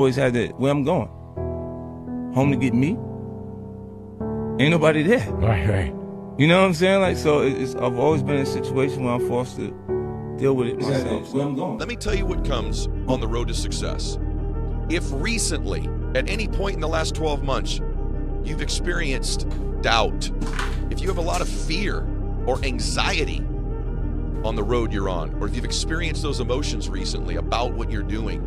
always had that, where I'm going. Home to get me? Ain't nobody there. Right. You know what I'm saying? Like, so I've always been in a situation where I'm forced to deal with it myself. Where I'm going. Let me tell you what comes on the road to success. If recently, at any point in the last 12 months, you've experienced doubt, if you have a lot of fear or anxiety on the road you're on, or if you've experienced those emotions recently about what you're doing,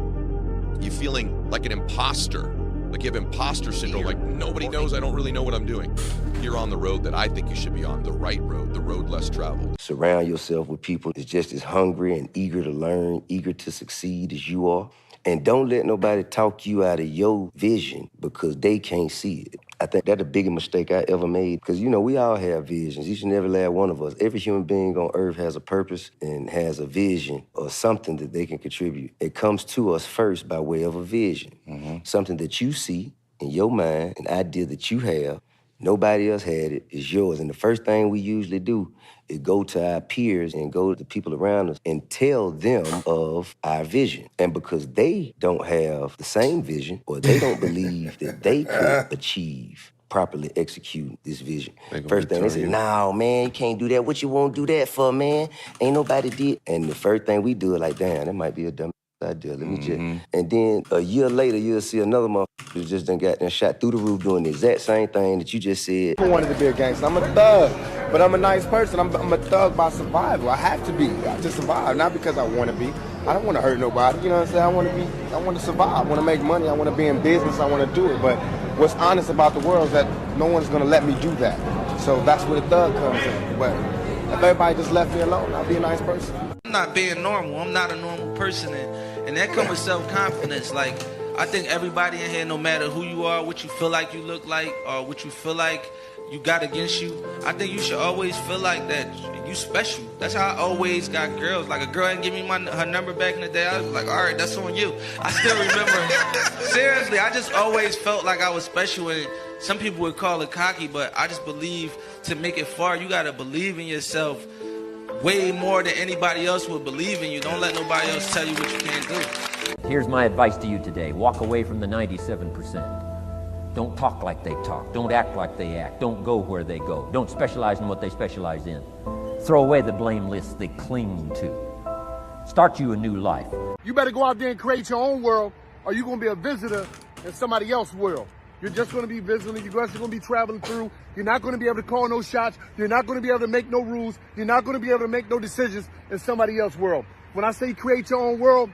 you feeling like an imposter, like you have imposter syndrome, like nobody knows, I don't really know what I'm doing. You're on the road that I think you should be on, the right road, the road less traveled. Surround yourself with people that's just as hungry and eager to learn, eager to succeed as you are. And don't let nobody talk you out of your vision because they can't see it. I think that's the biggest mistake I ever made because, you know, we all have visions. Each and every last one of us. Every human being on earth has a purpose and has a vision or something that they can contribute. It comes to us first by way of a vision. Something that you see in your mind, an idea that you have. Nobody else had it. It's yours. And the first thing we usually do is go to our peers and go to the people around us and tell them of our vision. And because they don't have the same vision or they don't believe that they could achieve, properly execute this vision. First thing they say, no, man, you can't do that. What you won't do that for, man? Ain't nobody did. And the first thing we do is like, damn, that might be a dumb idea. Let me just. And then a year later, you'll see another motherfucker who just done got shot through the roof doing the exact same thing that you just said. I wanted to be a gangster. I'm a thug, but I'm a nice person. I'm a thug by survival. I have to be to survive, not because I want to be. I don't want to hurt nobody. You know what I'm saying? I want to survive. I want to make money. I want to be in business. I want to do it. But what's honest about the world is that no one's going to let me do that. So that's where the thug comes in. But if everybody just left me alone, I'll be a nice person. I'm not being normal. I'm not a normal person. And that comes with self-confidence. Like, I think everybody in here, no matter who you are, what you feel like you look like, or what you feel like you got against you, I think you should always feel like that you special. That's how I always got girls. Like, a girl didn't give me her number back in the day, I was like, all right, that's on you. I still remember. Seriously, I just always felt like I was special. And some people would call it cocky, but I just believe to make it far, you got to believe in yourself way more than anybody else would believe in you. Don't let nobody else tell you what you can't do. Here's my advice to you today. Walk away from the 97%. Don't talk like they talk. Don't act like they act. Don't go where they go. Don't specialize in what they specialize in. Throw away the blame list they cling to. Start you a new life. You better go out there and create your own world, or you're going to be a visitor in somebody else's world. You're just going to be visiting. You're just going to be traveling through. You're not going to be able to call no shots. You're not going to be able to make no rules. You're not going to be able to make no decisions in somebody else's world. When I say create your own world,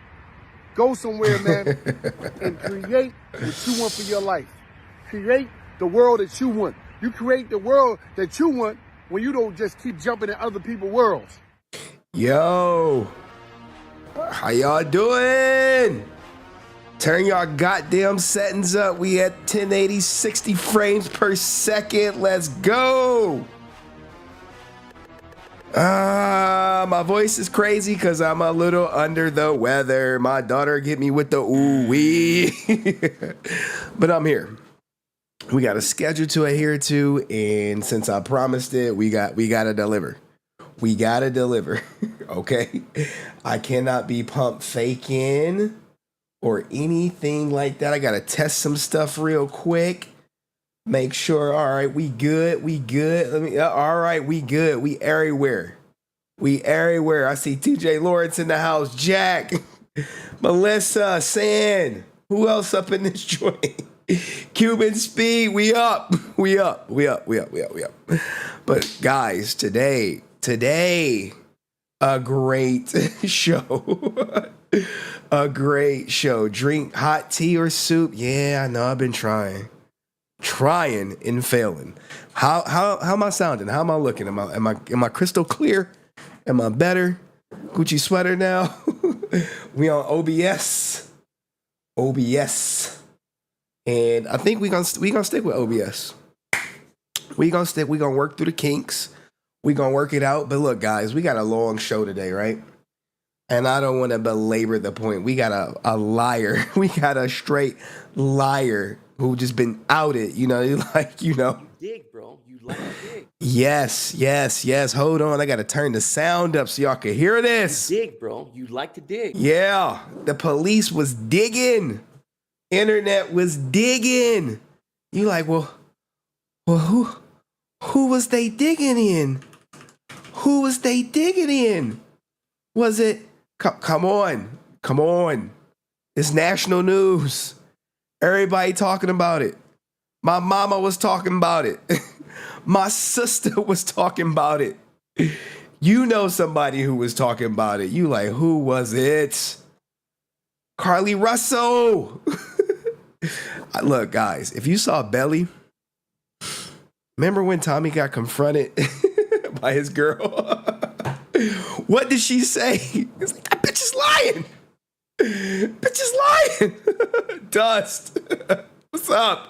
go somewhere, man, and create what you want for your life. Create the world that you want. You create the world that you want when you don't just keep jumping in other people's worlds. Yo, how y'all doing? Turn y'all goddamn settings up. We at 1080, 60 frames per second. Let's go. My voice is crazy because I'm a little under the weather. My daughter get me with the ooh-wee. But I'm here. We got a schedule to adhere to, and since I promised it, we gotta deliver. We gotta deliver. Okay? I cannot be pump faking or anything like that. I gotta test some stuff real quick. Make sure, all right, we good. All right, we good. We everywhere. I see TJ Lawrence in the house. Jack, Melissa, San. Who else up in this joint? Cuban Speed, we up. But guys, today, a great show. A great show. Drink hot tea or soup. Yeah, I know, I've been trying and failing. How am I sounding? How am I looking? Am I crystal clear? Am I better? Gucci sweater now. We on OBS. And I think we gonna stick with OBS. We gonna work through the kinks. We gonna work it out. But look, guys, we got a long show today, right? And I don't want to belabor the point. We got a liar. We got a straight liar who just been outed. Dig, bro. You like to dig. Yes. Hold on. I got to turn the sound up so y'all can hear this. Dig, bro. You like to dig. Yeah. The police was digging Internet was digging. You like, well, who was they digging in? Who was they digging in? Was it? Come on. It's national news. Everybody talking about it. My mama was talking about it. My sister was talking about it. You know somebody who was talking about it. You like, who was it? Carlee Russell. Look, guys, if you saw Belly, remember when Tommy got confronted by his girl? What did she say? It's like, that bitch is lying. Bitch is lying. Dust. What's up?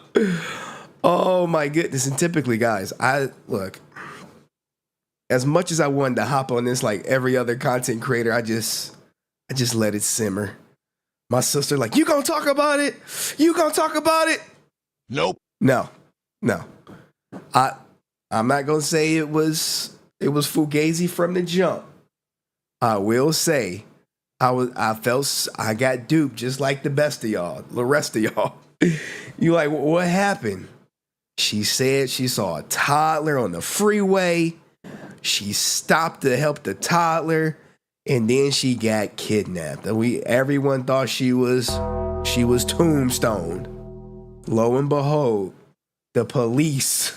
Oh my goodness. And typically, guys, look, as much as I wanted to hop on this like every other content creator, I just let it simmer. My sister like, you gonna talk about it? You gonna talk about it? Nope. No. I'm not gonna say it was fugazi from the jump. I will say I got duped just like the rest of y'all. You like, what happened? She said she saw a toddler on the freeway. She stopped to help the toddler, and then she got kidnapped. And everyone thought she was tombstoned. Lo and behold, the police,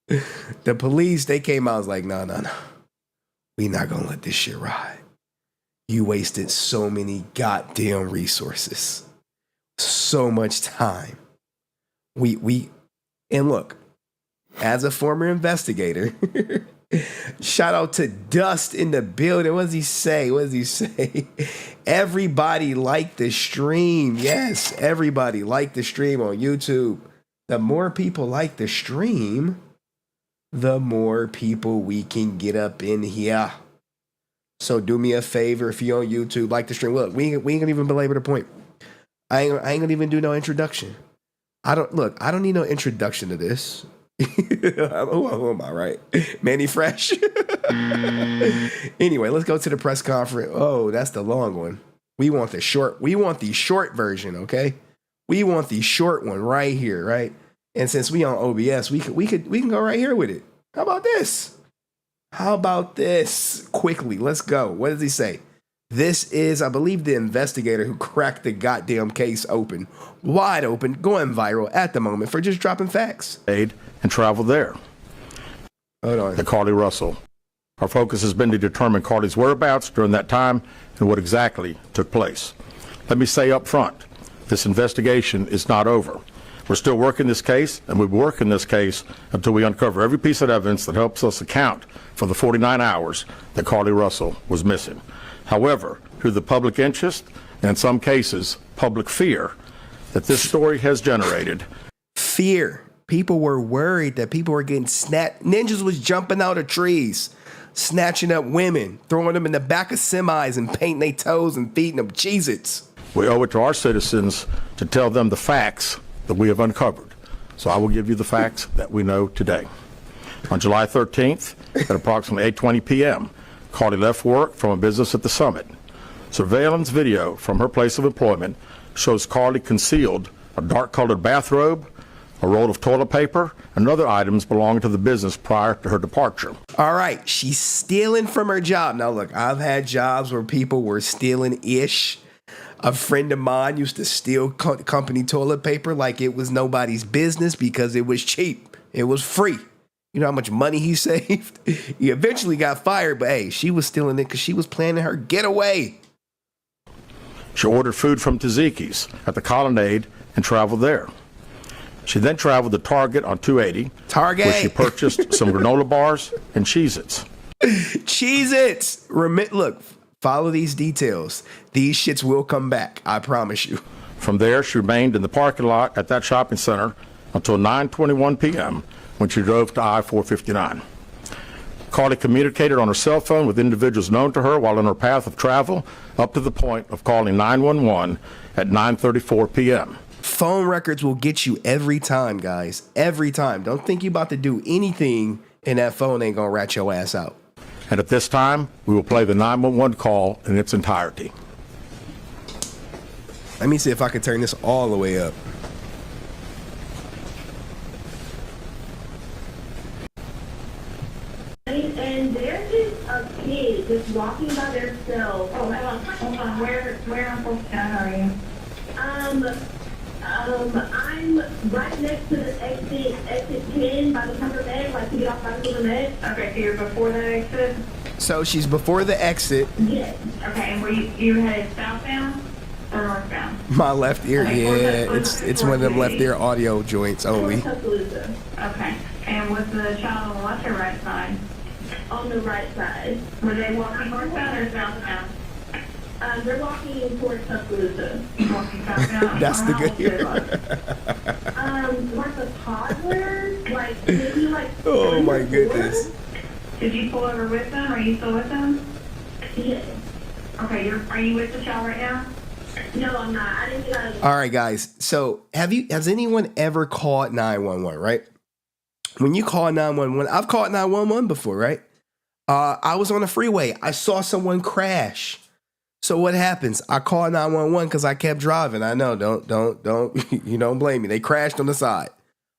they came out and was like, no. We not gonna let this shit ride. You wasted so many goddamn resources. So much time. And look, as a former investigator, shout out to Dust in the building. What does he say? Everybody liked the stream. Yes, everybody liked the stream on YouTube. The more people like the stream, the more people we can get up in here. So do me a favor, if you're on YouTube, like the stream. Look, we ain't gonna even belabor the point. I ain't gonna even do no introduction. I don't need no introduction to this. Who am I, right? Manny Fresh. Anyway, let's go to the press conference. Oh, that's the long one. We want the short version, okay? We want the short one right here, right? And since we on OBS, we can go right here with it. How about this? Quickly, let's go. What does he say? This is, I believe, the investigator who cracked the goddamn case open, wide open, going viral at the moment for just dropping facts. And travel there. Hold on. The Carlee Russell. Our focus has been to determine Carlee's whereabouts during that time and what exactly took place. Let me say up front, this investigation is not over. We're still working this case, and we'll be working this case until we uncover every piece of evidence that helps us account for the 49 hours that Carlee Russell was missing. However, through the public interest, and in some cases, public fear, that this story has generated. Fear. People were worried that people were getting snatched. Ninjas was jumping out of trees, snatching up women, throwing them in the back of semis and painting their toes and feeding them Cheez-Its. We owe it to our citizens to tell them the facts that we have uncovered. So I will give you the facts that we know today. On July 13th, at approximately 8:20 p.m., Carlee left work from a business at the Summit. Surveillance video from her place of employment shows Carlee concealed a dark-colored bathrobe, a roll of toilet paper, and other items belonging to the business prior to her departure. All right, she's stealing from her job. Now, look, I've had jobs where people were stealing-ish. A friend of mine used to steal company toilet paper like it was nobody's business because it was cheap. It was free. You know how much money he saved? He eventually got fired, but hey, she was stealing it because she was planning her getaway. She ordered food from Taziki's at the Colonnade and traveled there. She then traveled to Target on 280, where she purchased some granola bars and Cheez-Its. Cheez-Its! Look, follow these details. These shits will come back, I promise you. From there, she remained in the parking lot at that shopping center until 9:21 p.m., when she drove to I-459. Carlee communicated on her cell phone with individuals known to her while on her path of travel, up to the point of calling 911 at 9:34 p.m. Phone records will get you every time, guys. Every time. Don't think you're about to do anything and that phone ain't gonna rat your ass out. And at this time, we will play the 911 call in its entirety. Let me see if I can turn this all the way up. And there's just a kid just walking by themselves. Oh, hold on. Where on Fourth Town are you? I'm right next to the exit 10 by the Pepper Med, like to get off by the Pepper Med. Okay, so you're before that exit? So she's before the exit. Yes. Okay, and were you headed southbound or northbound? My left ear, Okay, yeah. It's one of them left ear audio joints only. Okay, and was the child on the left or right side? On the right side. Were they walking northbound or southbound? They're walking towards Tuscaloosa. Walking southbound. That's the good ear. Like a toddler, like maybe like. Oh my goodness. Did you pull over with them? Are you still with them? Yes. Okay, are you with the child right now? No, I'm not. I didn't get out of the. All right, guys. So has anyone ever called 911, right? When you call 911, I've called 911 before, right? I was on the freeway. I saw someone crash. So what happens? I call 911 because I kept driving. I know, don't, you don't blame me. They crashed on the side.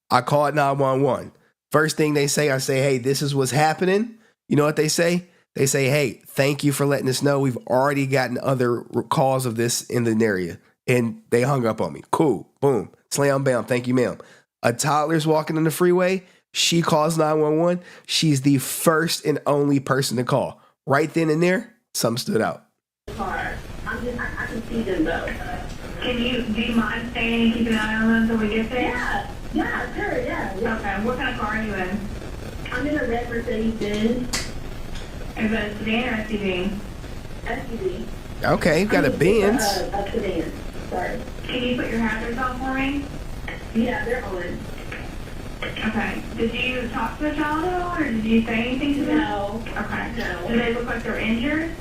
I called 911. First thing they say, I say, hey, this is what's happening. You know what they say? They say, hey, thank you for letting us know. We've already gotten other calls of this in the area. And they hung up on me. Cool. Boom. Slam, bam. Thank you, ma'am. A toddler's walking on the freeway. She calls 911. She's the first and only person to call. Right then and there, something stood out. I can see them though. Do you mind staying and keeping an eye on them until we get there? Yeah, sure, yeah. Okay, what kind of car are you in? I'm in a red Mercedes-Benz. Is that a sedan or SUV? SUV. Okay, you've got a Benz. A sedan, sorry. Can you put your hazards on for me? Yeah, they're on. Okay. Did you talk to the child at all, or did you say anything to them? No. Okay. No. Do they look like they're injured?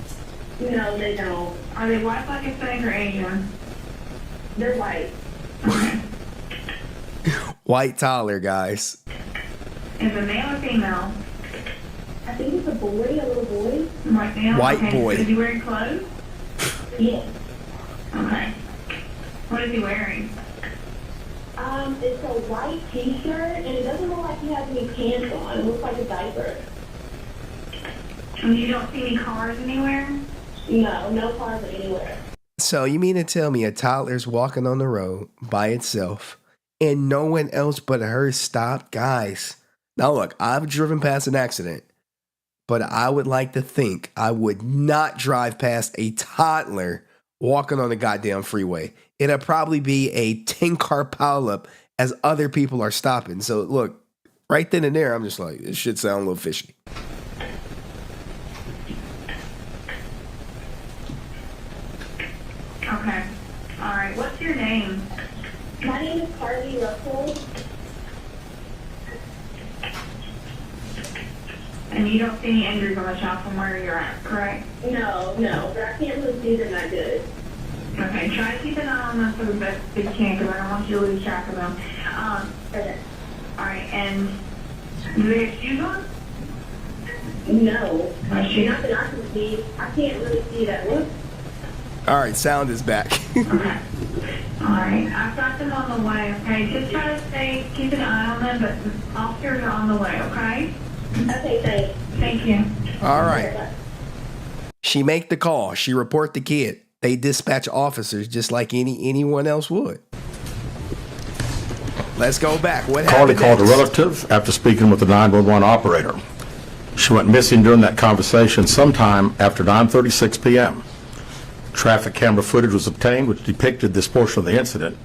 No, they don't. Are they white, black, Hispanic, or Asian? They're white. Okay. White toddler, guys. Is it male or female? I think it's a boy, a little boy. White male? White okay. boy. Is he wearing clothes? Yes. Okay. What is he wearing? It's a white t-shirt, and it doesn't look like he has any pants on. It looks like a diaper. And you don't see any cars anywhere? No, no cars anywhere. So you mean to tell me a toddler's walking on the road by itself and no one else but her stopped? Guys, now look, I've driven past an accident, but I would like to think I would not drive past a toddler walking on the goddamn freeway. It'll probably be a 10-car pileup as other people are stopping. So look, right then and there, I'm just like, this should sound a little fishy. Okay. All right. What's your name? My name is Carlee Russell. And you don't see any injuries on the child from where you're at, correct? No. But I can't really see them that good. Okay. Try to keep an eye on them for the best you can, because I don't want you to lose track of them. Okay. All right. And do they have shoes on? No. Not that I can see. I can't really see that. Look. All right, sound is back. Okay. All right. I've got them on the way, okay? Just try to keep an eye on them, but officers are on the way, okay? Okay, thanks. Thank you. All right. She make the call. She report the kid. They dispatch officers just like anyone else would. Let's go back. What happened? Carlee called a next? relative after speaking with the 911 operator. She went missing during that conversation sometime after 9:36 p.m. Traffic camera footage was obtained which depicted this portion of the incident,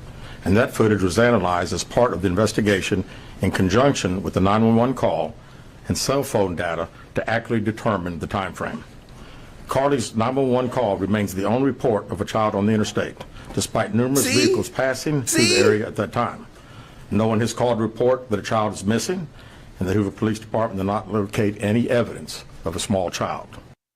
and that footage was analyzed as part of the investigation in conjunction with the 911 call and cell phone data to accurately determine the time frame. Carlee's 911 call remains the only report of a child on the interstate, despite numerous vehicles passing through the area at that time. No one has called to report that a child is missing, and the Hoover Police Department did not locate any evidence of a small child.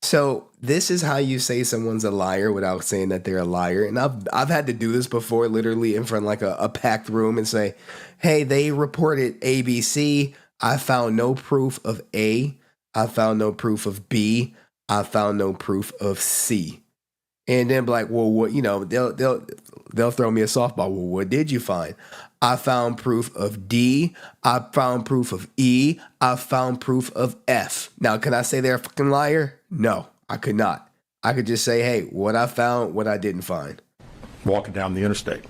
So this is how you say someone's a liar without saying that they're a liar. And I've had to do this before, literally in front of like a packed room, and say, hey, they reported ABC. I found no proof of A. I found no proof of B. I found no proof of C. and then be like, well, what, they'll throw me a softball. Well, what did you find? I found proof of D. I found proof of E. I found proof of F. Now, can I say they're a fucking liar? No, I could not. I could just say, hey, what I found, what I didn't find. Walking down the interstate.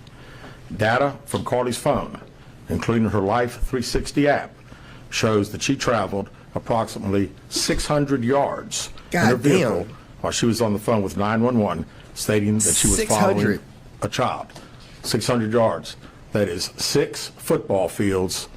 Data from Carlee's phone, including her Life 360 app, shows that she traveled approximately 600 yards in her vehicle while she was on the phone with 911, stating that she was following a child. 600 yards. That is 6 football fields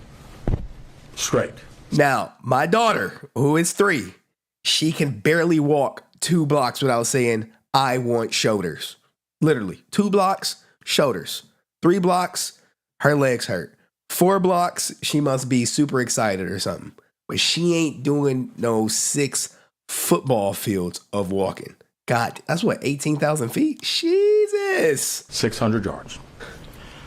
straight. Now, my daughter, who is 3, she can barely walk 2 blocks without saying, I want shoulders. Literally, 2 blocks, shoulders. 3 blocks, her legs hurt. 4 blocks, she must be super excited or something. But she ain't doing no 6 football fields of walking. God, that's what, 18,000 feet? Jesus. 600 yards.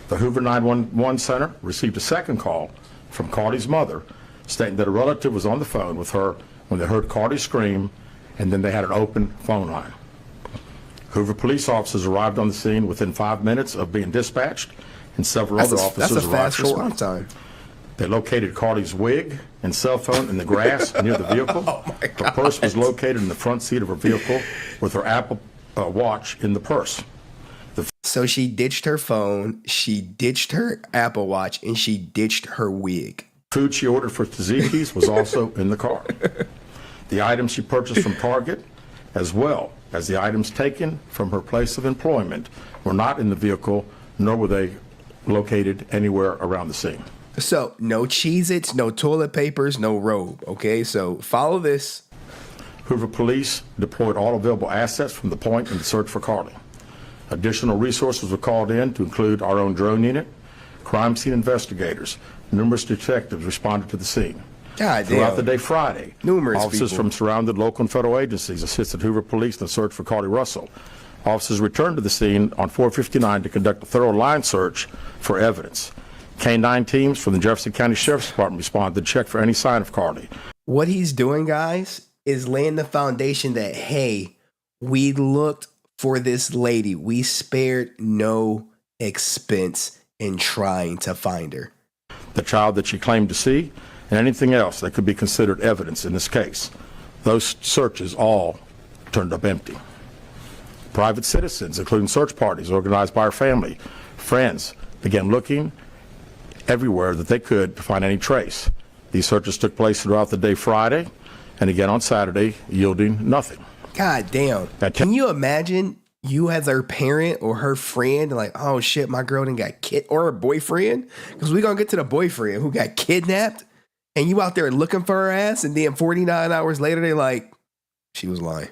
The Hoover 911 Center received a second call from Carlee's mother stating that a relative was on the phone with her when they heard Carlee scream, and then they had an open phone line. Hoover police officers arrived on the scene within 5 minutes of being dispatched, and several other officers arrived shortly. Time. They located Carlee's wig and cell phone in the grass near the vehicle. Her purse was located in the front seat of her vehicle with her Apple Watch in the purse. So she ditched her phone, she ditched her Apple Watch, and she ditched her wig. Food she ordered for Tzatziki's was also in the car. The items she purchased from Target, as well as the items taken from her place of employment, were not in the vehicle, nor were they located anywhere around the scene. So, no Cheez-Its, no toilet papers, no robe, okay? So, follow this. Hoover police deployed all available assets from the point in the search for Carlee. Additional resources were called in to include our own drone unit, crime scene investigators. Numerous detectives responded to the scene. Throughout the day Friday, officers from surrounded local and federal agencies assisted Hoover police in the search for Carlee Russell. Officers returned to the scene on 459 to conduct a thorough line search for evidence. K-9 teams from the Jefferson County Sheriff's Department responded to check for any sign of Carlee. What he's doing, guys, is laying the foundation that, hey, we looked for this lady. We spared no expense in trying to find her. The child that she claimed to see, and anything else that could be considered evidence in this case. Those searches all turned up empty. Private citizens, including search parties organized by her family, friends, began looking everywhere that they could to find any trace. These searches took place throughout the day Friday and again on Saturday, yielding nothing. God damn. Can you imagine you as her parent or her friend, like, oh shit, my girl done got or her boyfriend? Because we're going to get to the boyfriend who got kidnapped, and you out there looking for her ass, and then 49 hours later, they like, she was lying.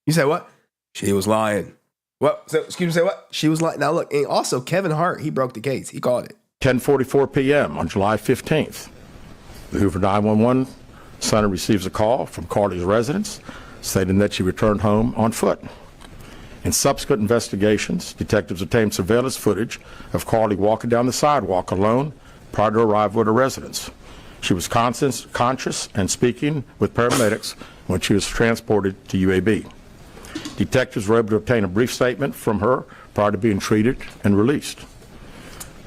You say what? She was lying. What? So, excuse me, say what? She was lying. Now look, and also Kevin Hart, he broke the case. He called it. 10:44 p.m. on July 15th, the Hoover 911 Center receives a call from Carlee's residence stating that she returned home on foot. In subsequent investigations, detectives obtained surveillance footage of Carlee walking down the sidewalk alone prior to arrival at her residence. She was conscious and speaking with paramedics when she was transported to UAB. Detectives were able to obtain a brief statement from her prior to being treated and released.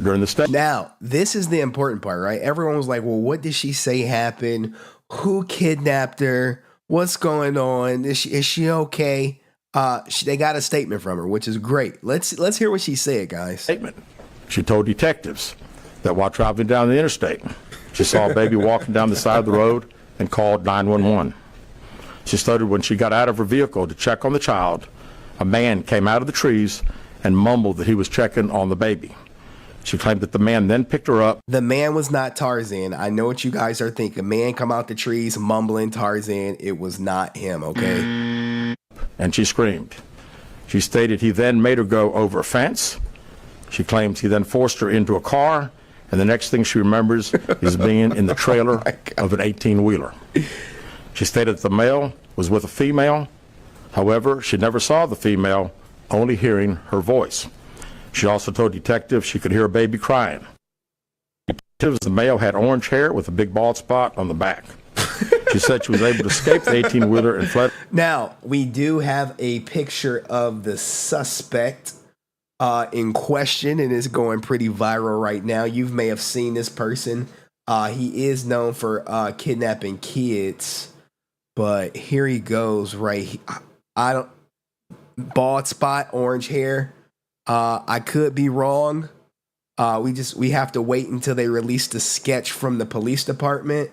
During the stay. Now, this is the important part, right? Everyone was like, well, what did she say happened? Who kidnapped her? What's going on? Is she okay? They got a statement from her, which is great. Let's hear what she said, guys. Statement. She told detectives that while traveling down the interstate, she saw a baby walking down the side of the road and called 911. She stated when she got out of her vehicle to check on the child, a man came out of the trees and mumbled that he was checking on the baby. She claimed that the man then picked her up. The man was not Tarzan. I know what you guys are thinking. Man come out the trees mumbling Tarzan. It was not him, okay? And she screamed. She stated he then made her go over a fence. She claims he then forced her into a car, and the next thing she remembers is being in the trailer of an 18-wheeler. She stated that the male was with a female. However, she never saw the female, only hearing her voice. She also told detectives she could hear a baby crying. Detectives, the male had orange hair with a big bald spot on the back. She said she was able to escape the 18-wheeler and fled. Now, we do have a picture of the suspect in question, and it's going pretty viral right now. You may have seen this person. He is known for kidnapping kids, but here he goes. Right, I don't bald spot, orange hair. I could be wrong. We have to wait until they release the sketch from the police department,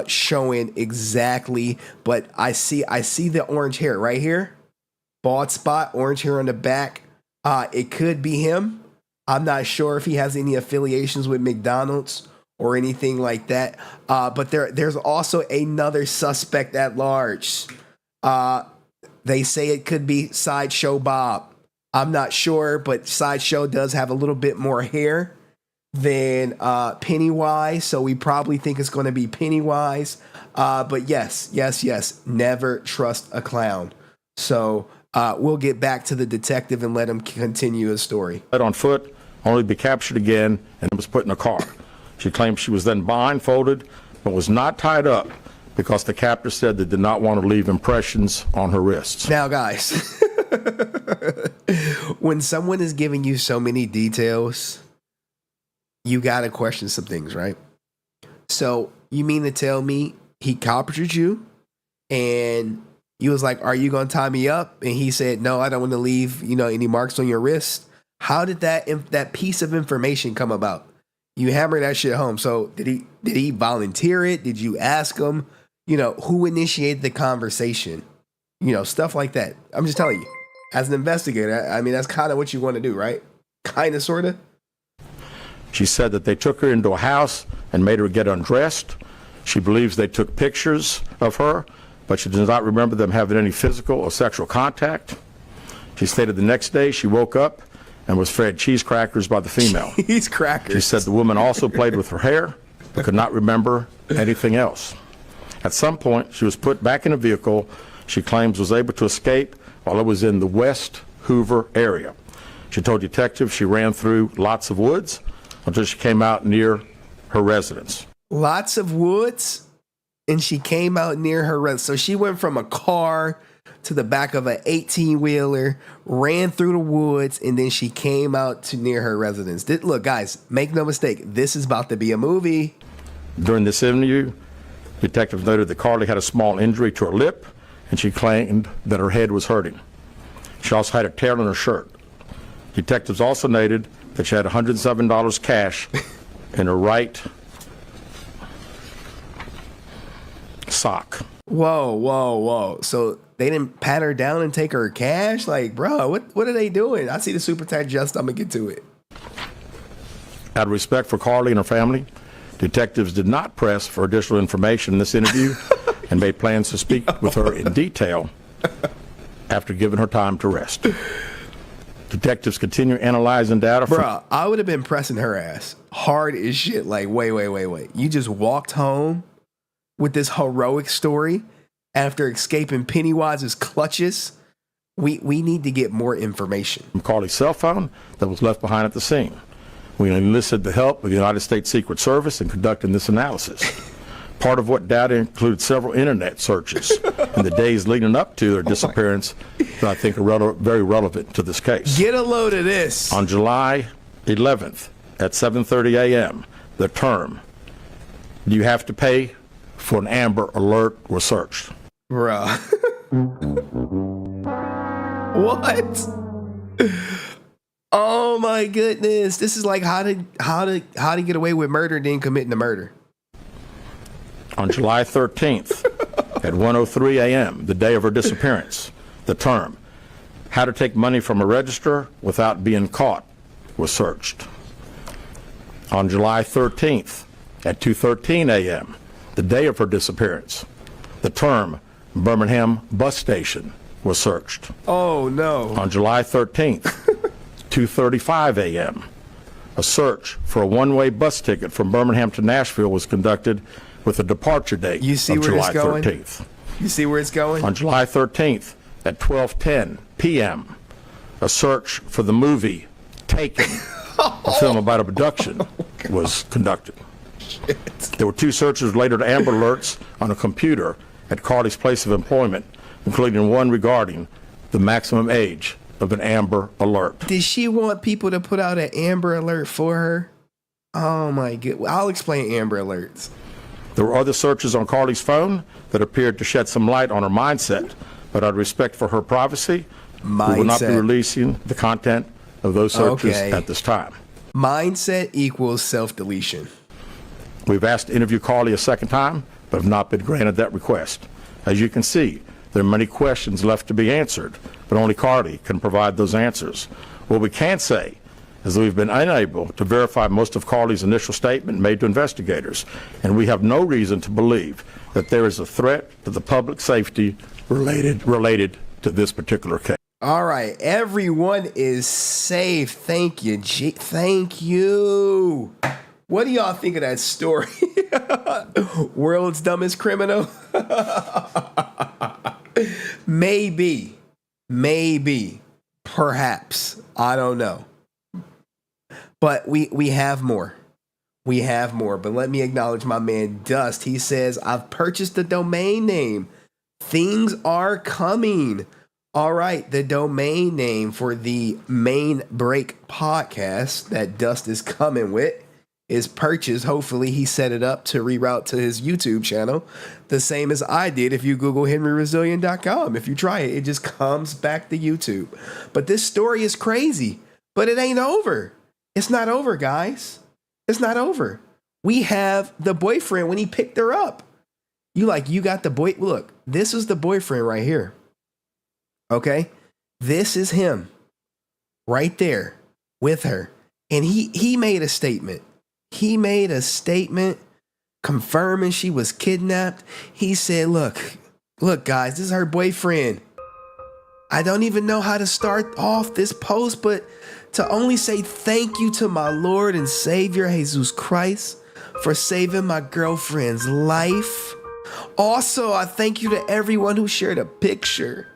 showing exactly. But I see the orange hair right here, bald spot, orange hair on the back. It could be him. I'm not sure if he has any affiliations with McDonald's or anything like that. But there's also another suspect at large. They say it could be Sideshow Bob. I'm not sure, but Sideshow does have a little bit more hair than Pennywise, so we probably think it's going to be Pennywise. But yes, never trust a clown. So we'll get back to the detective and let him continue his story. On foot, only to be captured again, and was put in a car. She claims she was then blindfolded, but was not tied up because the captor said they did not want to leave impressions on her wrists. Now, guys, when someone is giving you so many details, you got to question some things, right? So you mean to tell me he captured you and you was like, are you going to tie me up? And he said, no, I don't want to leave, any marks on your wrist. How did that piece of information come about? You hammered that shit home. So did he volunteer it? Did you ask him? Who initiated the conversation? Stuff like that. I'm just telling you, as an investigator, I mean, that's kind of what you want to do, right? Kind of, sort of. She said that they took her into a house and made her get undressed. She believes they took pictures of her, but she does not remember them having any physical or sexual contact. She stated the next day she woke up and was fed cheese crackers by the female. Cheese crackers. She said the woman also played with her hair, but could not remember anything else. At some point, she was put back in a vehicle she claims was able to escape while it was in the West Hoover area. She told detectives she ran through lots of woods until she came out near her residence. Lots of woods? And she came out near her residence. So she went from a car to the back of an 18-wheeler, ran through the woods, and then she came out to near her residence. Look, guys, make no mistake, this is about to be a movie. During this interview, detectives noted that Carlee had a small injury to her lip, and she claimed that her head was hurting. She also had a tear in her shirt. Detectives also noted that she had $107 cash in her right sock. Whoa. So they didn't pat her down and take her cash? Like, bro, what are they doing? I see the super tight just. I'm going to get to it. Out of respect for Carlee and her family, detectives did not press for additional information in this interview and made plans to speak with her in detail after giving her time to rest. Detectives continue analyzing data. Bruh, I would have been pressing her ass hard as shit. Like, wait. You just walked home with this heroic story after escaping Pennywise's clutches. We need to get more information. From Carlee's cell phone that was left behind at the scene. We enlisted the help of the United States Secret Service in conducting this analysis. Part of what data included several internet searches in the days leading up to their disappearance that I think are very relevant to this case. Get a load of this. On July 11th at 7:30 a.m., the term, "Do you have to pay for an Amber Alert?" was searched. Bruh. What? Oh my goodness! This is like how to get away with murder and then committing the murder. On July 13th at 1:03 a.m., the day of her disappearance, the term, "How to take money from a register without being caught," was searched. On July 13th at 2:13 a.m., the day of her disappearance, the term, "Birmingham bus station," was searched. Oh no. On July 13th, 2:35 a.m., a search for a one-way bus ticket from Birmingham to Nashville was conducted with a departure date of July 13th. You see where it's going? On July 13th at 12:10 p.m., a search for the movie Taken, a film about abduction, was conducted. shit. There were 2 searches related to Amber Alerts on a computer at Carlee's place of employment, including one regarding the maximum age of an Amber Alert. Did she want people to put out an Amber Alert for her? Oh my god. I'll explain Amber Alerts. There were other searches on Carlee's phone that appeared to shed some light on her mindset, but out of respect for her privacy, we will not be releasing the content of those searches at this time. Mindset equals self-deletion. We've asked to interview Carlee a second time, but have not been granted that request. As you can see, there are many questions left to be answered, but only Carlee can provide those answers. What we can say is that we've been unable to verify most of Carlee's initial statement made to investigators, and we have no reason to believe that there is a threat to the public safety related to this particular case. All right, everyone is safe. Thank you, thank you. What do y'all think of that story? World's dumbest criminal? Maybe, perhaps. I don't know. But we have more. We have more. But let me acknowledge my man Dust. He says, I've purchased the domain name. Things are coming. All right, the domain name for the Main Break podcast that Dust is coming with is purchased. Hopefully he set it up to reroute to his YouTube channel, the same as I did. If you Google HenryResilient.com, if you try it, it just comes back to YouTube. But this story is crazy, but it ain't over. It's not over, guys. It's not over. We have the boyfriend when he picked her up. You got the boy. Look, this is the boyfriend right here. Okay, this is him right there with her. And he made a statement. He made a statement confirming she was kidnapped. He said, look, guys, this is her boyfriend. I don't even know how to start off this post, but to only say thank you to my Lord and Savior, Jesus Christ, for saving my girlfriend's life. Also, I thank you to everyone who shared a picture,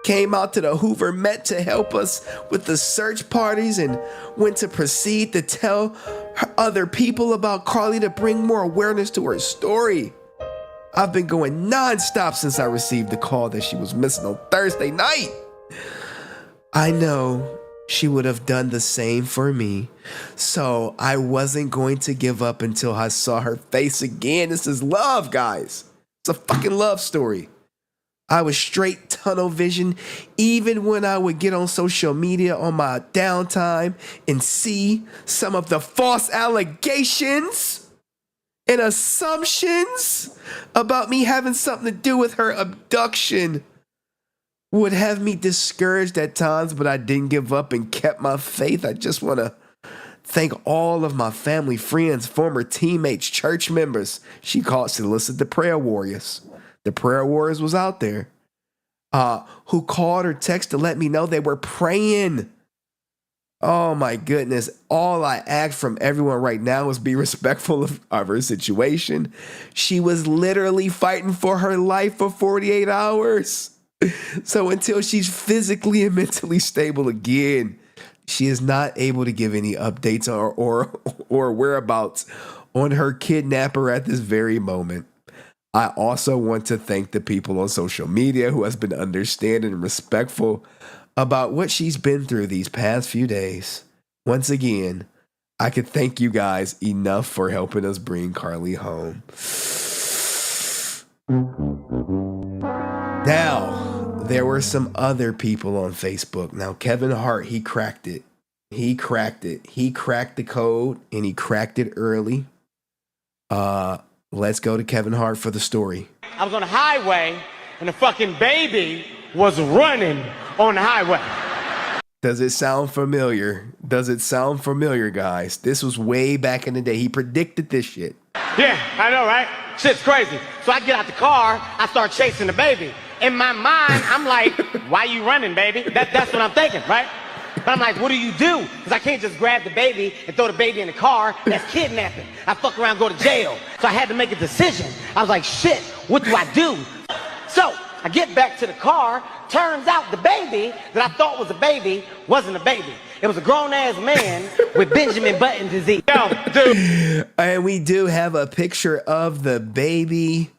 came out to the Hoover Met to help us with the search parties, and went to proceed to tell other people about Carlee to bring more awareness to her story. I've been going nonstop since I received the call that she was missing on Thursday night. I know she would have done the same for me, so I wasn't going to give up until I saw her face again. This is love, guys. It's a fucking love story. I was straight tunnel vision, even when I would get on social media on my downtime and see some of the false allegations and assumptions about me having something to do with her abduction. Would have me discouraged at times, but I didn't give up and kept my faith. I just want to thank all of my family, friends, former teammates, church members. She solicit the prayer warriors. The prayer warriors was out there who called or texted to let me know they were praying. Oh my goodness. All I ask from everyone right now is be respectful of her situation. She was literally fighting for her life for 48 hours. So until she's physically and mentally stable again, she is not able to give any updates or whereabouts on her kidnapper at this very moment. I also want to thank the people on social media who has been understanding and respectful about what she's been through these past few days. Once again, I could thank you guys enough for helping us bring Carlee home. Now, there were some other people on Facebook. Now, Kevin Hart, he cracked it. He cracked the code, and he cracked it early. Let's go to Kevin Hart for the story. I was on the highway, and the fucking baby was running on the highway. Does it sound familiar? Does it sound familiar, guys? This was way back in the day. He predicted this shit. Yeah, I know, right? Shit's crazy. So I get out the car, I start chasing the baby. In my mind, I'm like, why you running, baby? That's what I'm thinking, right? But I'm like, what do you do? Because I can't just grab the baby and throw the baby in the car. That's kidnapping. I fuck around, go to jail. So I had to make a decision. I was like, shit, what do I do? So I get back to the car. Turns out the baby that I thought was a baby wasn't a baby. It was a grown-ass man with Benjamin Button disease. Yo, dude. And we do have a picture of the baby.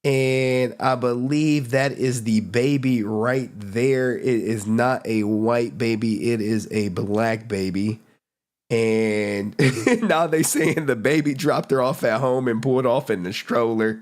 And I believe that is the baby right there. It is not a white baby. It is a black baby. And now they saying the baby dropped her off at home and pulled off in the stroller.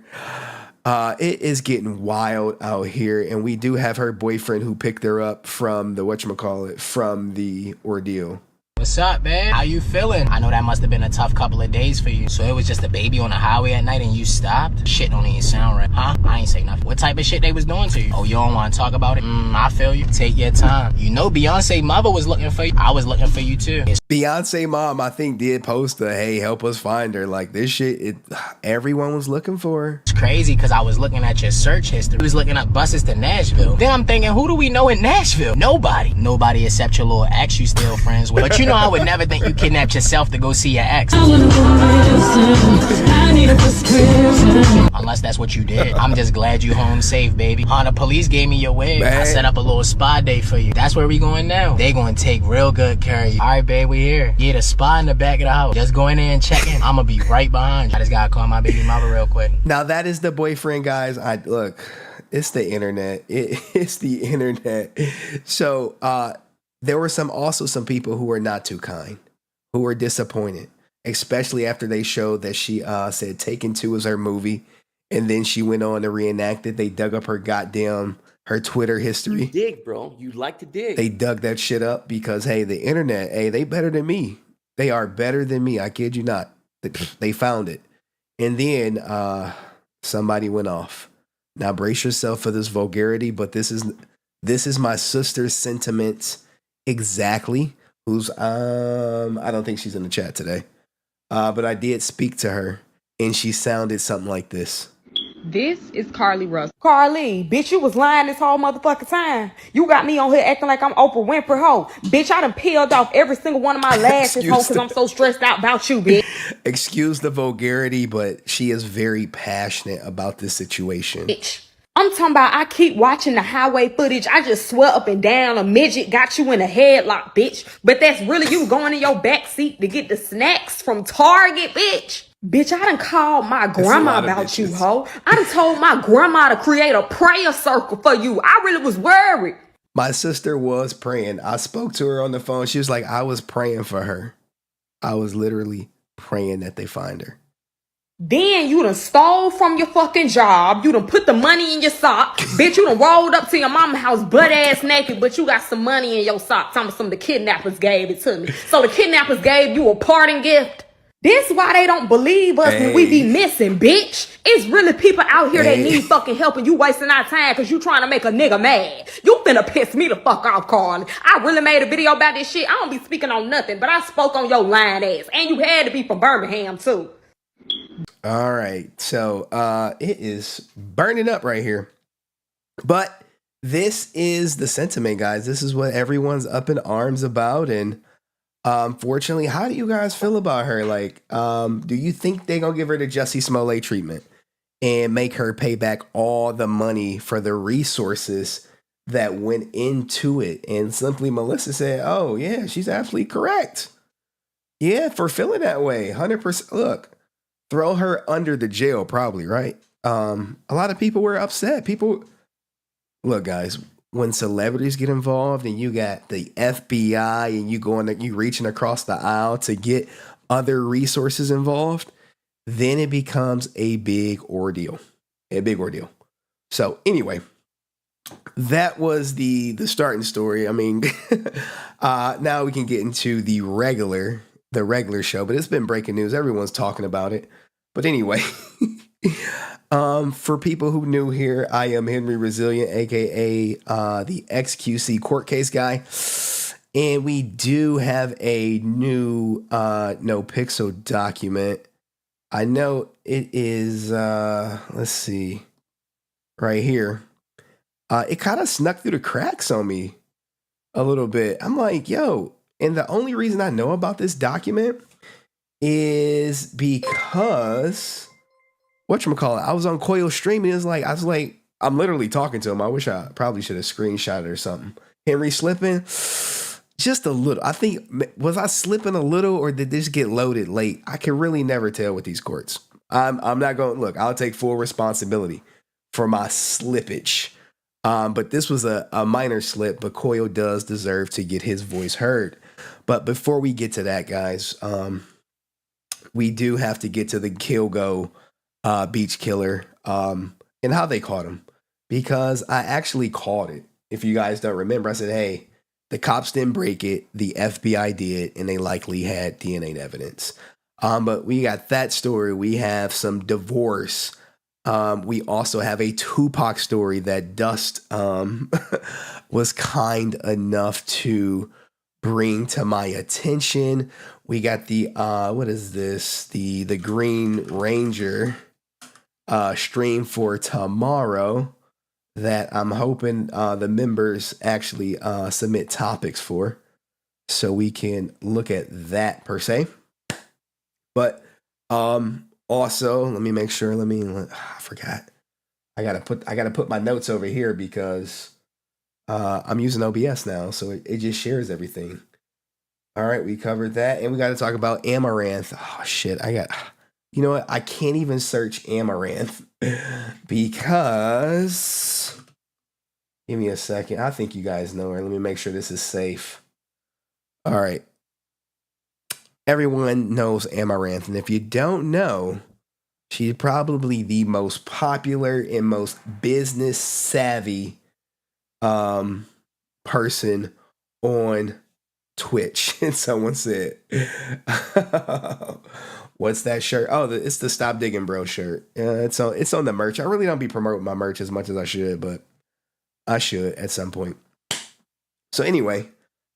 It is getting wild out here. And we do have her boyfriend who picked her up from the whatchamacallit, from the ordeal. What's up, man? How you feeling? I know that must have been a tough couple of days for you. So it was just a baby on the highway at night and you stopped? Shit don't even sound right. Huh? I ain't say nothing. What type of shit they was doing to you? Oh, you don't want to talk about it? I feel you. Take your time. You know Beyonce mother was looking for you. I was looking for you too. Beyonce mom, I think, did post a, hey, help us find her. Like, this shit, everyone was looking for her. It's crazy because I was looking at your search history. I was looking up buses to Nashville. Then I'm thinking, who do we know in Nashville? Nobody. Nobody except your little ex you still friends with. But you know I would never think you kidnapped yourself to go see your ex. Unless that's what you did. I'm just glad you home safe, baby. The police gave me your wig. Man. I set up a little spa day for you. That's where we going now. They gonna take real good care of you. All right, babe, we here. Get a spa in the back of the house. Just go in there and check in. I'm gonna be right behind you. I just gotta call my baby mother real quick. Now that is the boyfriend, guys. Look, it's the internet. It's the internet. So there were also some people who were not too kind, who were disappointed, especially after they showed that she said Taken 2 was her movie, and then she went on to reenact it. They dug up her Twitter history. You dig, bro. You like to dig. They dug that shit up because, hey, the internet, hey, they better than me. They are better than me. I kid you not. They found it. And then somebody went off. Now brace yourself for this vulgarity, but this is my sister's sentiments exactly. Who's I don't think she's in the chat today. But I did speak to her and she sounded something like this. This is Carlee Russell. Carlee, bitch, you was lying this whole motherfucking time. You got me on here acting like I'm Oprah Winfrey hoe. Bitch, I done peeled off every single one of my lashes hoe because I'm so stressed out about you, bitch. Excuse the vulgarity, but she is very passionate about this situation. Bitch. I'm talking about I keep watching the highway footage. I just swear up and down a midget got you in a headlock, bitch. But that's really you going in your back seat to get the snacks from Target, bitch. Bitch, I done called my grandma about you, ho. I done told my grandma to create a prayer circle for you. I really was worried. My sister was praying. I spoke to her on the phone. She was like, I was praying for her. I was literally praying that they find her. Then you done stole from your fucking job. You done put the money in your sock. Bitch, you done rolled up to your mama's house butt ass naked, but you got some money in your sock. Some of the kidnappers gave it to me. So the kidnappers gave you a parting gift. This why they don't believe us when we be missing, bitch. It's really people out here that need fucking help and you wasting our time because you trying to make a nigga mad. You finna piss me the fuck off, Carlee. I really made a video about this shit. I don't be speaking on nothing, but I spoke on your lying ass. And you had to be from Birmingham, too. All right. So it is burning up right here. But this is the sentiment, guys. This is what everyone's up in arms about. And fortunately, how do you guys feel about her? Like, do you think they're going to give her the Jussie Smollett treatment and make her pay back all the money for the resources that went into it? And simply Melissa said, oh, yeah, she's absolutely correct. Yeah, for feeling that way. 100%. Look, throw her under the jail, probably, right? A lot of people were upset. Look, guys, when celebrities get involved and you got the FBI and you reaching across the aisle to get other resources involved, then it becomes a big ordeal. So anyway, that was the starting story. I mean, now we can get into the regular show, but it's been breaking news. Everyone's talking about it. But anyway, for people who new here, I am HenryResilient, aka the XQC court case guy, and we do have a new Nopixel document. I know it is. Let's see, right here. It kind of snuck through the cracks on me a little bit. I'm like, yo, and the only reason I know about this document is because whatchamacallit, I was on Coil Stream and I was like, I'm literally talking to him. I wish I probably should have screenshot it or something. Henry slipping. just a little. I think, was I slipping a little or did this get loaded late? I can really never tell with these courts. I'm not going to look. I'll take full responsibility for my slippage. But this was a minor slip, but Koyo does deserve to get his voice heard. But before we get to that, guys, we do have to get to the Gilgo beach killer and how they caught him. Because I actually called it. If you guys don't remember, I said, hey, the cops didn't break it. The FBI did, and they likely had DNA evidence. But we got that story. We have some divorce. We also have a Tupac story that Dust was kind enough to bring to my attention. We got the what is this? The Green Ranger stream for tomorrow that I'm hoping the members actually submit topics for, so we can look at that per se. But also, let me make sure. I forgot. I gotta put my notes over here because I'm using OBS now, so it just shares everything. All right, we covered that, and we got to talk about Amouranth. Oh shit, you know what? I can't even search Amouranth because. Give me a second. I think you guys know her. Let me make sure this is safe. All right. Everyone knows Amouranth, and if you don't know, she's probably the most popular and most business savvy person on Twitch. And someone said, "What's that shirt?" Oh, it's the Stop Digging Bro shirt. It's on the merch. I really don't be promoting my merch as much as I should, but I should at some point. So anyway,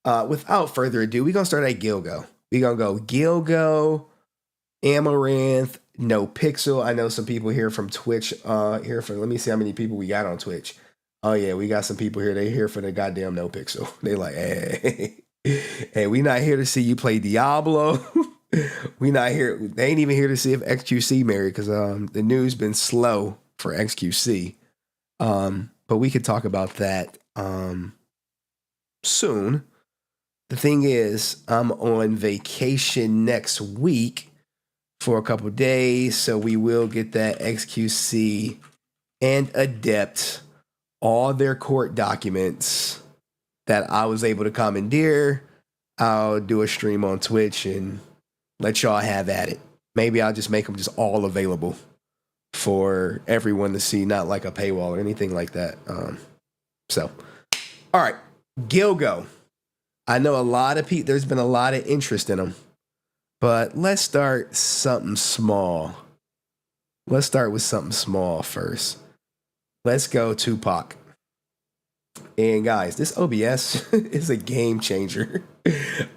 without further ado, we're gonna start at Gilgo. We're gonna go Gilgo, Amouranth, Nopixel. I know some people here from Twitch. Let me see how many people we got on Twitch. Oh yeah, we got some people here. They here for the goddamn Nopixel. They like, hey, we not here to see you play Diablo. We not here. They ain't even here to see if XQC married because the news been slow for XQC. But we could talk about that soon. The thing is, I'm on vacation next week for a couple days, so we will get that XQC and Adept, all their court documents that I was able to commandeer. I'll do a stream on Twitch and let y'all have at it. Maybe I'll just make them just all available for everyone to see, not like a paywall or anything like that. All right, Gilgo. I know a lot of people, there's been a lot of interest in them, but let's start something small. Let's start with something small first. Let's go Tupac. And guys, this OBS is a game changer.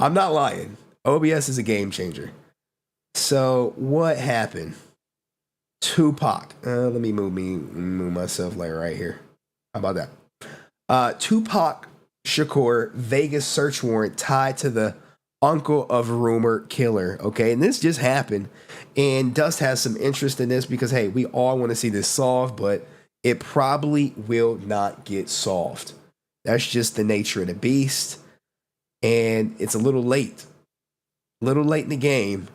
I'm not lying. OBS is a game changer. So what happened? Tupac. Let me move myself like right here. How about that? Tupac Shakur Vegas search warrant tied to the uncle of rumored killer. Okay, and this just happened, and Dust has some interest in this because hey, we all want to see this solved, but it probably will not get solved. That's just the nature of the beast, and it's a little late in the game.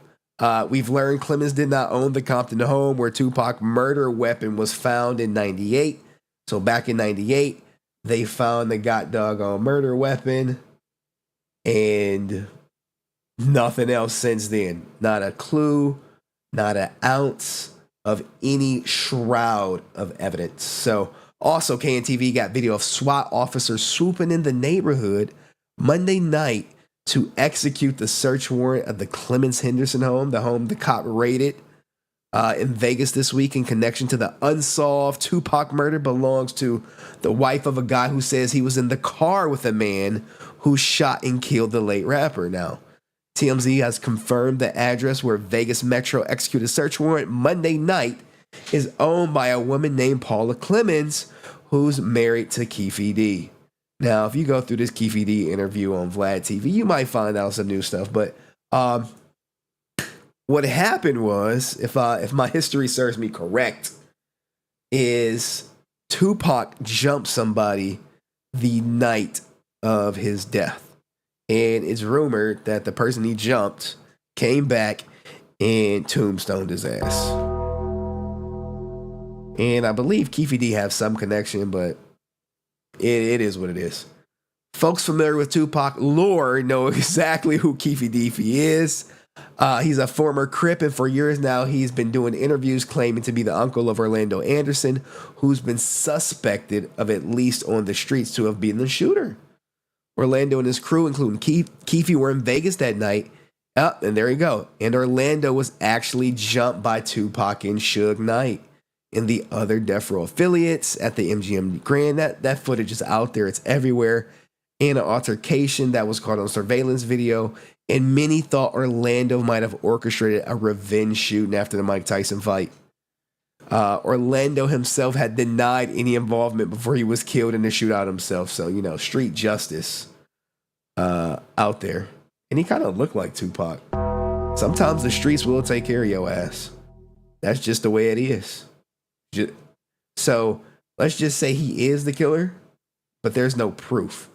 We've learned Clemens did not own the Compton home where Tupac murder weapon was found in 98. So back in 98, they found the doggone murder weapon and nothing else since then. Not a clue, not an ounce of any shroud of evidence. So also KNTV got video of SWAT officers swooping in the neighborhood Monday night to execute the search warrant of the Clemens Henderson home, the home the cop raided in Vegas this week in connection to the unsolved Tupac murder. Belongs to the wife of a guy who says he was in the car with a man who shot and killed the late rapper. Now, TMZ has confirmed the address where Vegas Metro executed a search warrant Monday night is owned by a woman named Paula Clemens, who's married to Keefe D. Now, if you go through this Keefe D interview on Vlad TV, you might find out some new stuff. But what happened was, if my history serves me correct, is Tupac jumped somebody the night of his death. And it's rumored that the person he jumped came back and tombstoned his ass. And I believe Keefe D have some connection, but it is what it is. Folks familiar with Tupac lore know exactly who Keefe D is. He's a former Crip, and for years now, he's been doing interviews claiming to be the uncle of Orlando Anderson, who's been suspected of, at least on the streets, to have been the shooter. Orlando and his crew, including Keefe, were in Vegas that night. And there you go. And Orlando was actually jumped by Tupac and Suge Knight and the other Death Row affiliates at the MGM Grand. That footage is out there. It's everywhere. In an altercation that was caught on surveillance video. And many thought Orlando might have orchestrated a revenge shooting after the Mike Tyson fight. Orlando himself had denied any involvement before he was killed in the shootout himself. So, you know, street justice out there. And he kind of looked like Tupac. Sometimes the streets will take care of your ass. That's just the way it is. So let's just say he is the killer, but there's no proof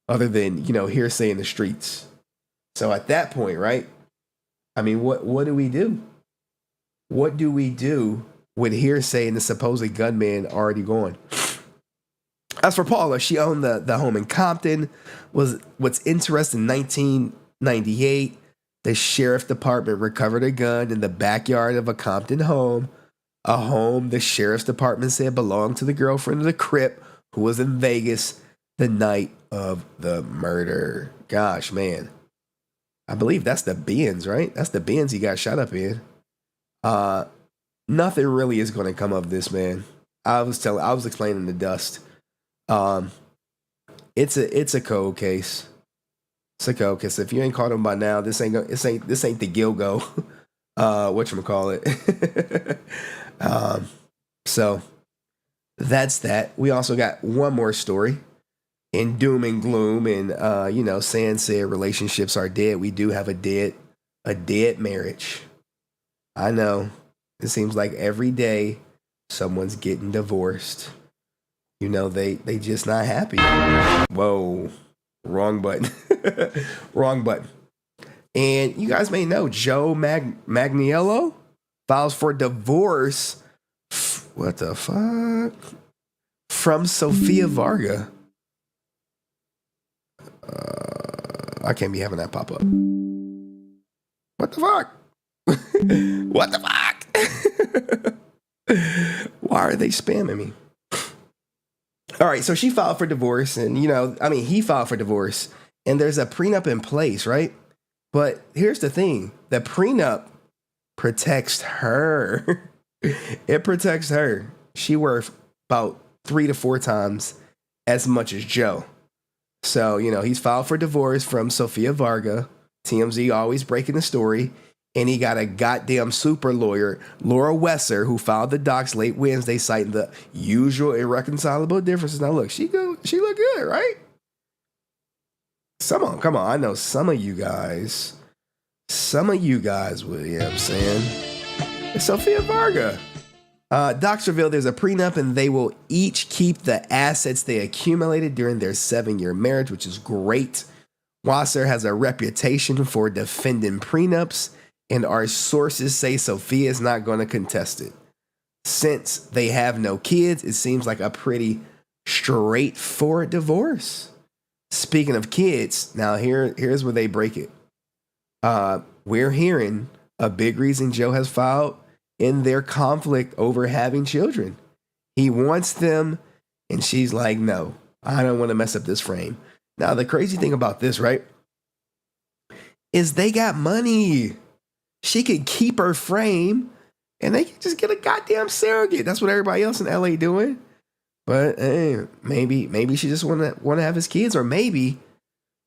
other than, you know, hearsay in the streets. So at that point, right? I mean, what do we do? What do we do with hearsay and the supposed gunman already gone? As for Paula, she owned the home in Compton. What's interesting, in 1998, the sheriff department recovered a gun in the backyard of a Compton home. A home the sheriff's department said belonged to the girlfriend of the Crip who was in Vegas the night of the murder. Gosh, man. I believe that's the Benz, right? That's the Benz he got shot up in. Nothing really is going to come of this, man. I was explaining the dust. It's a cold case. It's a cold case. If you ain't caught him by now, this ain't the Gilgo. Whatchamacallit. So that's that. We also got one more story in doom and gloom and saying relationships are dead. We do have a dead marriage. I know. It seems like every day someone's getting divorced. You know, they just not happy. Whoa. Wrong button. Wrong button. And you guys may know Joe Magniello files for divorce. What the fuck? From Sofia Vergara. I can't be having that pop up. What the fuck? What the fuck? Why are they spamming me? All right, so she filed for divorce, and he filed for divorce, and there's a prenup in place, right? But here's the thing: the prenup protects her. It protects her. She worth about 3 to 4 times as much as Joe. So, he's filed for divorce from Sofia Vergara. TMZ always breaking the story. And he got a goddamn super lawyer, Laura Wesser, who filed the docs late Wednesday, citing the usual irreconcilable differences. Now, look, she look good, right? Come on. I know some of you guys would, you know what I'm saying? It's Sofia Vergara. Docs reveal there's a prenup and they will each keep the assets they accumulated during their 7-year marriage, which is great. Wasser has a reputation for defending prenups, and our sources say Sofia is not going to contest it. Since they have no kids, it seems like a pretty straightforward divorce. Speaking of kids, now here's where they break it. We're hearing a big reason Joe has filed in their conflict over having children. He wants them, and she's like, no, I don't want to mess up this frame. Now, the crazy thing about this, right, is they got money. She could keep her frame, and they can just get a goddamn surrogate. That's what everybody else in LA doing. But maybe she just want to have his kids, or maybe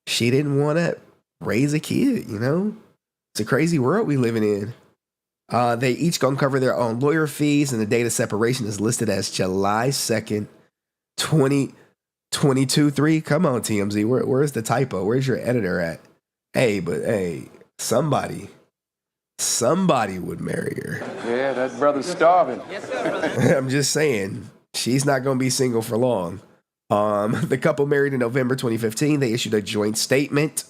she didn't want to raise a kid. It's a crazy world we living in. They each gonna cover their own lawyer fees, and the date of separation is listed as July 2nd, 2022. Come on, TMZ. Where's the typo? Where's your editor at? Hey, somebody would marry her. Yeah, that brother's starving. Yes, sir, brother. I'm just saying, she's not gonna be single for long. The couple married in November 2015. They issued a joint statement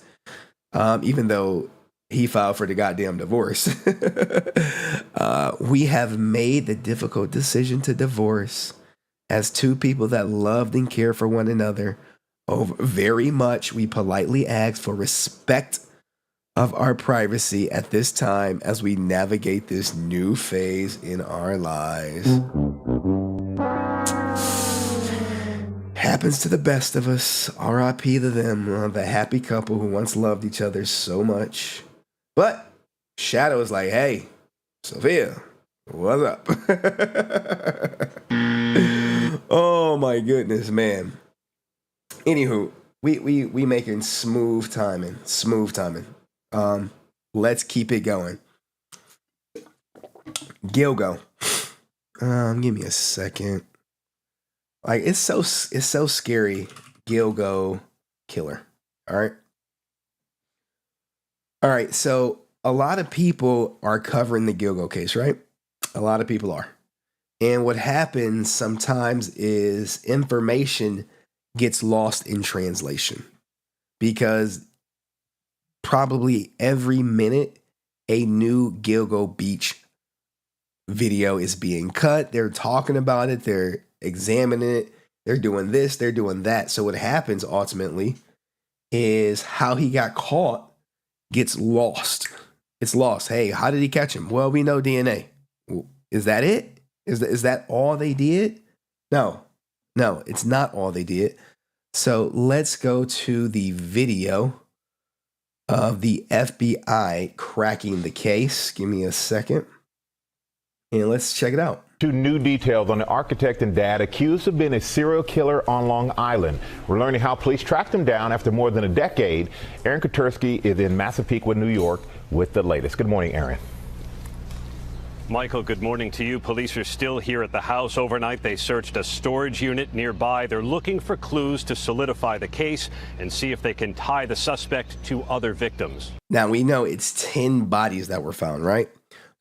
even though he filed for the goddamn divorce. We have made the difficult decision to divorce as two people that loved and cared for one another very much. We politely ask for respect of our privacy at this time as we navigate this new phase in our lives. Happens to the best of us. R.I.P. to them, the happy couple who once loved each other so much. But Shadow is like, hey, Sophia, what's up? Oh my goodness, man. Anywho, we making smooth timing. Let's keep it going. Gilgo. Give me a second. Like it's so scary. Gilgo killer. All right. So a lot of people are covering the Gilgo case, right? A lot of people are. And what happens sometimes is information gets lost in translation because probably every minute a new Gilgo Beach video is being cut. They're talking about it. They're examining it. They're doing this. They're doing that. So what happens ultimately is how he got caught gets lost. It's lost. Hey, how did he catch him? Well, we know DNA. Is that it? Is that all they did? No, it's not all they did. So let's go to the video of the FBI cracking the case. Give me a second. And let's check it out. Two new details on the architect and dad accused of being a serial killer on Long Island. We're learning how police tracked him down after more than a decade. Aaron Katersky is in Massapequa, New York with the latest. Good morning, Aaron. Michael, good morning to you. Police are still here at the house. Overnight, they searched a storage unit nearby. They're looking for clues to solidify the case and see if they can tie the suspect to other victims. Now, we know it's 10 bodies that were found, right?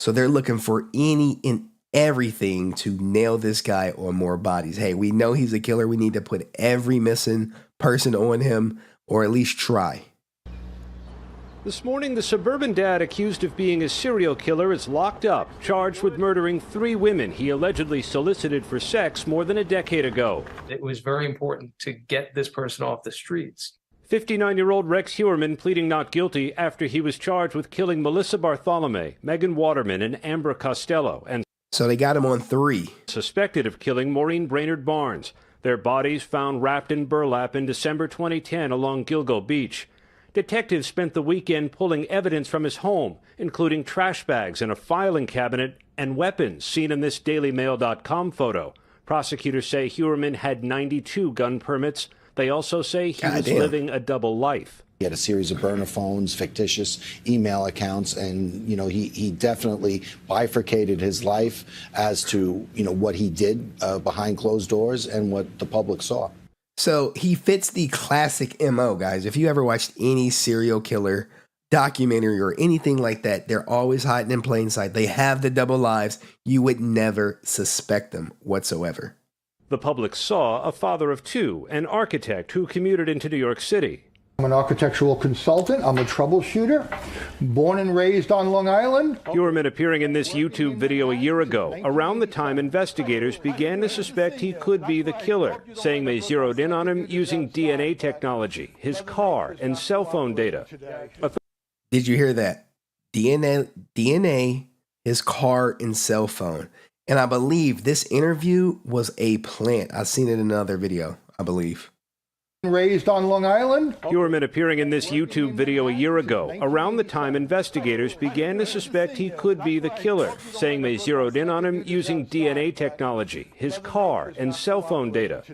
So they're looking for any and everything to nail this guy on more bodies. Hey, we know he's a killer. We need to put every missing person on him, or at least try. This morning, the suburban dad accused of being a serial killer is locked up, charged with murdering 3 women he allegedly solicited for sex more than a decade ago. It was very important to get this person off the streets. 59-year-old Rex Heuermann pleading not guilty after he was charged with killing Melissa Bartholomew, Megan Waterman, and Amber Costello, and so they got him on 3. Suspected of killing Maureen Brainerd Barnes. Their bodies found wrapped in burlap in December 2010 along Gilgo Beach. Detectives spent the weekend pulling evidence from his home, including trash bags and a filing cabinet and weapons seen in this DailyMail.com photo. Prosecutors say Heuermann had 92 gun permits. They also say he was living a double life. He had a series of burner phones, fictitious email accounts, and, he definitely bifurcated his life as to, what he did behind closed doors and what the public saw. So he fits the classic MO, guys. If you ever watched any serial killer documentary or anything like that, they're always hiding in plain sight. They have the double lives. You would never suspect them whatsoever. The public saw a father of 2, an architect who commuted into New York City. I'm an architectural consultant. I'm a troubleshooter. Born and raised on Long Island. Heuermann appearing in this YouTube video a year ago, around the time investigators began to suspect he could be the killer, saying they zeroed in on him using DNA technology, his car, and cell phone data. Did you hear that? DNA, his car, and cell phone. And I believe this interview was a plant. I've seen it in another video, I believe. Raised on Long Island. Heuermann appearing in this YouTube video a year ago, around the time investigators began to suspect he could be the killer, saying they zeroed in on him using DNA technology, his car, and cell phone data.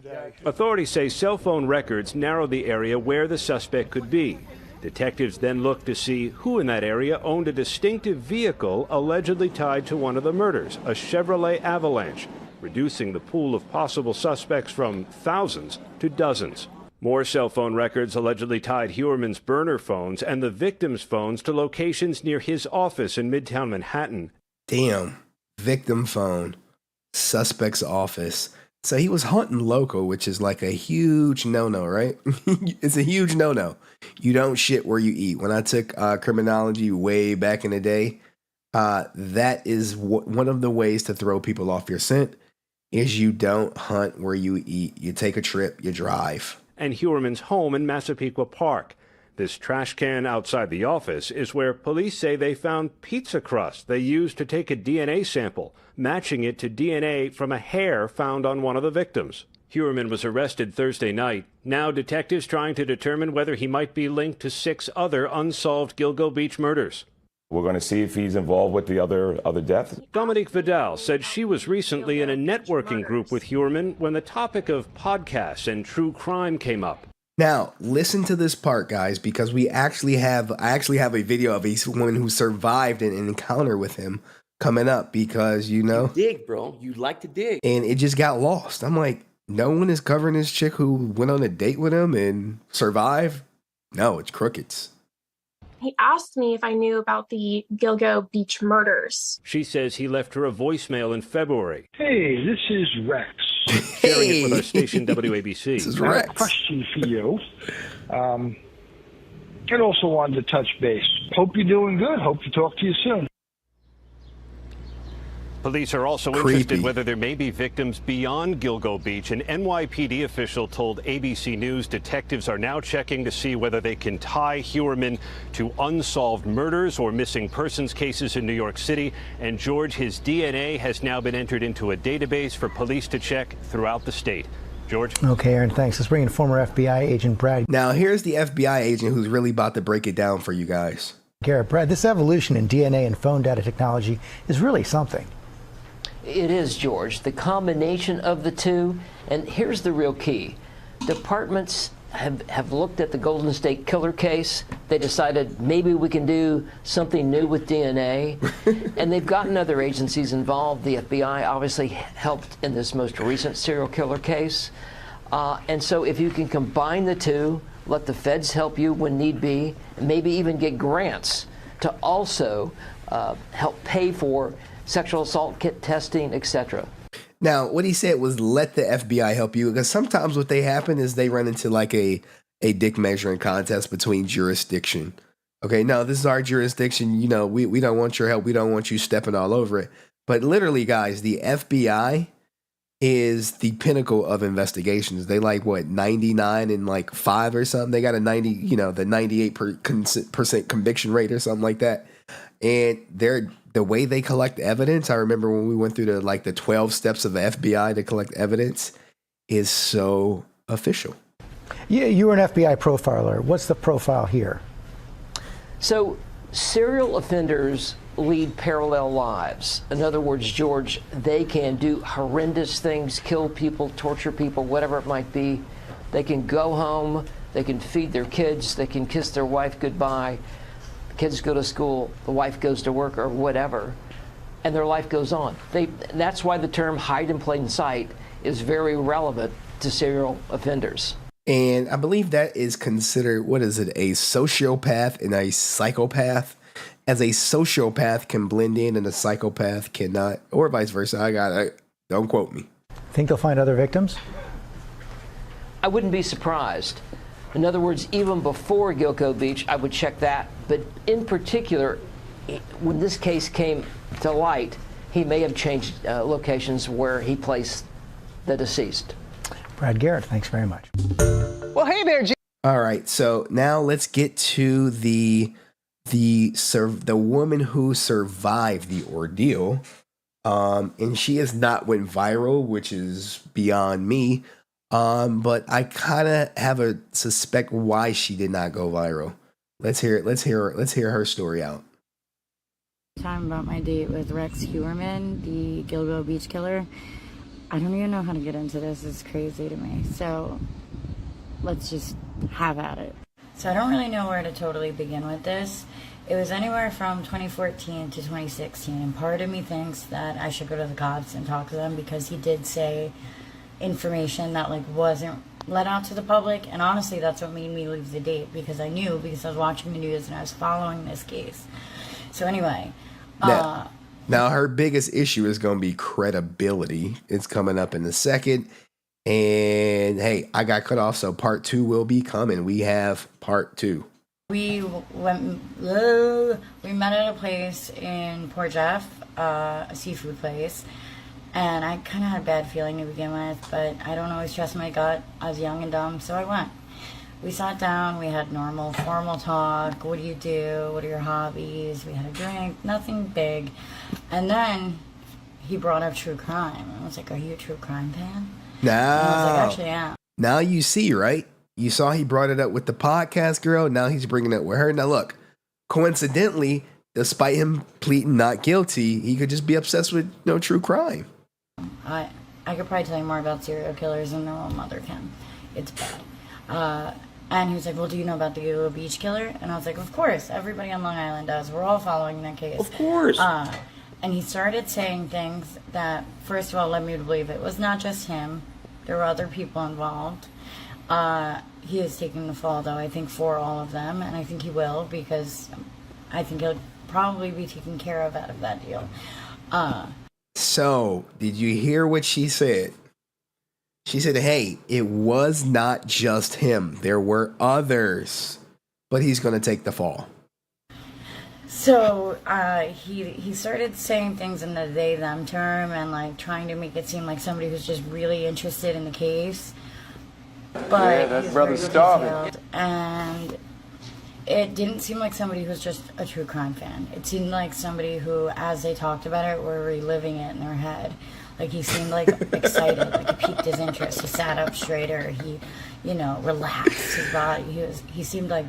Authorities say cell phone records narrowed the area where the suspect could be. Detectives then looked to see who in that area owned a distinctive vehicle allegedly tied to one of the murders, a Chevrolet Avalanche, reducing the pool of possible suspects from thousands to dozens. More cell phone records allegedly tied Heuermann's burner phones and the victim's phones to locations near his office in Midtown Manhattan. Damn. Victim phone. Suspect's office. So he was hunting local, which is like a huge no-no, right? It's a huge no-no. You don't shit where you eat. When I took criminology way back in the day, that is one of the ways to throw people off your scent is you don't hunt where you eat. You take a trip, you drive. And Heuermann's home in Massapequa Park. This trash can outside the office is where police say they found pizza crust they used to take a DNA sample, matching it to DNA from a hair found on one of the victims. Heuermann was arrested Thursday night. Now detectives trying to determine whether he might be linked to 6 other unsolved Gilgo Beach murders. We're going to see if he's involved with the other deaths. Dominique Vidal said she was recently in a networking group with Heuermann when the topic of podcasts and true crime came up. Now, listen to this part, guys, because I actually have a video of a woman who survived an encounter with him coming up because, You dig, bro. You like to dig. And it just got lost. I'm like, no one is covering this chick who went on a date with him and survived? No, it's crickets. He asked me if I knew about the Gilgo Beach murders. She says he left her a voicemail in February. Hey, this is Rex. Sharing it with our station WABC. This is I have Rex. a question for you. I also wanted to touch base. Hope you're doing good. Hope to talk to you soon. Police are also interested whether there may be victims beyond Gilgo Beach. An NYPD official told ABC News detectives are now checking to see whether they can tie Heuermann to unsolved murders or missing persons cases in New York City. And George, his DNA has now been entered into a database for police to check throughout the state. George? Okay, Aaron, thanks. Let's bring in former FBI agent Brad. Now, here's the FBI agent who's really about to break it down for you guys. Garrett, Brad, this evolution in DNA and phone data technology is really something. It is, George. The combination of the two, and here's the real key. Departments have looked at the Golden State Killer case. They decided maybe we can do something new with DNA, and they've gotten other agencies involved. The FBI obviously helped in this most recent serial killer case. And so if you can combine the two, let the feds help you when need be, and maybe even get grants to also help pay for sexual assault kit testing, etc. Now, what he said was let the FBI help you, because sometimes what they happen is they run into like a dick measuring contest between jurisdiction. Okay, no, this is our jurisdiction. You know, we don't want your help. We don't want you stepping all over it. But literally, guys, the FBI is the pinnacle of investigations. They like, what, 99 and like 5 or something? They got a 90, you know, the 98% conviction rate or something like that. And the way they collect evidence, I remember when we went through the 12 steps of the FBI to collect evidence, is so official. Yeah, you were an FBI profiler. What's the profile here? So serial offenders lead parallel lives. In other words, George, they can do horrendous things, kill people, torture people, whatever it might be. They can go home, they can feed their kids, they can kiss their wife goodbye. Kids go to school, the wife goes to work or whatever, and their life goes on. That's why the term hide in plain sight is very relevant to serial offenders. And I believe that is considered, what is it, a sociopath and a psychopath? As a sociopath can blend in and a psychopath cannot, or vice versa. Don't quote me. Think they'll find other victims? I wouldn't be surprised. In other words, even before Gilgo Beach, I would check that. But in particular, when this case came to light, he may have changed locations where he placed the deceased. Brad Garrett, thanks very much. Well, hey there, All right, so now let's get to the woman who survived the ordeal, and she has not went viral, which is beyond me. But I kind of have a suspect why she did not go viral. Let's hear it. Let's hear her story out. Time about my date with Rex Heuermann, the Gilgo Beach killer. I don't even know how to get into this. It's crazy to me. So let's just have at it. So I don't really know where to totally begin with this. It was anywhere from 2014 to 2016, and part of me thinks that I should go to the cops and talk to them because he did say information that wasn't let out to the public, and honestly that's what made me leave the date, because I knew, because I was watching the news and I was following this case. So anyway, Now, her biggest issue is going to be credibility. It's coming up in a second. And hey, I got cut off, so part 2 will be coming. We have part 2. We met at a place in Port Jeff, a seafood place, and I kind of had a bad feeling to begin with, but I don't always trust my gut. I was young and dumb, so I went. We sat down, we had normal, formal talk. What do you do? What are your hobbies? We had a drink, nothing big. And then he brought up true crime. I was like, are you a true crime fan? Now, and I was like, actually, yeah. Now you see, right? You saw he brought it up with the podcast girl. Now he's bringing it with her. Now look, coincidentally, despite him pleading not guilty, he could just be obsessed with true crime. I could probably tell you more about serial killers than their own mother can. It's bad. And he was like, well, do you know about the Gilgo Beach killer? And I was like, of course. Everybody on Long Island does. We're all following that case. Of course. And he started saying things that, first of all, led me to believe it was not just him. There were other people involved. He is taking the fall, though, I think, for all of them. And I think he will, because I think he'll probably be taken care of out of that deal. So, did you hear what she said? She said, hey, it was not just him. There were others. But he's going to take the fall. So he started saying things in the they them term and like trying to make it seem like somebody who's just really interested in the case. But yeah, that brother's starving. And it didn't seem like somebody who's just a true crime fan. It seemed like somebody who, as they talked about it, were reliving it in their head. Like he seemed like excited, like he piqued his interest. He sat up straighter. He, relaxed his body. He seemed like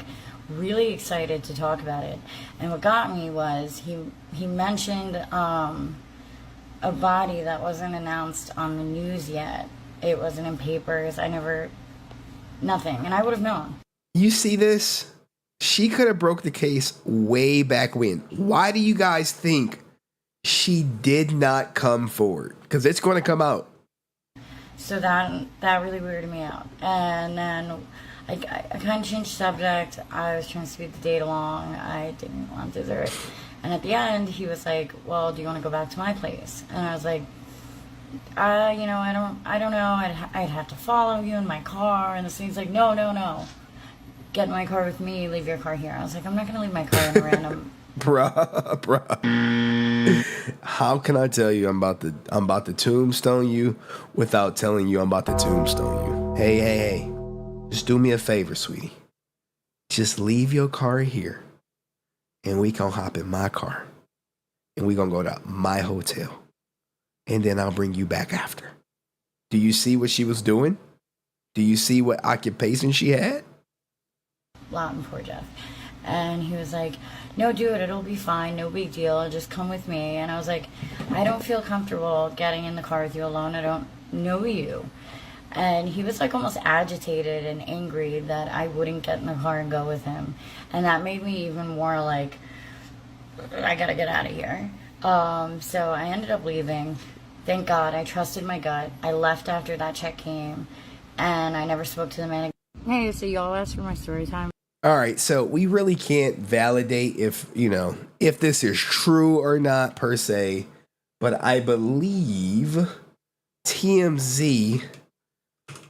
really excited to talk about it. And what got me was he mentioned a body that wasn't announced on the news yet. It wasn't in papers. Nothing. And I would have known. You see this? She could have broke the case way back when. Why do you guys think she did not come forward? Because it's going to come out. So that really weirded me out. And then I kind of changed subject. I was trying to speed the date along. I didn't want dessert. And at the end, he was like, well, do you want to go back to my place? And I was like, I don't know. I'd have to follow you in my car. And this thing's like, no. Get in my car with me. Leave your car here. I was like, I'm not going to leave my car in a random... Bruh. How can I tell you I'm about to tombstone you without telling you I'm about to tombstone you? Hey. Just do me a favor, sweetie. Just leave your car here and we can hop in my car and we gonna go to my hotel and then I'll bring you back after. Do you see what she was doing? Do you see what occupation she had? Loud for Jeff. And he was like, no, dude, it'll be fine. No big deal. Just come with me. And I was like, I don't feel comfortable getting in the car with you alone. I don't know you. And he was like almost agitated and angry that I wouldn't get in the car and go with him. And that made me even more like, I gotta get out of here. So I ended up leaving. Thank God. I trusted my gut. I left after that check came. And I never spoke to the man again. Hey, so y'all asked for my story time? All right, so we really can't validate if this is true or not per se, but I believe TMZ,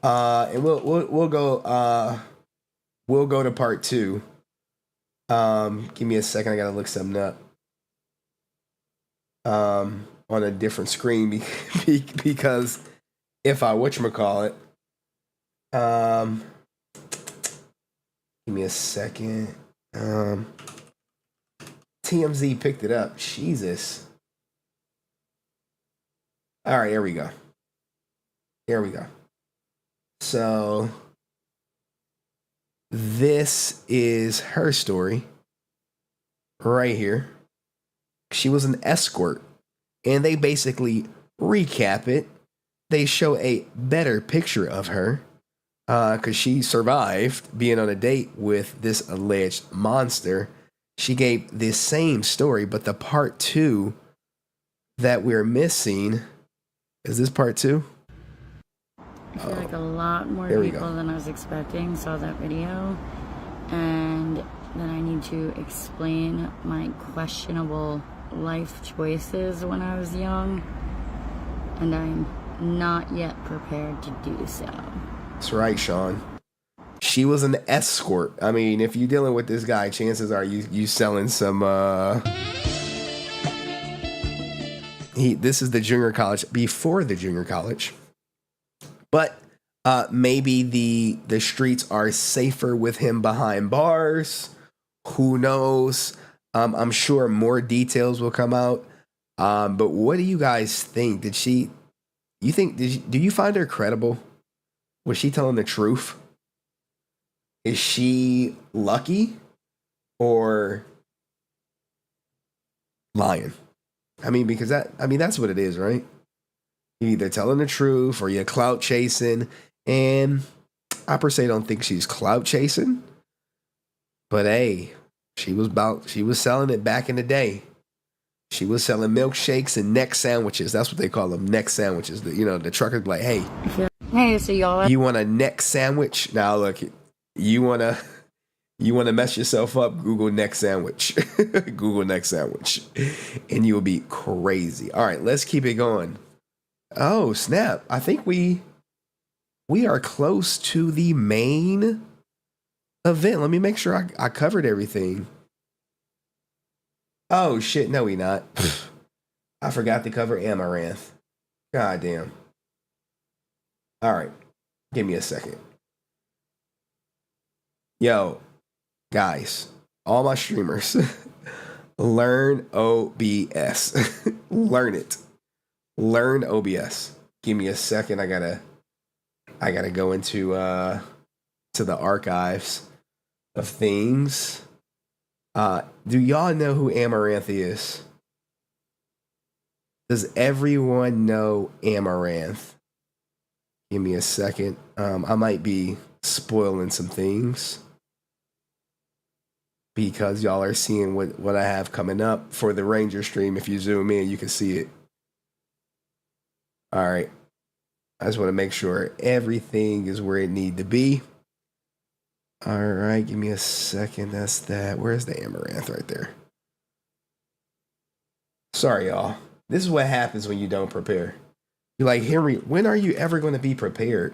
and we'll go to part 2. Give me a second, I gotta look something up on a different screen because if I whatchamacallit, give me a second. TMZ picked it up. Jesus. All right, here we go. So this is her story right here. She was an escort, and they basically recap it. They show a better picture of her. Because she survived being on a date with this alleged monster. She gave this same story, but the part 2 that we're missing, is this part 2? I feel like a lot more people than I was expecting saw that video. And then I need to explain my questionable life choices when I was young, and I'm not yet prepared to do so. That's right, Sean. She was an escort. I mean, if you're dealing with this guy, chances are you selling some. This is the junior college, before the junior college, but maybe the streets are safer with him behind bars. Who knows? I'm sure more details will come out. But what do you guys think? Do you find her credible? Was she telling the truth? Is she lucky or lying? I mean, because that's what it is, right? You're either telling the truth or you're clout chasing. And I per se don't think she's clout chasing. But hey, she was selling it back in the day. She was selling milkshakes and neck sandwiches. That's what they call them, neck sandwiches. The truckers be like, hey, so y'all, you want a neck sandwich? Now look, you wanna mess yourself up? Google neck sandwich. Google neck sandwich, and you will be crazy. All right, let's keep it going. Oh snap! I think we are close to the main event. Let me make sure I covered everything. Oh shit! No, we not. I forgot to cover Amouranth. God damn. All right, give me a second. Yo, guys, all my streamers, learn OBS. Learn it. Learn OBS. Give me a second. I gotta go into to the archives of things. Do y'all know who Amouranth is? Does everyone know Amouranth? Give me a second. I might be spoiling some things because y'all are seeing what I have coming up for the Ranger stream. If you zoom in, you can see it. All right. I just want to make sure everything is where it need to be. All right, give me a second. That's that. Where's the Amouranth right there? Sorry, y'all. This is what happens when you don't prepare. You're like, Henry, when are you ever going to be prepared?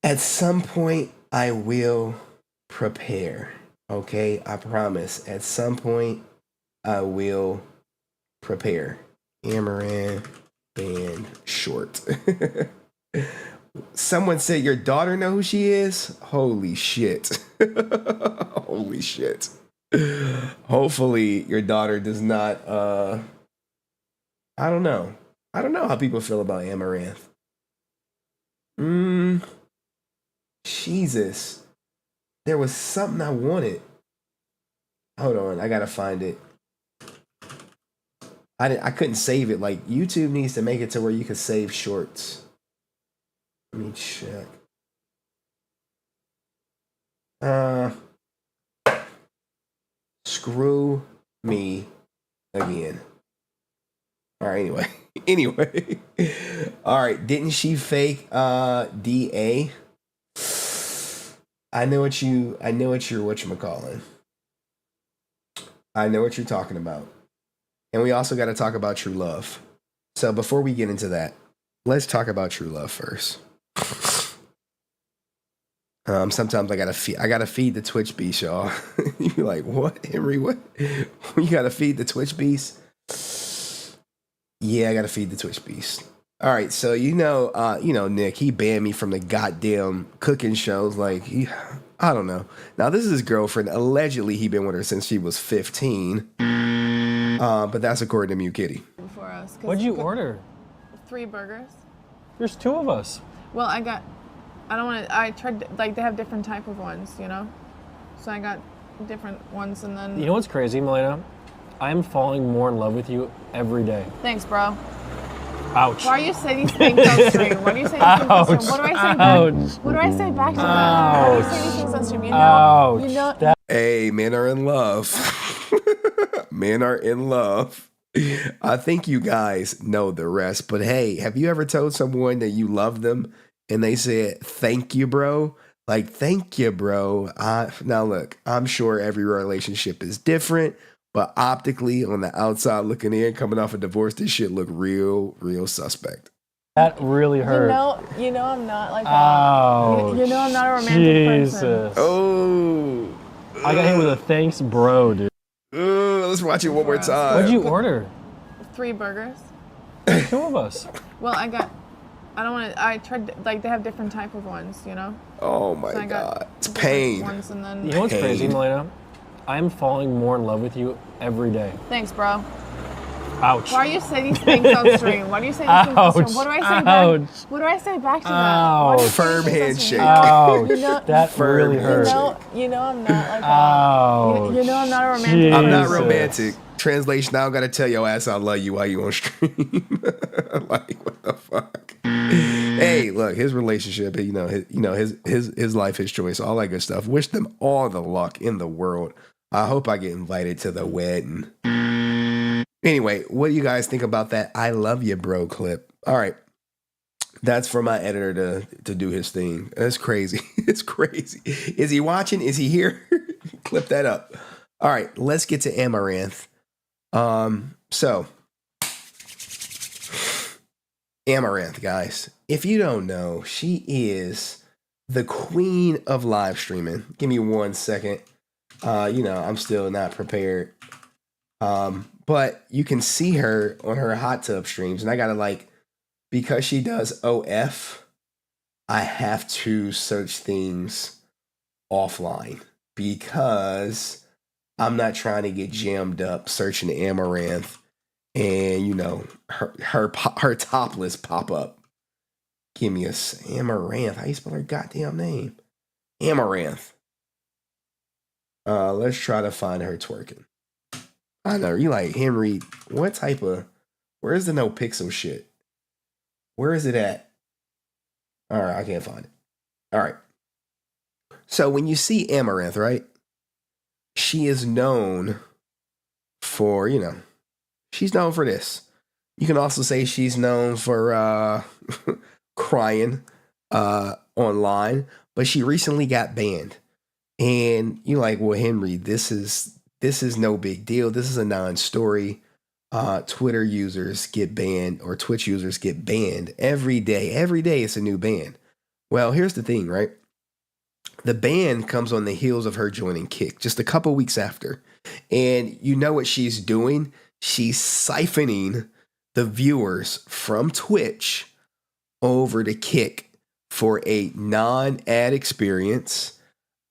At some point, I will prepare. Okay, I promise. At some point, I will prepare. Amouranth and short. Someone said your daughter know who she is? Holy shit. Holy shit. Hopefully your daughter does not I don't know. I don't know how people feel about Amouranth. Jesus. There was something I wanted. Hold on, I gotta find it. I couldn't save it. Like, YouTube needs to make it to where you can save shorts. Let me check. Screw me again. All right, anyway. All right, didn't she fake DA? I know what you're whatchamacalling. I know what you're talking about. And we also got to talk about true love. So before we get into that, let's talk about true love first. Sometimes I gotta feed the Twitch beast, y'all. You're like, what, Henry? What? You gotta feed the Twitch beast? Yeah, I gotta feed the Twitch beast. All right, so Nick, he banned me from the goddamn cooking shows. Like, I don't know. Now this is his girlfriend. Allegedly, he been with her since she was 15. But that's according to Mew Kitty. What'd you order? 3 burgers. There's 2 of us. Well, I tried, like, they have different type of ones, So I got different ones, and then... You know what's crazy, Melena? I'm falling more in love with you every day. Thanks, bro. Ouch. Why do you say these things on stream? Why do you say these things on stream? What do I say back? What do I say back to that? Why do you say these things on stream? You know. Hey, men are in love. Men are in love. I think you guys know the rest, but hey, have you ever told someone that you love them and they said, thank you, bro? Like, thank you, bro. Now look, I'm sure every relationship is different, but optically, on the outside looking in, coming off a divorce, this shit look real suspect. That really hurt. You know I'm not like Oh, you know I'm not a romantic person. Oh. I got hit with a thanks, bro, dude. Let's watch it one more time. What'd you order? 3 burgers. 2 of us. Well, I tried, like, they have different type of ones, you know? Oh my So I got God. It's pain. ones and then... You know what's crazy, Melena? I'm falling more in love with you every day. Thanks, bro. Ouch. Why do you say these things on stream? Why do you say these things on stream? What do I say back? What do I say back to that? Why do you say Firm these things on handshake. stream? Ouch. You know, That really hurt. You know I'm not like Ouch. you know I'm not a romantic I'm not person. romantic. Translation, I don't gotta tell your ass I love you while you on stream. Like, what the fuck? Hey, look, his relationship, his life, his choice, all that good stuff. Wish them all the luck in the world. I hope I get invited to the wedding. Anyway, what do you guys think about that I love you, bro clip? All right. That's for my editor to do his thing. That's crazy. It's crazy. Is he watching? Is he here? Clip that up. All right, let's get to Amouranth. So Amouranth, guys, if you don't know, she is the queen of live streaming. Give me 1 second. I'm still not prepared. But you can see her on her hot tub streams, and I gotta because she does OF, I have to search things offline because I'm not trying to get jammed up searching Amouranth and her topless pop up. Give me Amouranth. How you spell her goddamn name? Amouranth. Let's try to find her twerking. I know you like Henry. What type of? Where's the Nopixel shit? Where is it at? All right, I can't find it. All right. So when you see Amouranth, right? She is known for, she's known for this. You can also say she's known for crying online, but she recently got banned. And you're like, well, Henry, this is no big deal. This is a non-story. Twitter users get banned or Twitch users get banned every day. Every day it's a new ban. Well, here's the thing, right? The ban comes on the heels of her joining Kick just a couple weeks after. And you know what she's doing? She's siphoning the viewers from Twitch over to Kick for a non-ad experience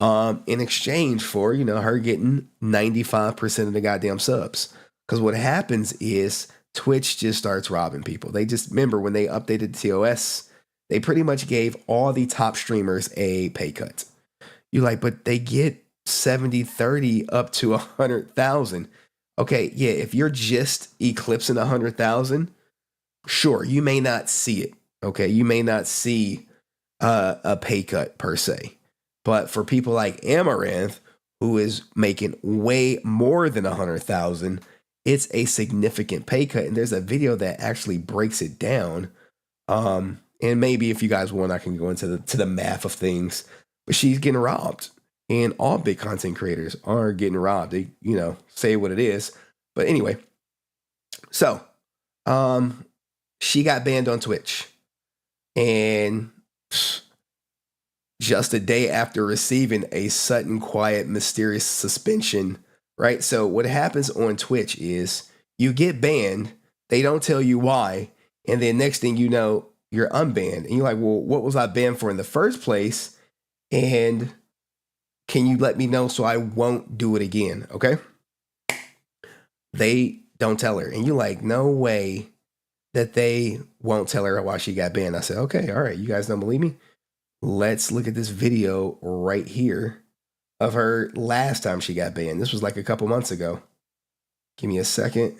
in exchange for, her getting 95% of the goddamn subs. Because what happens is Twitch just starts robbing people. They just, remember when they updated TOS, they pretty much gave all the top streamers a pay cut. You but they get 70-30 up to 100,000. Okay, yeah, if you're just eclipsing 100,000, sure, you may not see it. Okay, you may not see a pay cut per se. But for people like Amouranth, who is making way more than 100,000, it's a significant pay cut. And there's a video that actually breaks it down. And maybe if you guys want, I can go into the math of things. But she's getting robbed. And all big content creators are getting robbed. They, say what it is. But anyway, so she got banned on Twitch. And just a day after receiving a sudden, quiet, mysterious suspension, right? So what happens on Twitch is you get banned. They don't tell you why. And then next thing you know, you're unbanned. And you're like, well, what was I banned for in the first place? And can you let me know so I won't do it again? Okay. They don't tell her. And you're like, no way that they won't tell her why she got banned. I said, okay, all right. You guys don't believe me? Let's look at this video right here of her last time she got banned. This was like a couple months ago. Give me a second.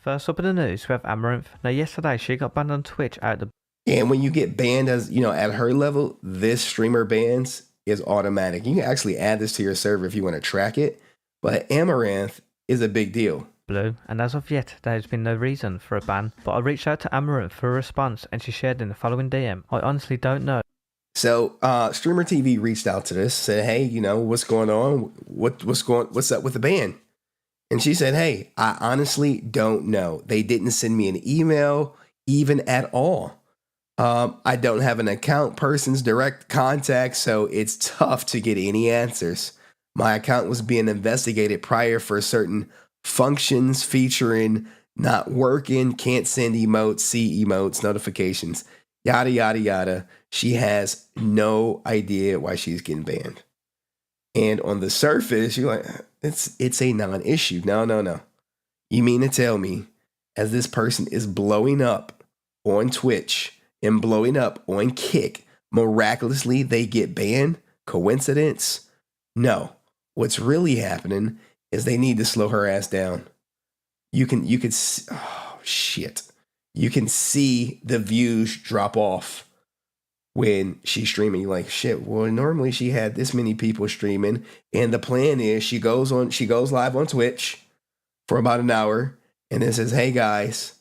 First up in the news, we have Amouranth. Now, yesterday she got banned on Twitch out of the... And when you get banned as, at her level, this streamer bans is automatic. You can actually add this to your server if you want to track it. But Amouranth is a big deal. Blue, and as of yet, there has been no reason for a ban. But I reached out to Amouranth for a response, and she shared in the following DM. I honestly don't know So Streamer TV reached out to this, said, "Hey, what's going on? What's up with the band?" And she said, "Hey, I honestly don't know. They didn't send me an email even at all. I don't have an account person's direct contact, so it's tough to get any answers. My account was being investigated prior for certain functions featuring not working, can't send emotes, see emotes, notifications, yada, yada, yada. She has no idea why she's getting banned." And on the surface, you're like, it's a non-issue. No. You mean to tell me, as this person is blowing up on Twitch and blowing up on Kick, miraculously they get banned? Coincidence? No. What's really happening is they need to slow her ass down. You can oh shit. You can see the views drop off when she's streaming. You're like, shit, well, normally she had this many people streaming, and the plan is she goes live on Twitch for about an hour and then says, "Hey guys,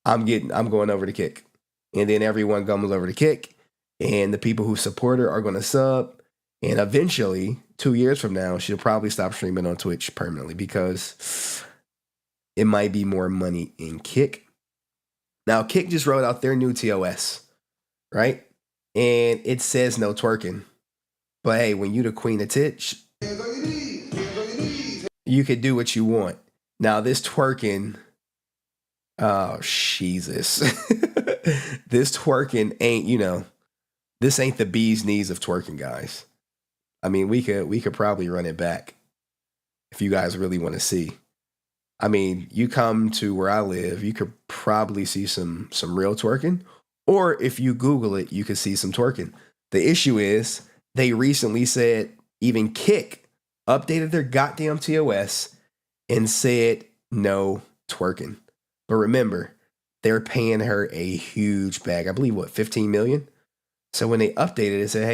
I'm going over to Kick." And then everyone comes over to Kick, and the people who support her are going to sub, and eventually 2 years from now she'll probably stop streaming on Twitch permanently because it might be more money in Kick. Now Kick just rolled out their new TOS, right? And it says no twerking. But hey, when you the queen of titch, you could do what you want. Now this twerking, oh Jesus. This twerking ain't, this ain't the bee's knees of twerking, guys. I mean, we could probably run it back if you guys really want to see. I mean, you come to where I live, you could probably see some real twerking. Or if you Google it, you can see some twerking. The issue is they recently said even Kick updated their goddamn TOS and said no twerking. But remember, they're paying her a huge bag. I believe, 15 million? So when they updated it, said,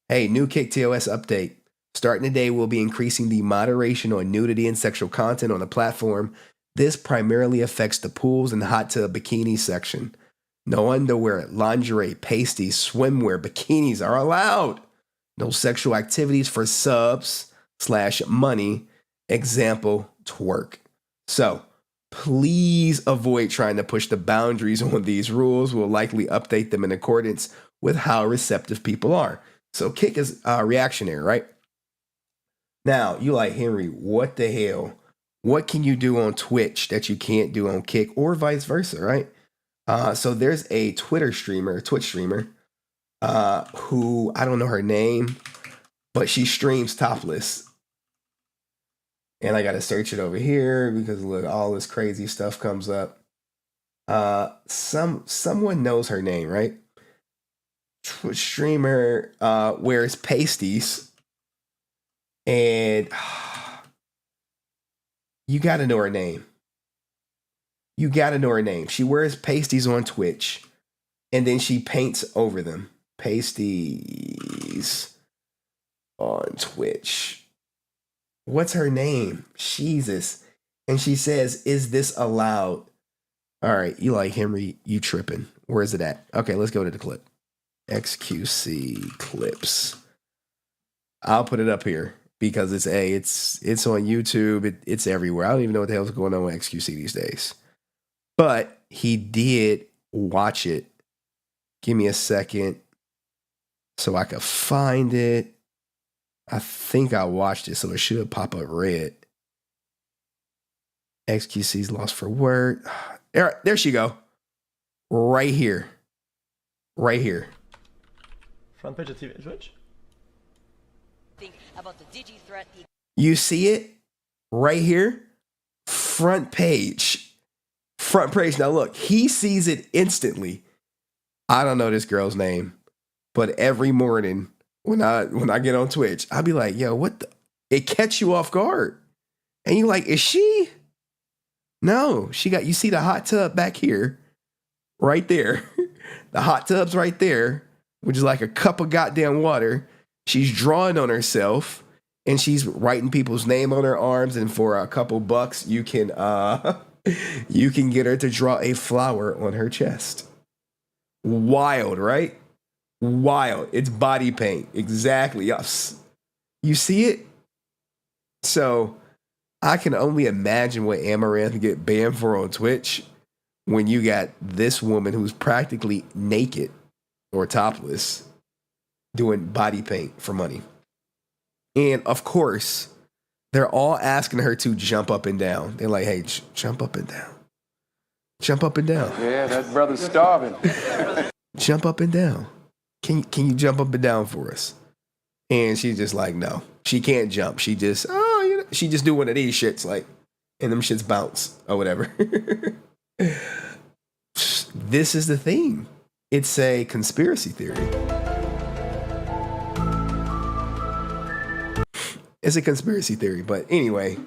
hey, new Kick TOS update. Starting today, we'll be increasing the moderation on nudity and sexual content on the platform. This primarily affects the pools and hot tub bikini section. No underwear, lingerie, pasties, swimwear, bikinis are allowed. No sexual activities for subs/money. Example, twerk. So please avoid trying to push the boundaries on these rules. We'll likely update them in accordance with how receptive people are. So Kick is reactionary, right? Now, you like, Henry, what the hell? What can you do on Twitch that you can't do on Kick, or vice versa, right? So there's a Twitch streamer, who, I don't know her name, but she streams topless. And I got to search it over here because look, all this crazy stuff comes up. Someone knows her name, right? Twitch streamer wears pasties. And you got to know her name. She wears pasties on Twitch, and then she paints over them. Pasties on Twitch. What's her name? Jesus. And she says, "Is this allowed?" All right, you like, Henry, you tripping. Where is it at? Okay, let's go to the clip. XQC clips. I'll put it up here because it's on YouTube. It's everywhere. I don't even know what the hell's going on with XQC these days. But he did watch it. Give me a second so I could find it. I think I watched it, so it should pop up red. XQC's lost for word. There she go. Right here. Right here. Front page of Twitch. About the digi-threat. You see it? Right here? Front page. Now look, he sees it instantly. I don't know this girl's name, but every morning when I get on Twitch, I'll be like, yo, what the? It catch you off guard. And you like, is she? No, you see the hot tub back here, right there. The hot tub's right there, which is like a cup of goddamn water. She's drawing on herself and she's writing people's name on her arms. And for a couple bucks, you can get her to draw a flower on her chest. Wild, right? Wild. It's body paint. Exactly. Yes. You see it? So I can only imagine what Amouranth get banned for on Twitch when you got this woman who's practically naked or topless doing body paint for money. And of course, they're all asking her to jump up and down. They're like, hey, jump up and down. Jump up and down. Yeah, that brother's starving. Jump up and down. Can you jump up and down for us? And she's just like, no, she can't jump. She just, she just do one of these shits, like, and them shits bounce or whatever. This is the theme. It's a conspiracy theory. It's a conspiracy theory, but anyway,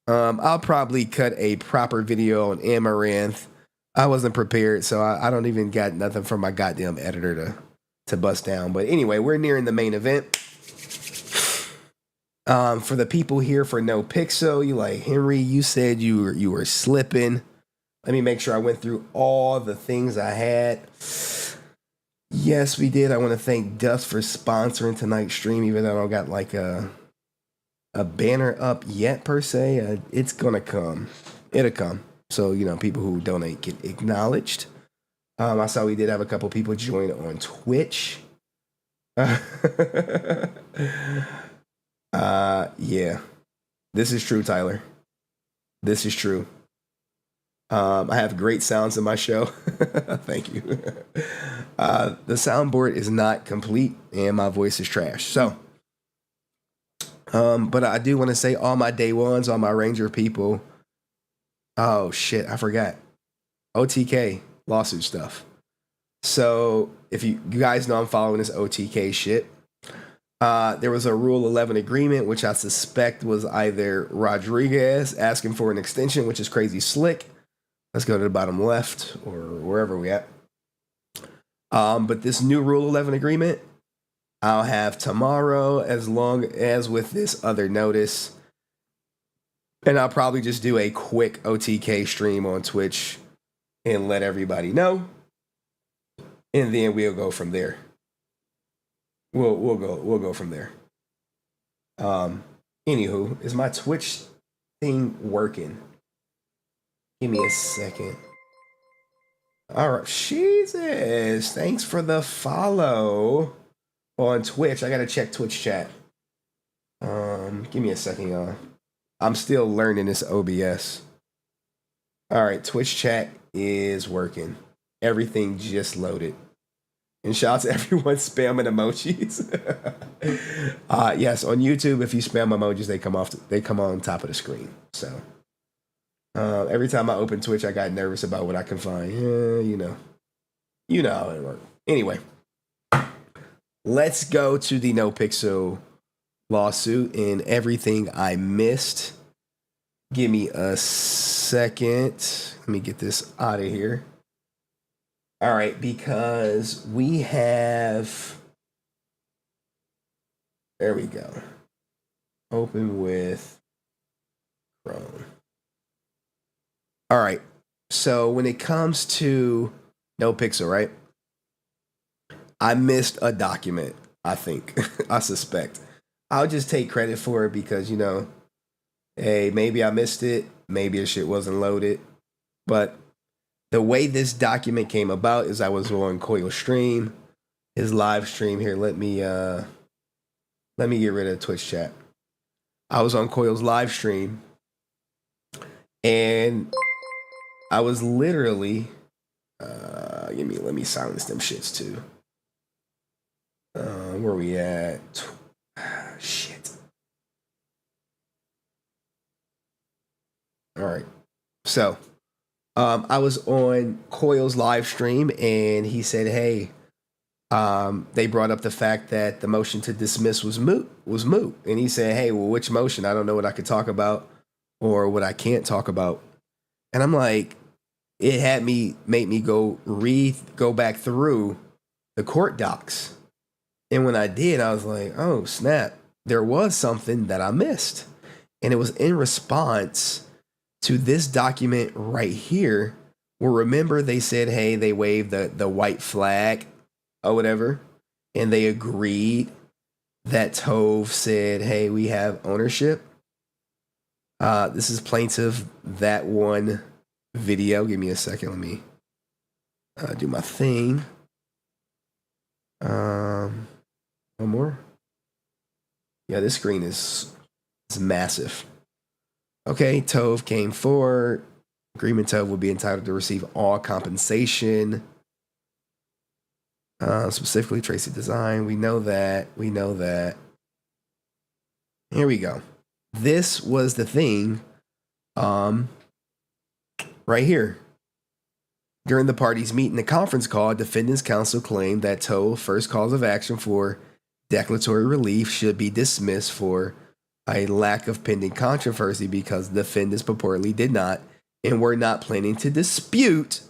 I'll probably cut a proper video on Amouranth. I wasn't prepared, so I don't even got nothing from my goddamn editor to bust down. But anyway, we're nearing the main event. For the people here for Nopixel, you like, Henry, you said you were slipping. Let me make sure I went through all the things I had. Yes, we did. I want to thank Dust for sponsoring tonight's stream, even though I don't got like a banner up yet per se. It's gonna come. It'll come. So, people who donate get acknowledged. I saw we did have a couple people join on Twitch. Yeah. This is true, Tyler. This is true. I have great sounds in my show. Thank you. The soundboard is not complete and my voice is trash. So, but I do want to say all my day ones, all my Ranger people. Oh shit, I forgot. OTK lawsuit stuff. So if you guys know I'm following this OTK shit. There was a Rule 11 agreement, which I suspect was either Rodriguez asking for an extension, which is crazy slick. Let's go to the bottom left or wherever we at. But this new Rule 11 agreement, I'll have tomorrow as long as with this other notice. And I'll probably just do a quick OTK stream on Twitch and let everybody know. And then we'll go from there. We'll go from there. Anywho, is my Twitch thing working? Give me a second. All right, Jesus, thanks for the follow on Twitch. I gotta check Twitch chat. Give me a second, y'all. I'm still learning this OBS. All right, Twitch chat is working. Everything just loaded. And shout out to everyone spamming emojis. Yes, on YouTube, if you spam emojis, they come on top of the screen. So every time I open Twitch, I got nervous about what I can find. Yeah, you know how it works. Anyway, let's go to the Nopixel lawsuit and everything I missed. Give me a second. Let me get this out of here. All right, because we have, there we go. Open with Chrome. All right, so when it comes to Nopixel, right? I missed a document, I think. I suspect. I'll just take credit for it because, hey, maybe I missed it. Maybe the shit wasn't loaded. But the way this document came about is I was on Coil's stream, his live stream here. Let me get rid of Twitch chat. I was on Coil's live stream and I was literally let me silence them shits too. Where we at? Shit. All right. So I was on Coil's live stream and he said, hey, they brought up the fact that the motion to dismiss was moot. And he said, hey, well, which motion? I don't know what I could talk about or what I can't talk about. And I'm like, it had me go back through the court docs. And when I did, I was like, oh, snap. There was something that I missed. And it was in response to this document right here, where remember they said, hey, they waved the white flag or whatever. and they agreed that Tove said, hey, we have ownership. This is plaintiff, that one video. Give me a second. Let me do my thing. One more. Yeah, this screen is massive. Okay, Tove came forward. Agreement Tove will be entitled to receive all compensation. Specifically, Tracy Design. We know that. Here we go. This was the thing right here. During the parties' meeting, the conference call, defendants' counsel claimed that Tove's first cause of action for declaratory relief should be dismissed for a lack of pending controversy because defendants purportedly did not and were not planning to dispute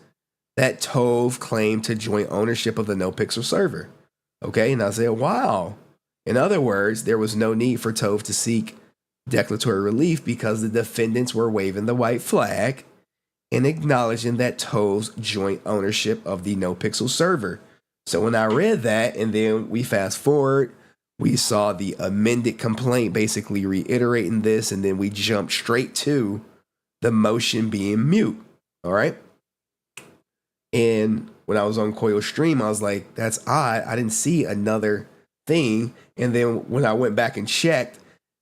that Tove claimed to joint ownership of the Nopixel server. Okay, and I said, wow. In other words, there was no need for Tove to seek declaratory relief because the defendants were waving the white flag and acknowledging that Tove's joint ownership of the Nopixel server. So when I read that, and then we fast forward, we saw the amended complaint basically reiterating this, and then we jumped straight to the motion being mute. All right. And when I was on Coil Stream, I was like, that's odd. I didn't see another thing. And then when I went back and checked,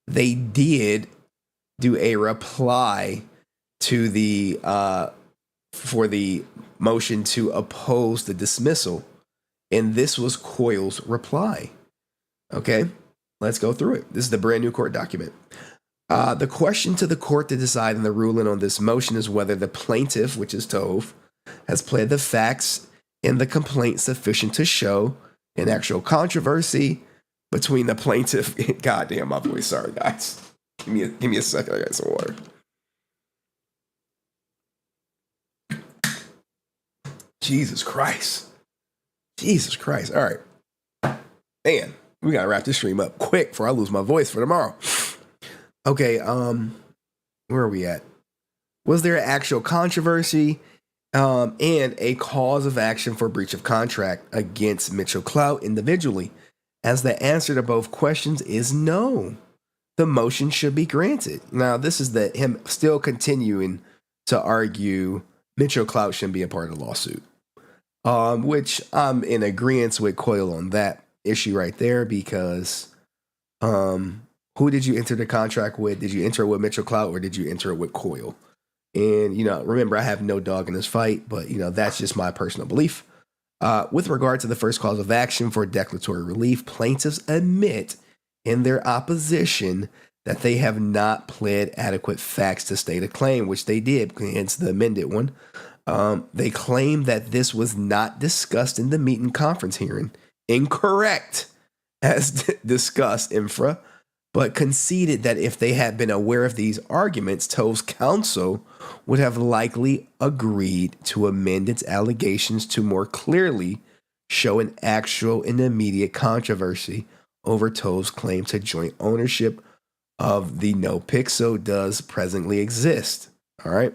they did do a reply to the for the motion to oppose the dismissal. And this was Coil's reply. Okay, let's go through it. This is the brand new court document. The question to the court to decide in the ruling on this motion is whether the plaintiff, which is Tove, has pled the facts in the complaint sufficient to show an actual controversy between the plaintiff. Goddamn, my voice. Sorry, guys. Give me a second. I got some water. Jesus Christ. All right. Man, we gotta wrap this stream up quick before I lose my voice for tomorrow. Okay, where are we at? Was there an actual controversy and a cause of action for breach of contract against Mitchell Clout individually? As the answer to both questions is no. The motion should be granted. Now, this is him still continuing to argue Mitchell Clout shouldn't be a part of the lawsuit, which I'm in agreement with Coil on that issue right there because who did you enter the contract with? Did you enter it with Mitchell Clout or did you enter it with Coil? And, remember, I have no dog in this fight, but, that's just my personal belief. With regard to the first cause of action for declaratory relief, plaintiffs admit in their opposition that they have not pled adequate facts to state a claim, which they did, hence the amended one. They claim that this was not discussed in the meeting conference hearing. Incorrect, as discussed, infra, but conceded that if they had been aware of these arguments, Tove's counsel would have likely agreed to amend its allegations to more clearly show an actual and immediate controversy over Tove's claim to joint ownership of the Nopixel does presently exist. All right.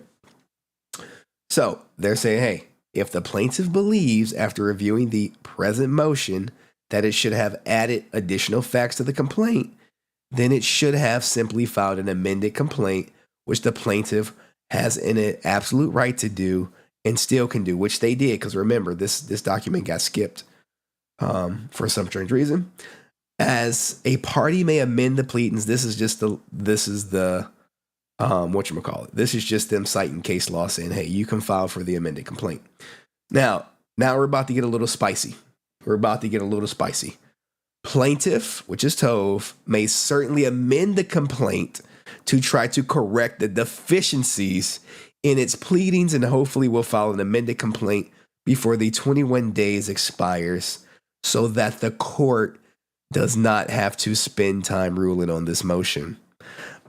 So they're saying, hey, if the plaintiff believes after reviewing the present motion that it should have added additional facts to the complaint, then it should have simply filed an amended complaint, which the plaintiff has an absolute right to do and still can do, which they did. Because remember, this document got skipped for some strange reason. As a party may amend the pleadings, this is just this is just them citing case law saying, hey, you can file for the amended complaint. Now we're about to get a little spicy. Plaintiff, which is Tove, may certainly amend the complaint to try to correct the deficiencies in its pleadings and hopefully will file an amended complaint before the 21 days expires so that the court does not have to spend time ruling on this motion.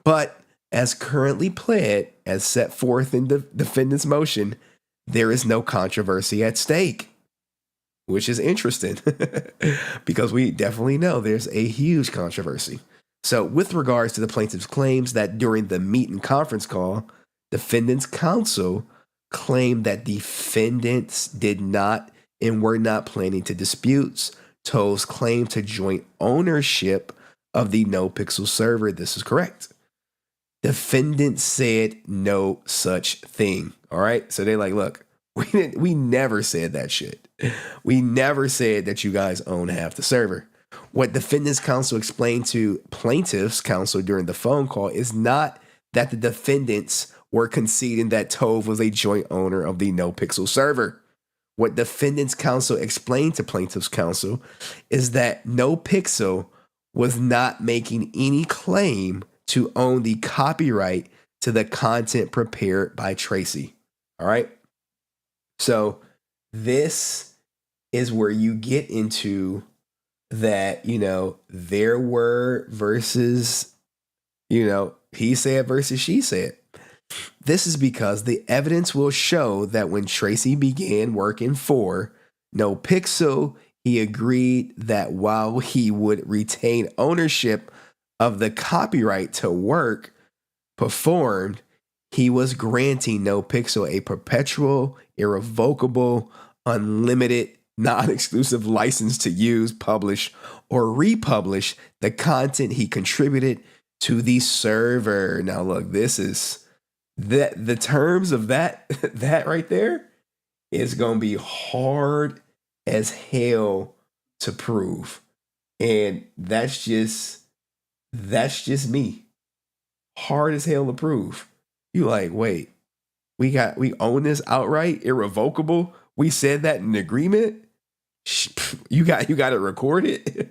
But as currently pled, as set forth in the defendant's motion, there is no controversy at stake, which is interesting because we definitely know there's a huge controversy. So with regards to the plaintiff's claims that during the meet and conference call, defendant's counsel claimed that defendants did not and were not planning to dispute Tove's claim to joint ownership of the Nopixel server. This is correct. Defendant said no such thing. All right. So they're like, look, we never said that shit. We never said that you guys own half the server. What defendant's counsel explained to plaintiff's counsel during the phone call is not that the defendants were conceding that Tove was a joint owner of the Nopixel server. What defendant's counsel explained to plaintiff's counsel is that Nopixel was not making any claim to own the copyright to the content prepared by Tracy. All right. So this is where you get into that, their word versus, he said versus she said. This is because the evidence will show that when Tracy began working for Nopixel, he agreed that while he would retain ownership of the copyright to work performed, he was granting Nopixel a perpetual, irrevocable, unlimited, non-exclusive license to use, publish, or republish the content he contributed to the server. Now, look, this is the terms of that right there is going to be hard as hell to prove. And that's just me. Hard as hell to prove. You like, wait, we own this outright, irrevocable. We said that in agreement. You got it recorded.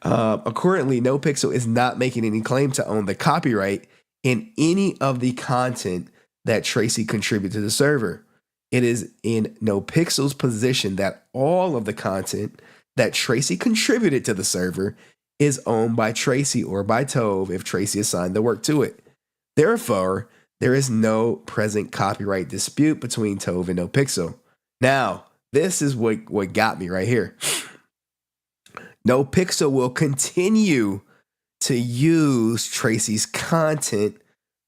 Accordingly, Nopixel is not making any claim to own the copyright in any of the content that Tracy contributed to the server. It is in Nopixel's position that all of the content that Tracy contributed to the server is owned by Tracy or by Tove if Tracy assigned the work to it. Therefore, there is no present copyright dispute between Tove and Nopixel. Now, this is what got me right here. Nopixel will continue to use Tracy's content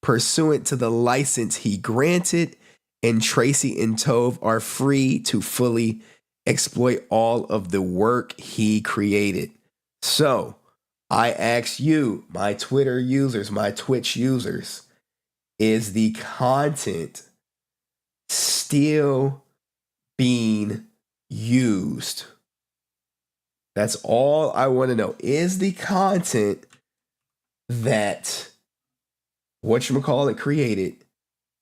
pursuant to the license he granted, and Tracy and Tove are free to fully exploit all of the work he created. So, I ask you, my Twitter users, my Twitch users, is the content still being used? That's all I want to know. Is the content that whatchamacallit created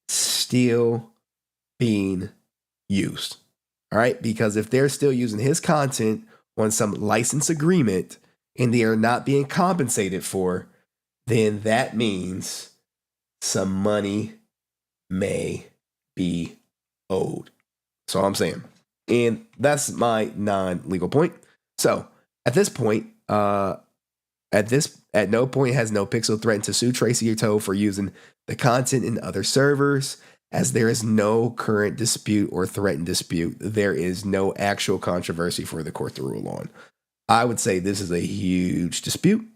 still being used? All right, because if they're still using his content on some license agreement and they are not being compensated for, then that means some money may be owed. That's all I'm saying. And that's my non-legal point. So at this point, at no point has Nopixel threatened to sue Tracy or Tove for using the content in other servers, as there is no current dispute or threatened dispute. There is no actual controversy for the court to rule on. I would say this is a huge dispute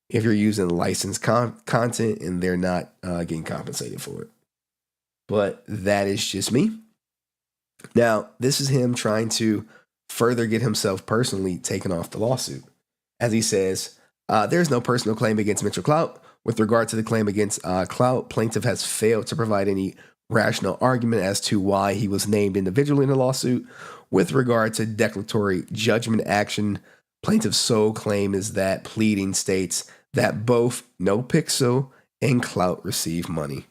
if you're using licensed content and they're not getting compensated for it. But that is just me. Now, this is him trying to further get himself personally taken off the lawsuit. As he says, there's no personal claim against Mitchell Clout. With regard to the claim against Clout, plaintiff has failed to provide any rational argument as to why he was named individually in the lawsuit. With regard to declaratory judgment action, plaintiff's sole claim is that pleading states that both Nopixel and Clout received money.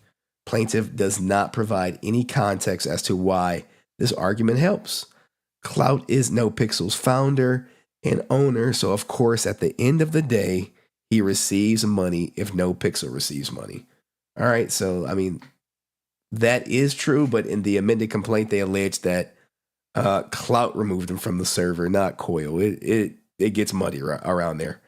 Plaintiff does not provide any context as to why this argument helps. Clout is Nopixel's founder and owner, so of course at the end of the day, he receives money if Nopixel receives money. All right, so I mean, that is true, but in the amended complaint, they allege that Clout removed him from the server, not Coil. It gets muddy around there.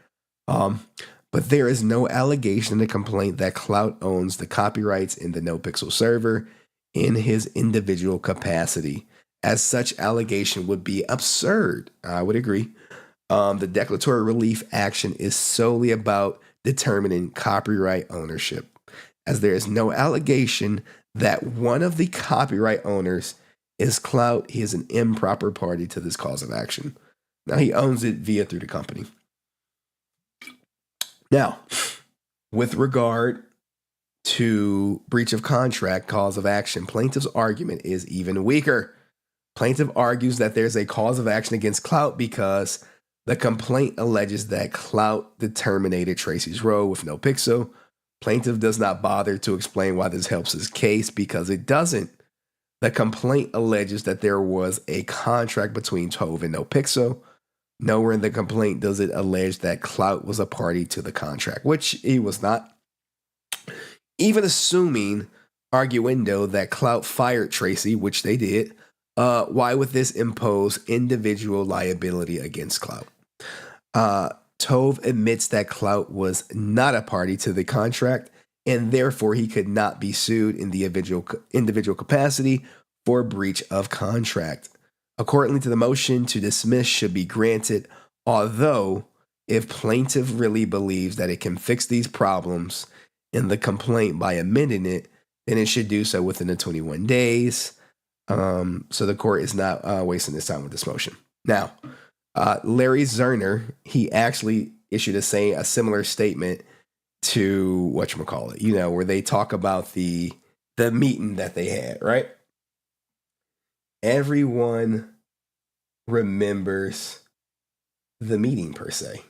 But there is no allegation in the complaint that Clout owns the copyrights in the Nopixel server in his individual capacity. As such allegation would be absurd. I would agree. The declaratory relief action is solely about determining copyright ownership, as there is no allegation that one of the copyright owners is Clout. He is an improper party to this cause of action. Now he owns it through the company. Now, with regard to breach of contract cause of action, plaintiff's argument is even weaker. Plaintiff argues that there's a cause of action against Clout because the complaint alleges that Clout terminated Tracy's role with Nopixel. Plaintiff does not bother to explain why this helps his case because it doesn't. The complaint alleges that there was a contract between Tove and Nopixel. Nowhere in the complaint does it allege that Clout was a party to the contract, which he was not. Even assuming, arguendo, that Clout fired Tracy, which they did, why would this impose individual liability against Clout? Tove admits that Clout was not a party to the contract, and therefore he could not be sued in the individual capacity for breach of contract. Accordingly to the motion to dismiss should be granted, although if plaintiff really believes that it can fix these problems in the complaint by amending it, then it should do so within the 21 days. So the court is not wasting its time with this motion. Now, Larry Zerner, he actually issued a similar statement to whatchamacallit, where they talk about the meeting that they had, right? Everyone remembers the meeting per se,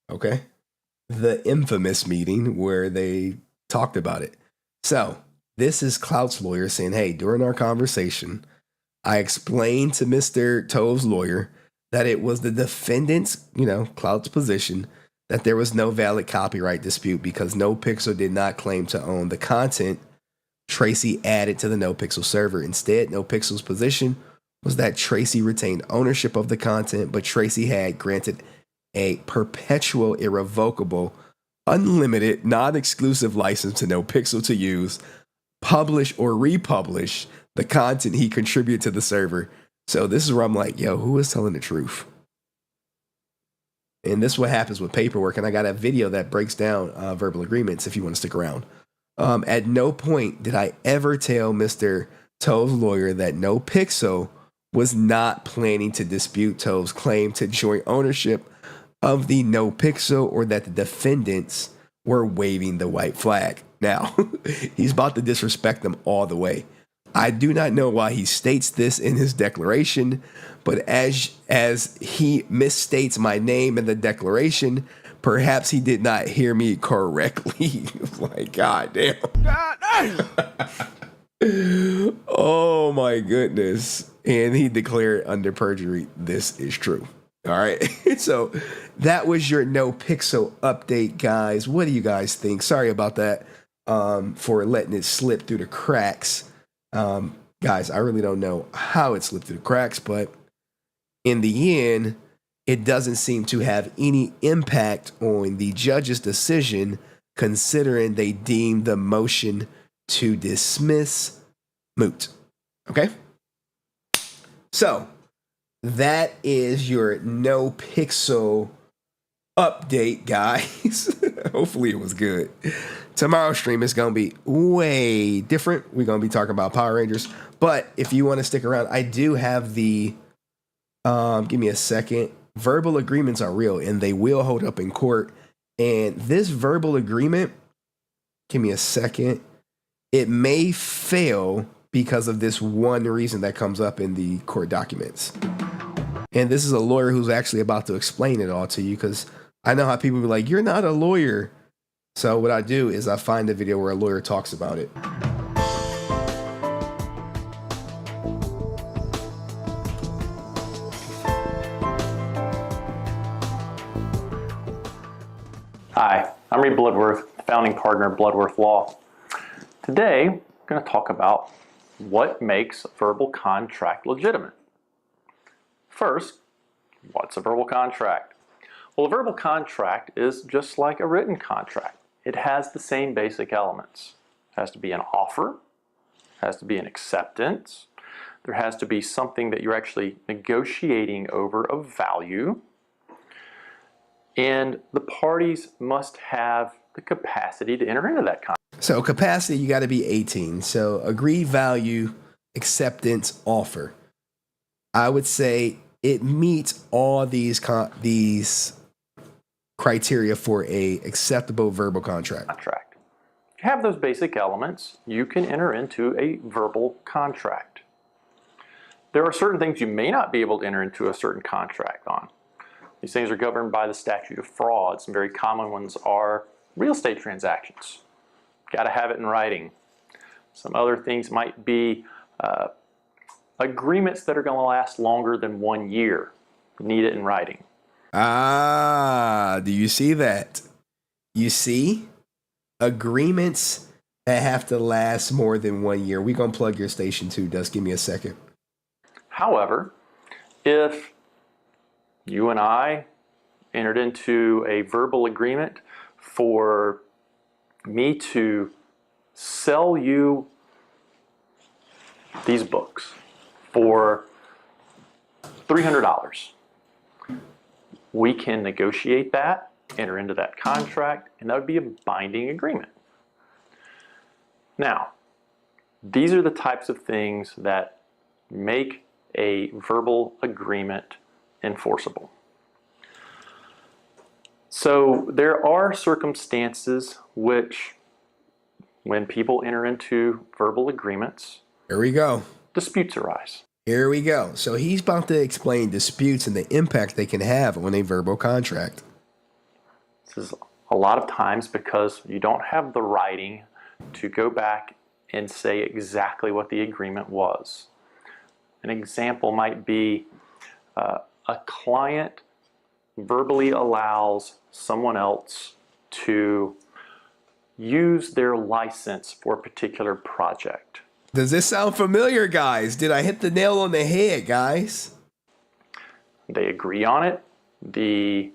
okay? The infamous meeting where they talked about it. So this is Clout's lawyer saying, hey, during our conversation, I explained to Mr. Tove's lawyer that it was the defendant's, Clout's position that there was no valid copyright dispute because Nopixel did not claim to own the content Tracy added to the Nopixel server. Instead, Nopixel's position was that Tracy retained ownership of the content, but Tracy had granted a perpetual, irrevocable, unlimited, non-exclusive license to Nopixel to use, publish, or republish the content he contributed to the server. So this is where I'm like, yo, who is telling the truth? And this is what happens with paperwork. And I got a video that breaks down verbal agreements if you want to stick around. At no point did I ever tell Mr. Tove's lawyer that Nopixel was not planning to dispute Tove's claim to joint ownership of the Nopixel or that the defendants were waving the white flag. Now, he's about to disrespect them all the way. I do not know why he states this in his declaration, but as he misstates my name in the declaration, perhaps he did not hear me correctly. Like, God damn. Oh my goodness. And he declared under perjury, this is true. All right. So that was your Nopixel update, guys. What do you guys think? Sorry about that, for letting it slip through the cracks. Guys, I really don't know how it slipped through the cracks, but in the end, it doesn't seem to have any impact on the judge's decision, considering they deemed the motion to dismiss moot. Okay? So, that is your Nopixel update, guys. Hopefully it was good. Tomorrow's stream is going to be way different. We're going to be talking about Power Rangers. But if you want to stick around, I do have the, give me a second. Verbal agreements are real and they will hold up in court. And this verbal agreement, give me a second. It may fail because of this one reason that comes up in the court documents. And this is a lawyer who's actually about to explain it all to you, because I know how people be like, you're not a lawyer. So what I do is I find a video where a lawyer talks about it. Hi, I'm Reed Bloodworth, founding partner of Bloodworth Law. Today, I'm going to talk about what makes a verbal contract legitimate. First, what's a verbal contract? Well, a verbal contract is just like a written contract. It has the same basic elements. It has to be an offer, it has to be an acceptance, there has to be something that you're actually negotiating over of value, and the parties must have the capacity to enter into that contract. So capacity, you got to be 18. So agreed value, acceptance, offer. I would say it meets all these criteria for a acceptable verbal contract. You have those basic elements, you can enter into a verbal contract. There are certain things you may not be able to enter into a certain contract on. These things are governed by the statute of frauds. Some very common ones are real estate transactions. Got to have it in writing. Some other things might be agreements that are going to last longer than 1 year. Need it in writing. Do you see that? You see? Agreements that have to last more than 1 year. We're going to plug your station too, Dust. Give me a second. However, if you and I entered into a verbal agreement for me to sell you these books for $300, we can negotiate that, enter into that contract, and that would be a binding agreement. Now, these are the types of things that make a verbal agreement enforceable. So there are circumstances which, when people enter into verbal agreements, here we go, disputes arise. Here we go. So he's about to explain disputes and the impact they can have on a verbal contract. This is a lot of times because you don't have the writing to go back and say exactly what the agreement was. An example might be a client verbally allows someone else to use their license for a particular project. Does this sound familiar, guys? Did I hit the nail on the head, guys? They agree on it. The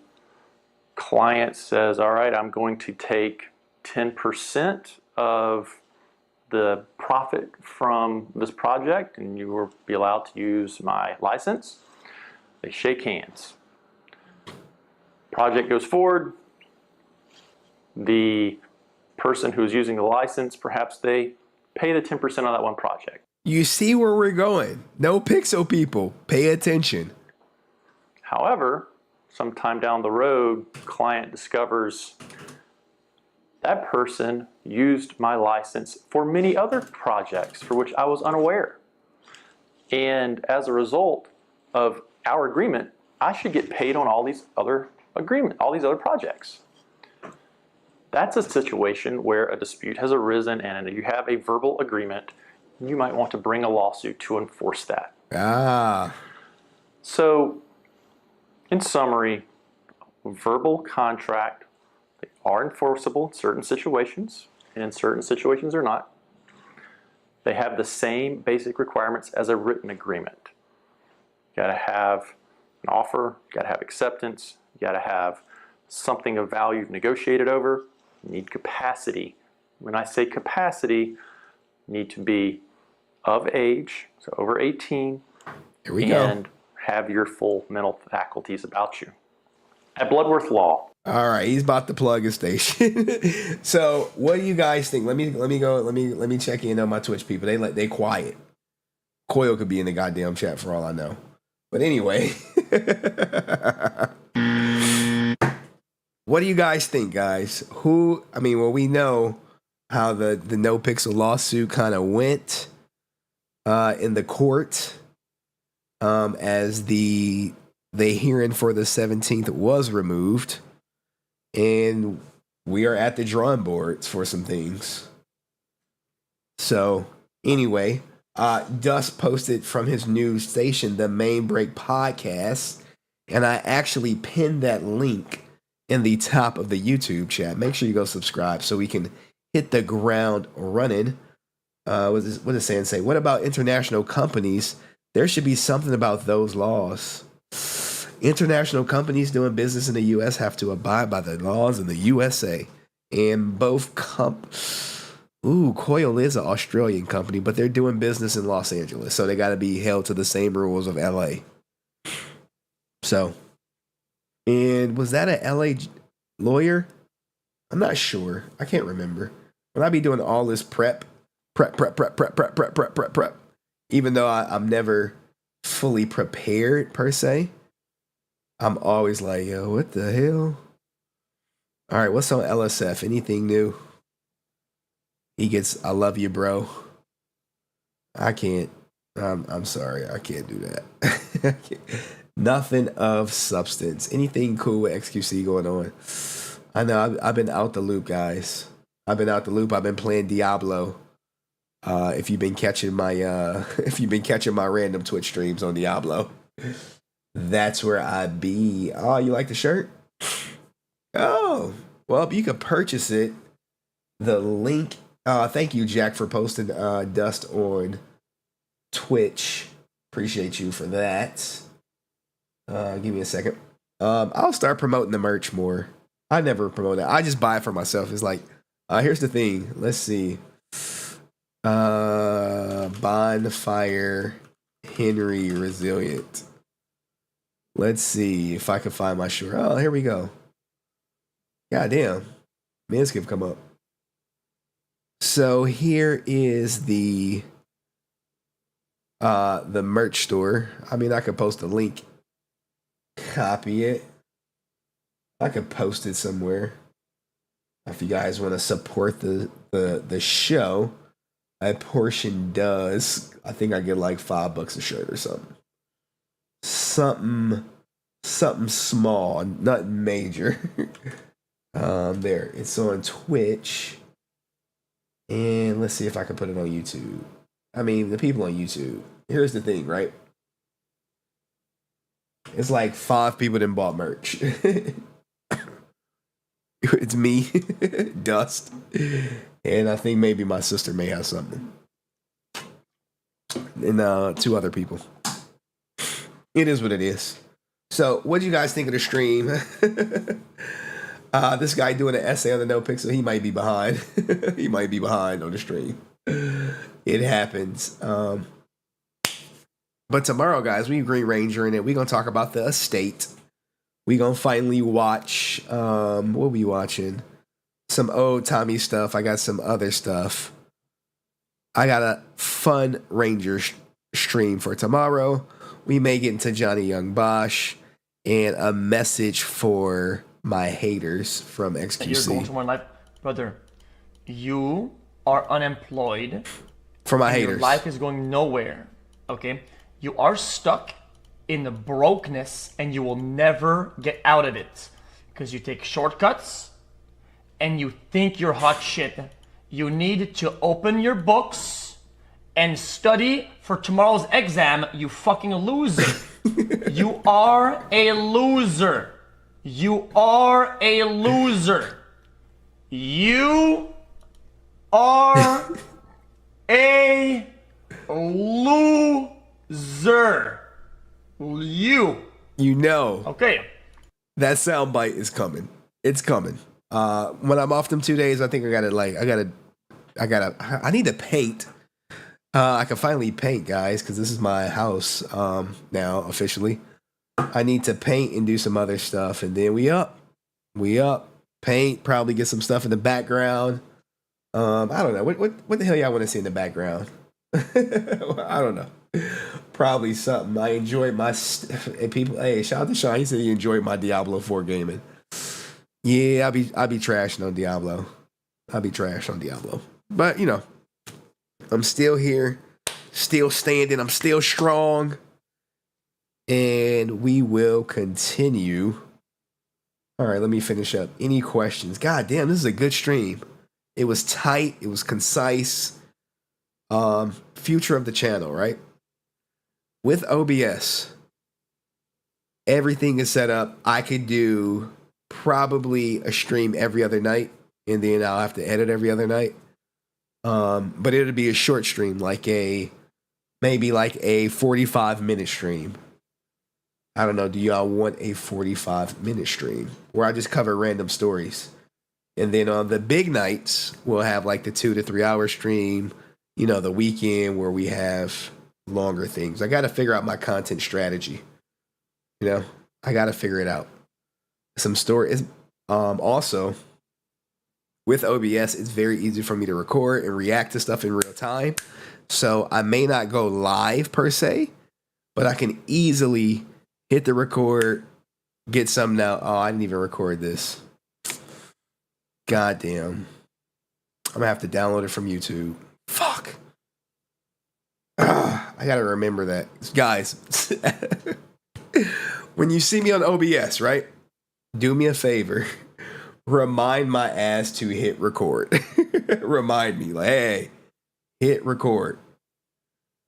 client says, all right, I'm going to take 10% of the profit from this project and you will be allowed to use my license. They shake hands. Project goes forward. The person who's using the license, perhaps they pay the 10% on that one project. You see where we're going. Nopixel people, pay attention. However, sometime down the road, client discovers that person used my license for many other projects for which I was unaware. And as a result of our agreement, I should get paid on all these other projects. That's a situation where a dispute has arisen and you have a verbal agreement. You might want to bring a lawsuit to enforce that. So, in summary, verbal contract, they are enforceable in certain situations, and in certain situations they're not. They have the same basic requirements as a written agreement. You gotta have an offer, you gotta have acceptance, you gotta have something of value you've negotiated over. You need capacity. When I say capacity, you need to be of age, so over 18, Here we and go. have your full mental faculties about you. At Bloodworth Law. All right, he's about to plug his station. So, what do you guys think? Let me check in on my Twitch people. They quiet. Coil could be in the goddamn chat for all I know. But anyway, what do you guys think, guys? We know how the Nopixel lawsuit kind of went in the court as the hearing for the 17th was removed. And we are at the drawing boards for some things. So, anyway, Dust posted from his new station, the Main Break Podcast, and I actually pinned that link in the top of the YouTube chat. Make sure you go subscribe so we can hit the ground running. What does San say? What about international companies? There should be something about those laws. International companies doing business in the U.S. have to abide by the laws in the USA. And both Coil is an Australian company, but they're doing business in Los Angeles, so they got to be held to the same rules of L.A. So, and was that an L.A. lawyer? I'm not sure. I can't remember. When I be doing all this prep, even though I'm never fully prepared per se. I'm always like, yo, what the hell? All right, what's on LSF? Anything new? He gets, I love you, bro. I can't. I'm sorry. I can't do that. Nothing of substance. Anything cool with XQC going on? I know I've been out the loop, guys. I've been out the loop. I've been playing Diablo. If you've been catching my random Twitch streams on Diablo, that's where I be. Oh, you like the shirt? Oh, well, you can purchase it. The link. Thank you, Jack, for posting Dust on Twitch. Appreciate you for that. Give me a second. I'll start promoting the merch more. I never promote it. I just buy it for myself. It's like, here's the thing. Let's see. Bonfire Henry Resilient. Let's see if I can find my shirt. Oh, here we go. God damn. Minsky have come up. So here is the merch store. I mean, I could post a link. Copy it. I could post it somewhere. If you guys want to support the show, a portion does. I think I get like $5 a shirt or something. Something small, nothing major. There, it's on Twitch. And let's see if I can put it on YouTube. I mean, the people on YouTube. Here's the thing, right? It's like 5 people that bought merch. It's me, Dust, and I think maybe my sister may have something. And 2 other people. It is what it is. So, what do you guys think of the stream? This guy doing an essay on the Nopixel, he might be behind. He might be behind on the stream. It happens. But tomorrow, guys, we Green Ranger in it. We're going to talk about the estate. We're going to finally watch, what we watching? Some old Tommy stuff. I got some other stuff. I got a fun Ranger stream for tomorrow. We may get into Johnny Young Bosch and a message for my haters from XQC. You're going to my life, brother. You are unemployed. For my haters. Your life is going nowhere. Okay? You are stuck in the brokenness and you will never get out of it because you take shortcuts and you think you're hot shit. You need to open your books and study for tomorrow's exam, you fucking loser. You are a loser. You are a loser. You are a loser. You know. Okay. That soundbite is coming. It's coming. When I'm off them 2 days, I think I need to paint. I can finally paint, guys, because this is my house now officially. I need to paint and do some other stuff, and then we up. Paint, probably get some stuff in the background. I don't know. What the hell y'all want to see in the background? I don't know. Probably something. I enjoyed my people. Hey, shout out to Sean. He said he enjoyed my Diablo 4 gaming. Yeah, I'll be trashing on Diablo. But you know, I'm still here, still standing. I'm still strong, and we will continue. All right, let me finish up. Any questions? God damn, this is a good stream. It was tight. It was concise. Future of the channel, right? With OBS, everything is set up. I could do probably a stream every other night, and then I'll have to edit every other night. But it'll be a short stream, maybe like a 45-minute stream. I don't know. Do y'all want a 45-minute stream where I just cover random stories? And then on the big nights, we'll have like the 2 to 3 hour stream, you know, the weekend where we have longer things. I got to figure out my content strategy. You know, I got to figure it out. Some stories. Also, with OBS, it's very easy for me to record and react to stuff in real time. So I may not go live per se, but I can easily hit the record, get something out. Oh, I didn't even record this. God damn. I'm gonna have to download it from YouTube. Fuck. I gotta remember that. Guys, when you see me on OBS, right? Do me a favor. Remind my ass to hit record. Remind me, like, hey, hit record.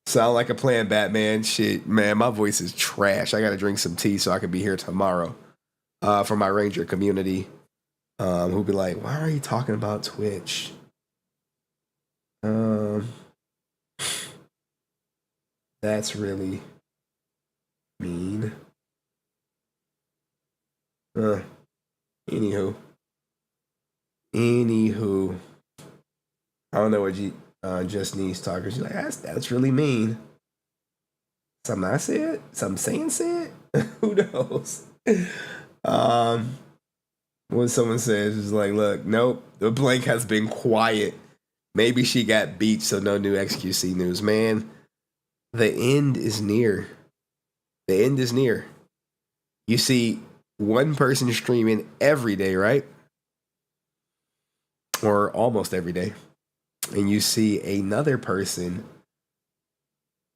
Sound like a plan, Batman. Shit, man, my voice is trash. I gotta drink some tea so I can be here tomorrow for my Ranger community. Who'll be like, why are you talking about Twitch? That's really mean. Anywho, I don't know what Just Needs talking. She's like, that's really mean. Something I said? Something said? Who knows? When someone says, it's like, look, nope, the blank has been quiet. Maybe she got beat, so no new XQC news. Man, the end is near. The end is near. You see one person streaming every day, right? Or almost every day. And you see another person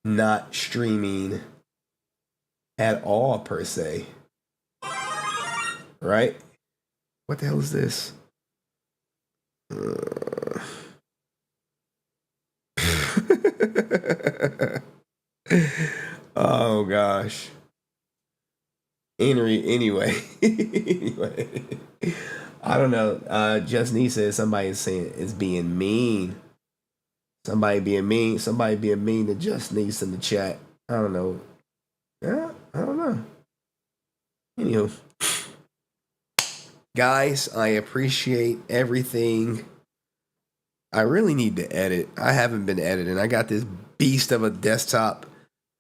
not streaming at all, per se. Right? What the hell is this? Oh gosh. Anyway. I don't know. Just Nee says somebody is saying is being mean. Somebody being mean to Just Needs in the chat. I don't know. Yeah, I don't know. Anywho. Guys, I appreciate everything. I really need to edit. I haven't been editing. I got this beast of a desktop.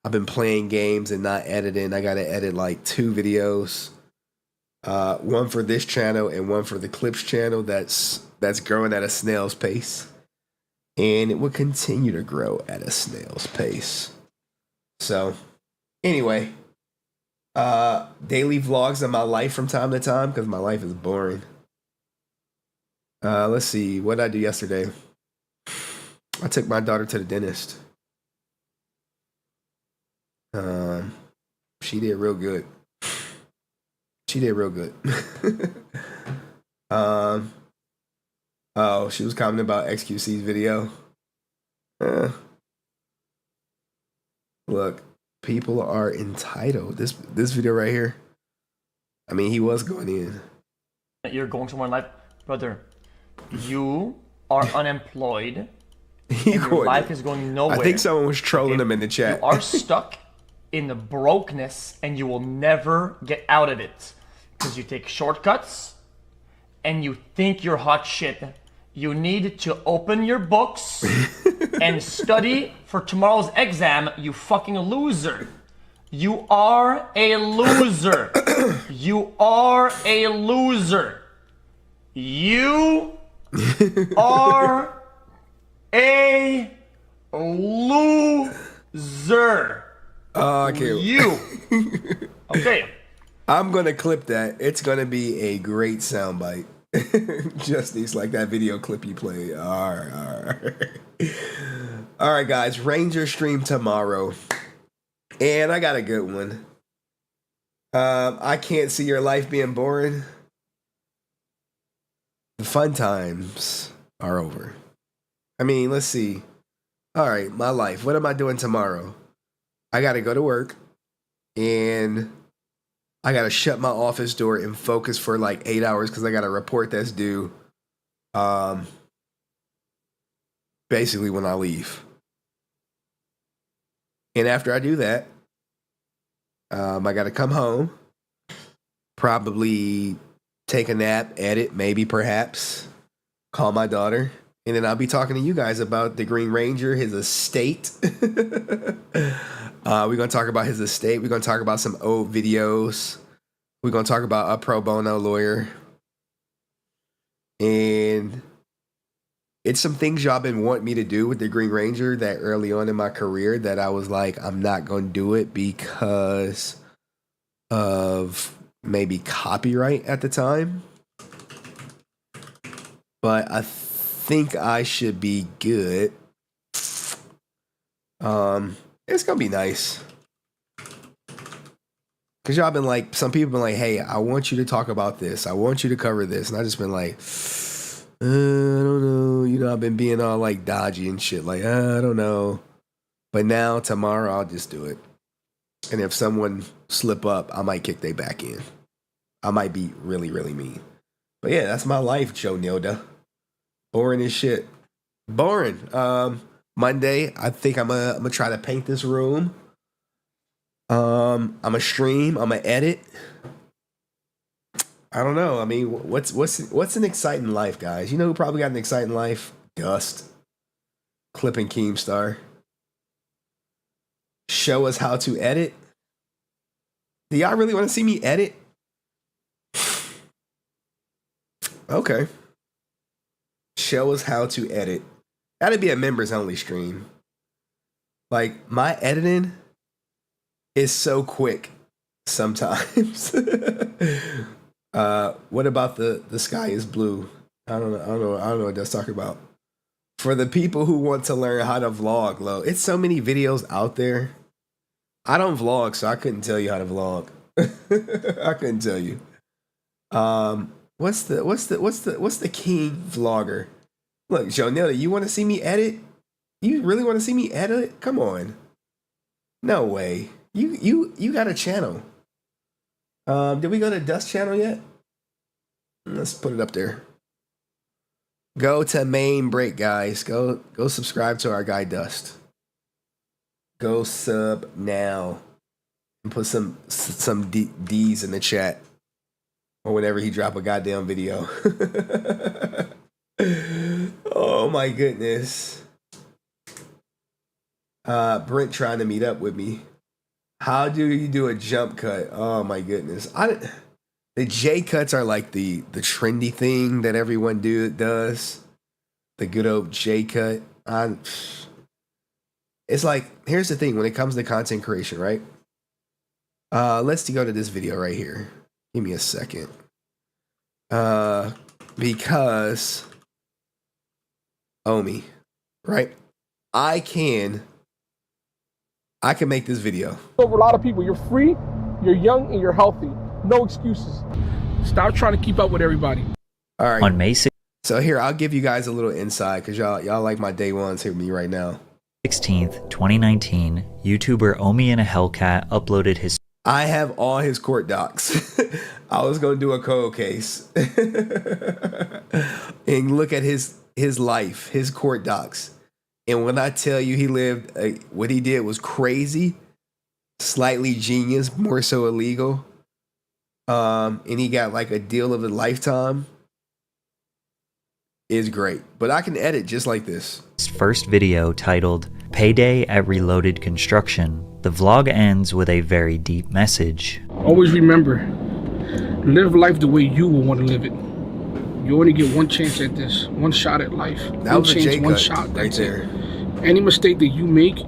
I've been playing games and not editing. I got to edit like 2 videos. One for this channel and one for the Clips channel that's growing at a snail's pace. And it will continue to grow at a snail's pace. So, anyway, daily vlogs of my life from time to time because my life is boring. Let's see. What did I do yesterday? I took my daughter to the dentist. She did real good. Oh, she was commenting about XQC's video. Look, people are entitled. This video right here. I mean, he was going in. You're going somewhere in life, brother. You are unemployed. Your life is going nowhere. I think someone was trolling him in the chat. You are stuck in the brokenness and you will never get out of it because you take shortcuts and you think you're hot shit. You need to open your books and study for tomorrow's exam, you fucking loser. You are a loser. You are a loser. You are a loser. I can't. You. Okay. I'm gonna clip that. It's gonna be a great soundbite. Just these like that video clip you played. All right, guys. Ranger stream tomorrow, and I got a good one. I can't see your life being boring. The fun times are over. I mean, let's see. All right, my life. What am I doing tomorrow? I got to go to work, and I got to shut my office door and focus for like 8 hours because I got a report that's due basically when I leave. And after I do that, I got to come home, probably take a nap, edit, maybe, perhaps, call my daughter, and then I'll be talking to you guys about the Green Ranger, his estate. We're going to talk about his estate. We're going to talk about some old videos. We're going to talk about a pro bono lawyer. And it's some things y'all been wanting me to do with the Green Ranger that early on in my career that I was like, I'm not going to do it because of maybe copyright at the time. But I think I should be good. It's gonna be nice. Cause y'all been like, some people been like, hey, I want you to talk about this. I want you to cover this. And I just been like, I don't know. You know, I've been being all like dodgy and shit. Like, I don't know. But now, tomorrow, I'll just do it. And if someone slip up, I might kick they back in. I might be really, really mean. But yeah, that's my life, Joe Nilda. Boring as shit. Boring. Monday, I think I'm gonna try to paint this room. I'm gonna stream. I'm gonna edit. I don't know. I mean, what's an exciting life, guys? You know who probably got an exciting life? Dust. Clipping Keemstar. Show us how to edit. Do y'all really want to see me edit? Okay. Show us how to edit. That'd be a members only stream. Like, my editing is so quick sometimes. What about the sky is blue? I don't know what that's talking about. For the people who want to learn how to vlog, it's so many videos out there. I don't vlog, so I couldn't tell you how to vlog. I couldn't tell you. What's the king vlogger? Look, Jonella, you want to see me edit? You really want to see me edit? Come on. No way. You got a channel. Did we go to Dust channel yet? Let's put it up there. Go to main break, guys. Go subscribe to our guy Dust. Go sub now. And put some D's in the chat. Or whenever he drop a goddamn video. Oh my goodness. Brent trying to meet up with me. How do you do a jump cut? Oh my goodness. The J cuts are like the trendy thing that everyone does. The good old J cut. It's like, here's the thing when it comes to content creation, right? Let's go to this video right here. Give me a second. Because Omi, right? I can make this video. Over a lot of people, you're free, you're young, and you're healthy. No excuses. Stop trying to keep up with everybody. All right. On May 6th. So here, I'll give you guys a little insight because y'all like my day ones here with me right now. 16th, 2019, YouTuber Omi in a Hellcat uploaded his. I have all his court docs. I was going to do a cold case and look at his life, his court docs. And when I tell you he lived, what he did was crazy, slightly genius, more so illegal. And he got like a deal of a lifetime. Is great. But I can edit just like this. First video titled Payday at Reloaded Construction. The vlog ends with a very deep message. Always remember, live life the way you will want to live it. You only get one chance at this, one shot at life. That was one chance, one shot. That's there. Any mistake that you make,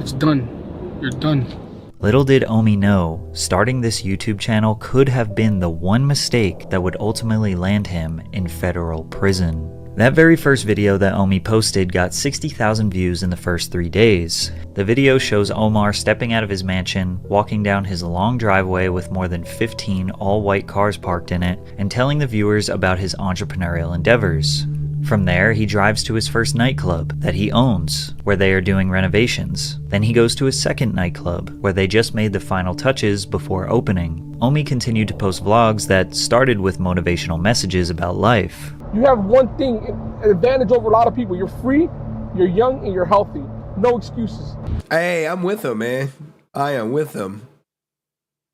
it's done. You're done. Little did Omi know, starting this YouTube channel could have been the one mistake that would ultimately land him in federal prison. That very first video that Omi posted got 60,000 views in the first 3 days. The video shows Omar stepping out of his mansion, walking down his long driveway with more than 15 all-white cars parked in it, and telling the viewers about his entrepreneurial endeavors. From there, he drives to his first nightclub that he owns, where they are doing renovations. Then he goes to his second nightclub, where they just made the final touches before opening. Omi continued to post vlogs that started with motivational messages about life. You have one thing, an advantage over a lot of people. You're free, you're young, and you're healthy. No excuses. Hey, I'm with him, man. I am with him.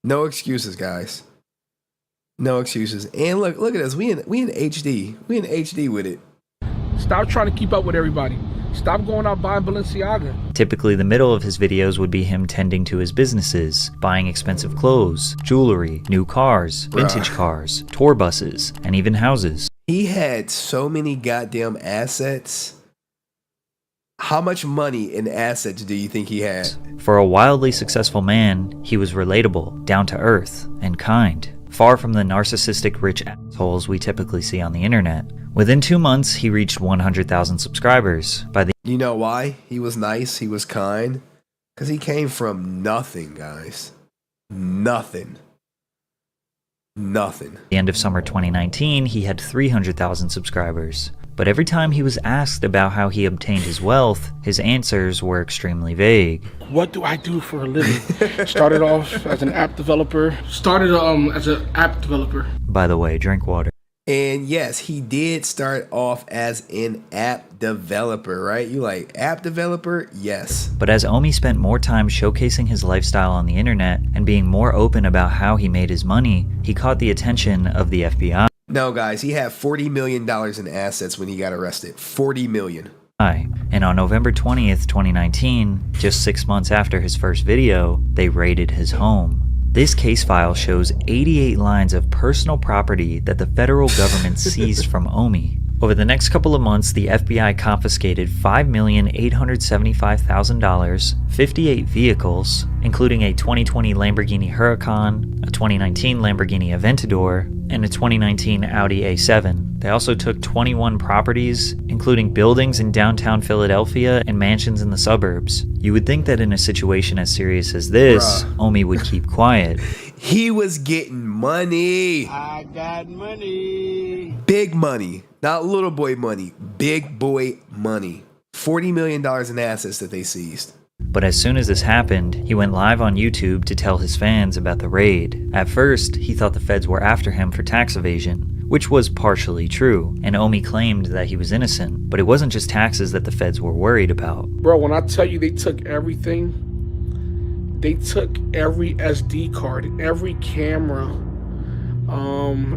No excuses, guys. No excuses. And look at us. We in HD. We in HD with it. Stop trying to keep up with everybody. Stop going out buying Balenciaga. Typically, the middle of his videos would be him tending to his businesses, buying expensive clothes, jewelry, new cars, vintage cars, tour buses, and even houses. He had so many goddamn assets. How much money and assets do you think he had? For a wildly successful man, he was relatable, down to earth, and kind, far from the narcissistic rich assholes we typically see on the internet. Within 2 months, he reached 100,000 subscribers. You know why he was nice, he was kind? Because he came from nothing, guys. Nothing. The end of summer 2019, he had 300,000 subscribers. But every time he was asked about how he obtained his wealth, his answers were extremely vague. What do I do for a living? Started off as an app developer. By the way, drink water. And yes, he did start off as an app developer, right? You like app developer? Yes. But as Omi spent more time showcasing his lifestyle on the internet and being more open about how he made his money, he caught the attention of the FBI. No, guys, he had $40 million in assets when he got arrested. $40 million. And on November 20th, 2019, just 6 months after his first video, they raided his home. This case file shows 88 lines of personal property that the federal government seized from Omi. Over the next couple of months, the FBI confiscated $5,875,000, 58 vehicles, including a 2020 Lamborghini Huracan, a 2019 Lamborghini Aventador, and a 2019 Audi A7. They also took 21 properties, including buildings in downtown Philadelphia and mansions in the suburbs. You would think that in a situation as serious as this, Omi would keep quiet. He was getting money. I got money. Big money. Not little boy money. Big boy money. $40 million in assets that they seized. But as soon as this happened, he went live on YouTube to tell his fans about the raid. At first, he thought the feds were after him for tax evasion, which was partially true, and Omi claimed that he was innocent. But it wasn't just taxes that the feds were worried about. Bro, when I tell you they took everything, they took every SD card, every camera,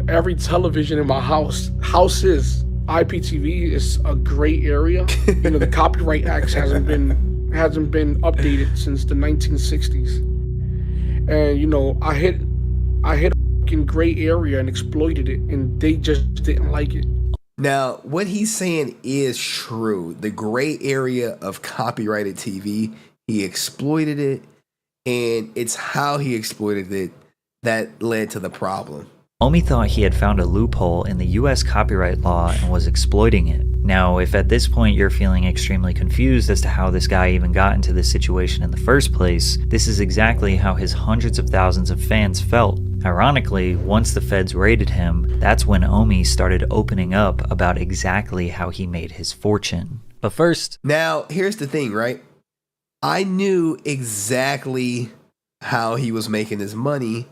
every television in my house. Houses, IPTV is a gray area. You know, the Copyright Act hasn't been updated since the 1960s. And you know, I hit a fucking gray area and exploited it, and they just didn't like it. Now, what he's saying is true. The gray area of copyrighted TV, he exploited it, and it's how he exploited it that led to the problem. Omi thought he had found a loophole in the US copyright law and was exploiting it. Now, if at this point you're feeling extremely confused as to how this guy even got into this situation in the first place, this is exactly how his hundreds of thousands of fans felt. Ironically, once the feds raided him, that's when Omi started opening up about exactly how he made his fortune. But first... Now, here's the thing, right? I knew exactly how he was making his money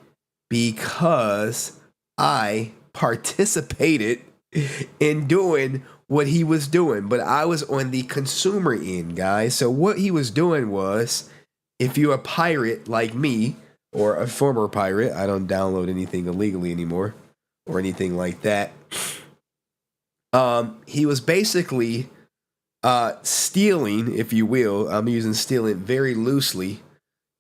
because I participated in doing what he was doing, but I was on the consumer end, guys. So what he was doing was, if you're a pirate like me, or a former pirate, I don't download anything illegally anymore, or anything like that. He was basically stealing, if you will, I'm using stealing very loosely,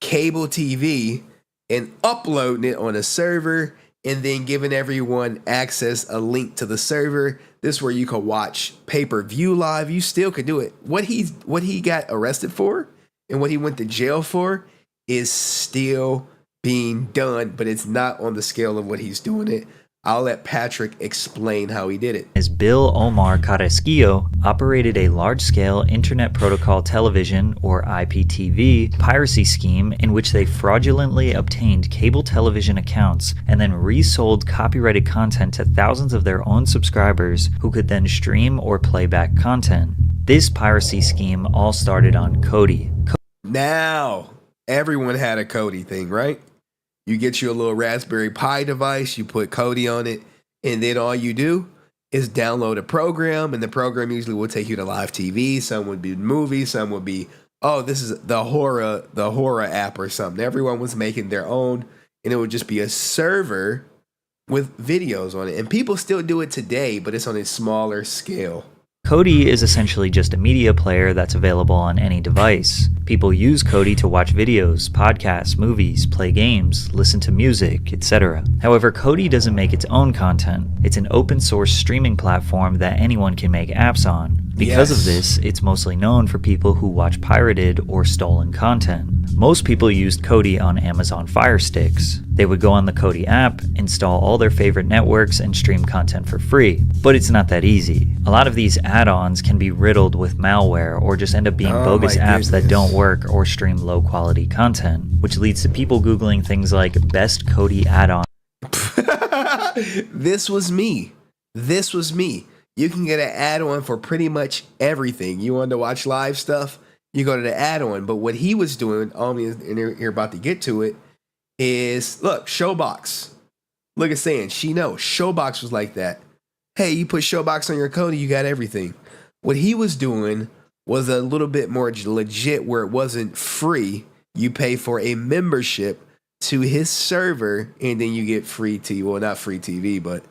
cable TV and uploading it on a server, and then giving everyone access a link to the server. This is where you can watch pay-per-view live. You still could do it. What he got arrested for and what he went to jail for is still being done, but it's not on the scale of what he's doing it. I'll let Patrick explain how he did it. As Bill Omar Carrasquillo operated a large-scale Internet Protocol Television, or IPTV, piracy scheme in which they fraudulently obtained cable television accounts and then resold copyrighted content to thousands of their own subscribers who could then stream or play back content. This piracy scheme all started on Kodi. Now, everyone had a Kodi thing, right? You get you a little Raspberry Pi device, you put Kodi on it, and then all you do is download a program, and the program usually will take you to live TV. Some would be movies, some would be, oh, this is the horror app or something. Everyone was making their own, and it would just be a server with videos on it. And people still do it today, but it's on a smaller scale. Kodi is essentially just a media player that's available on any device. People use Kodi to watch videos, podcasts, movies, play games, listen to music, etc. However, Kodi doesn't make its own content. It's an open source streaming platform that anyone can make apps on. Because of this, it's mostly known for people who watch pirated or stolen content. Most people used Kodi on Amazon Fire Sticks. They would go on the Kodi app, install all their favorite networks, and stream content for free. But it's not that easy. A lot of these add-ons can be riddled with malware or just end up being bogus apps that don't work or stream low-quality content, which leads to people Googling things like best Kodi add-on. This was me. You can get an add-on for pretty much everything. You want to watch live stuff, you go to the add-on. But what he was doing, and you're about to get to it, is, look, Showbox. Look at saying, she knows. Showbox was like that. Hey, you put Showbox on your Kodi, you got everything. What he was doing was a little bit more legit, where it wasn't free. You pay for a membership to his server, and then you get free TV. Well, not free TV, but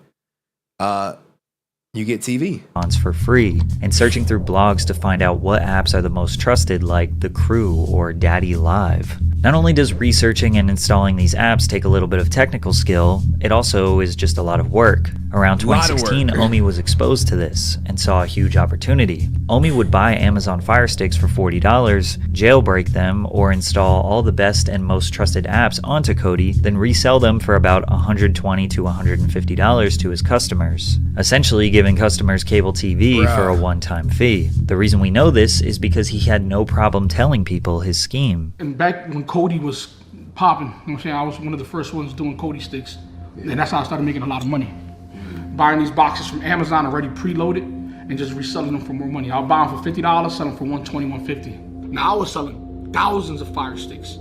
you get TV for free, and searching through blogs to find out what apps are the most trusted, like The Crew or Daddy Live. Not only does researching and installing these apps take a little bit of technical skill, it also is just a lot of work. Around 2016, Omi was exposed to this and saw a huge opportunity. Omi would buy Amazon Fire Sticks for $40, jailbreak them, or install all the best and most trusted apps onto Kodi, then resell them for about $120 to $150 to his customers, essentially giving customers cable TV for a one-time fee. The reason we know this is because he had no problem telling people his scheme. And back when Kodi was popping, you know what I'm saying, I was one of the first ones doing Kodi sticks, and that's how I started making a lot of money. Buying these boxes from Amazon already preloaded and just reselling them for more money. I'll buy them for $50, sell them for $120, $150. Now I was selling thousands of Fire Sticks.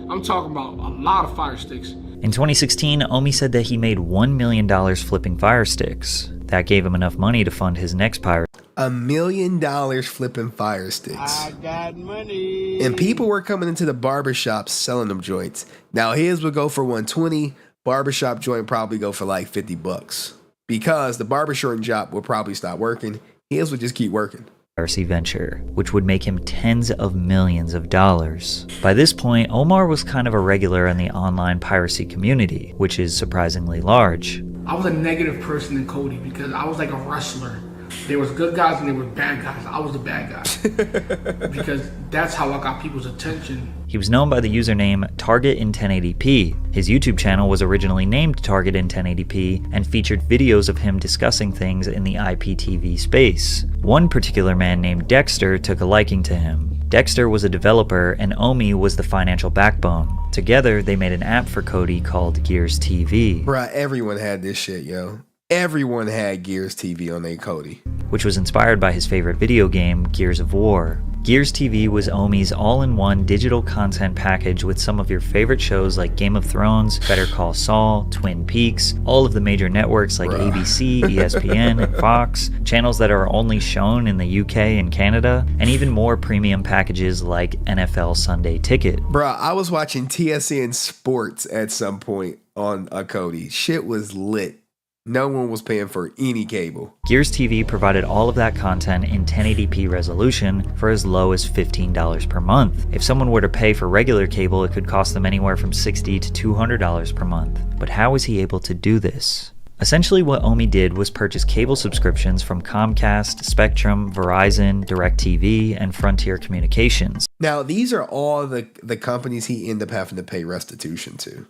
I'm talking about a lot of Fire Sticks. In 2016, Omi said that he made $1 million flipping Fire Sticks. That gave him enough money to fund his next pirate. $1 million flipping Fire Sticks. I got money. And people were coming into the barbershops selling them joints. Now his would go for $120. Barbershop joint probably go for like $50. Because the barbershop shop would probably stop working. His would just keep working. Piracy venture, which would make him tens of millions of dollars. By this point, Omar was kind of a regular in the online piracy community, which is surprisingly large. I was a negative person in Kodi because I was like a wrestler. There was good guys and there were bad guys. I was the bad guy because that's how I got people's attention. He was known by the username Target in 1080p. His YouTube channel was originally named Target in 1080p and featured videos of him discussing things in the IPTV space. One particular man named Dexter took a liking to him. Dexter was a developer and Omi was the financial backbone. Together, they made an app for Kodi called Gears TV. Bruh, everyone had this shit, yo. Everyone had Gears TV on their Kodi. Which was inspired by his favorite video game, Gears of War. Gears TV was Omi's all-in-one digital content package with some of your favorite shows like Game of Thrones, Better Call Saul, Twin Peaks, all of the major networks like ABC, ESPN, and Fox, channels that are only shown in the UK and Canada, and even more premium packages like NFL Sunday Ticket. Bruh, I was watching TSN Sports at some point on a Kodi. Shit was lit. No one was paying for any cable. Gears TV provided all of that content in 1080p resolution for as low as $15 per month. If someone were to pay for regular cable, it could cost them anywhere from $60 to $200 per month. But how was he able to do this? Essentially, what Omi did was purchase cable subscriptions from Comcast, Spectrum, Verizon, DirecTV, and Frontier Communications. Now, these are all the companies he ended up having to pay restitution to,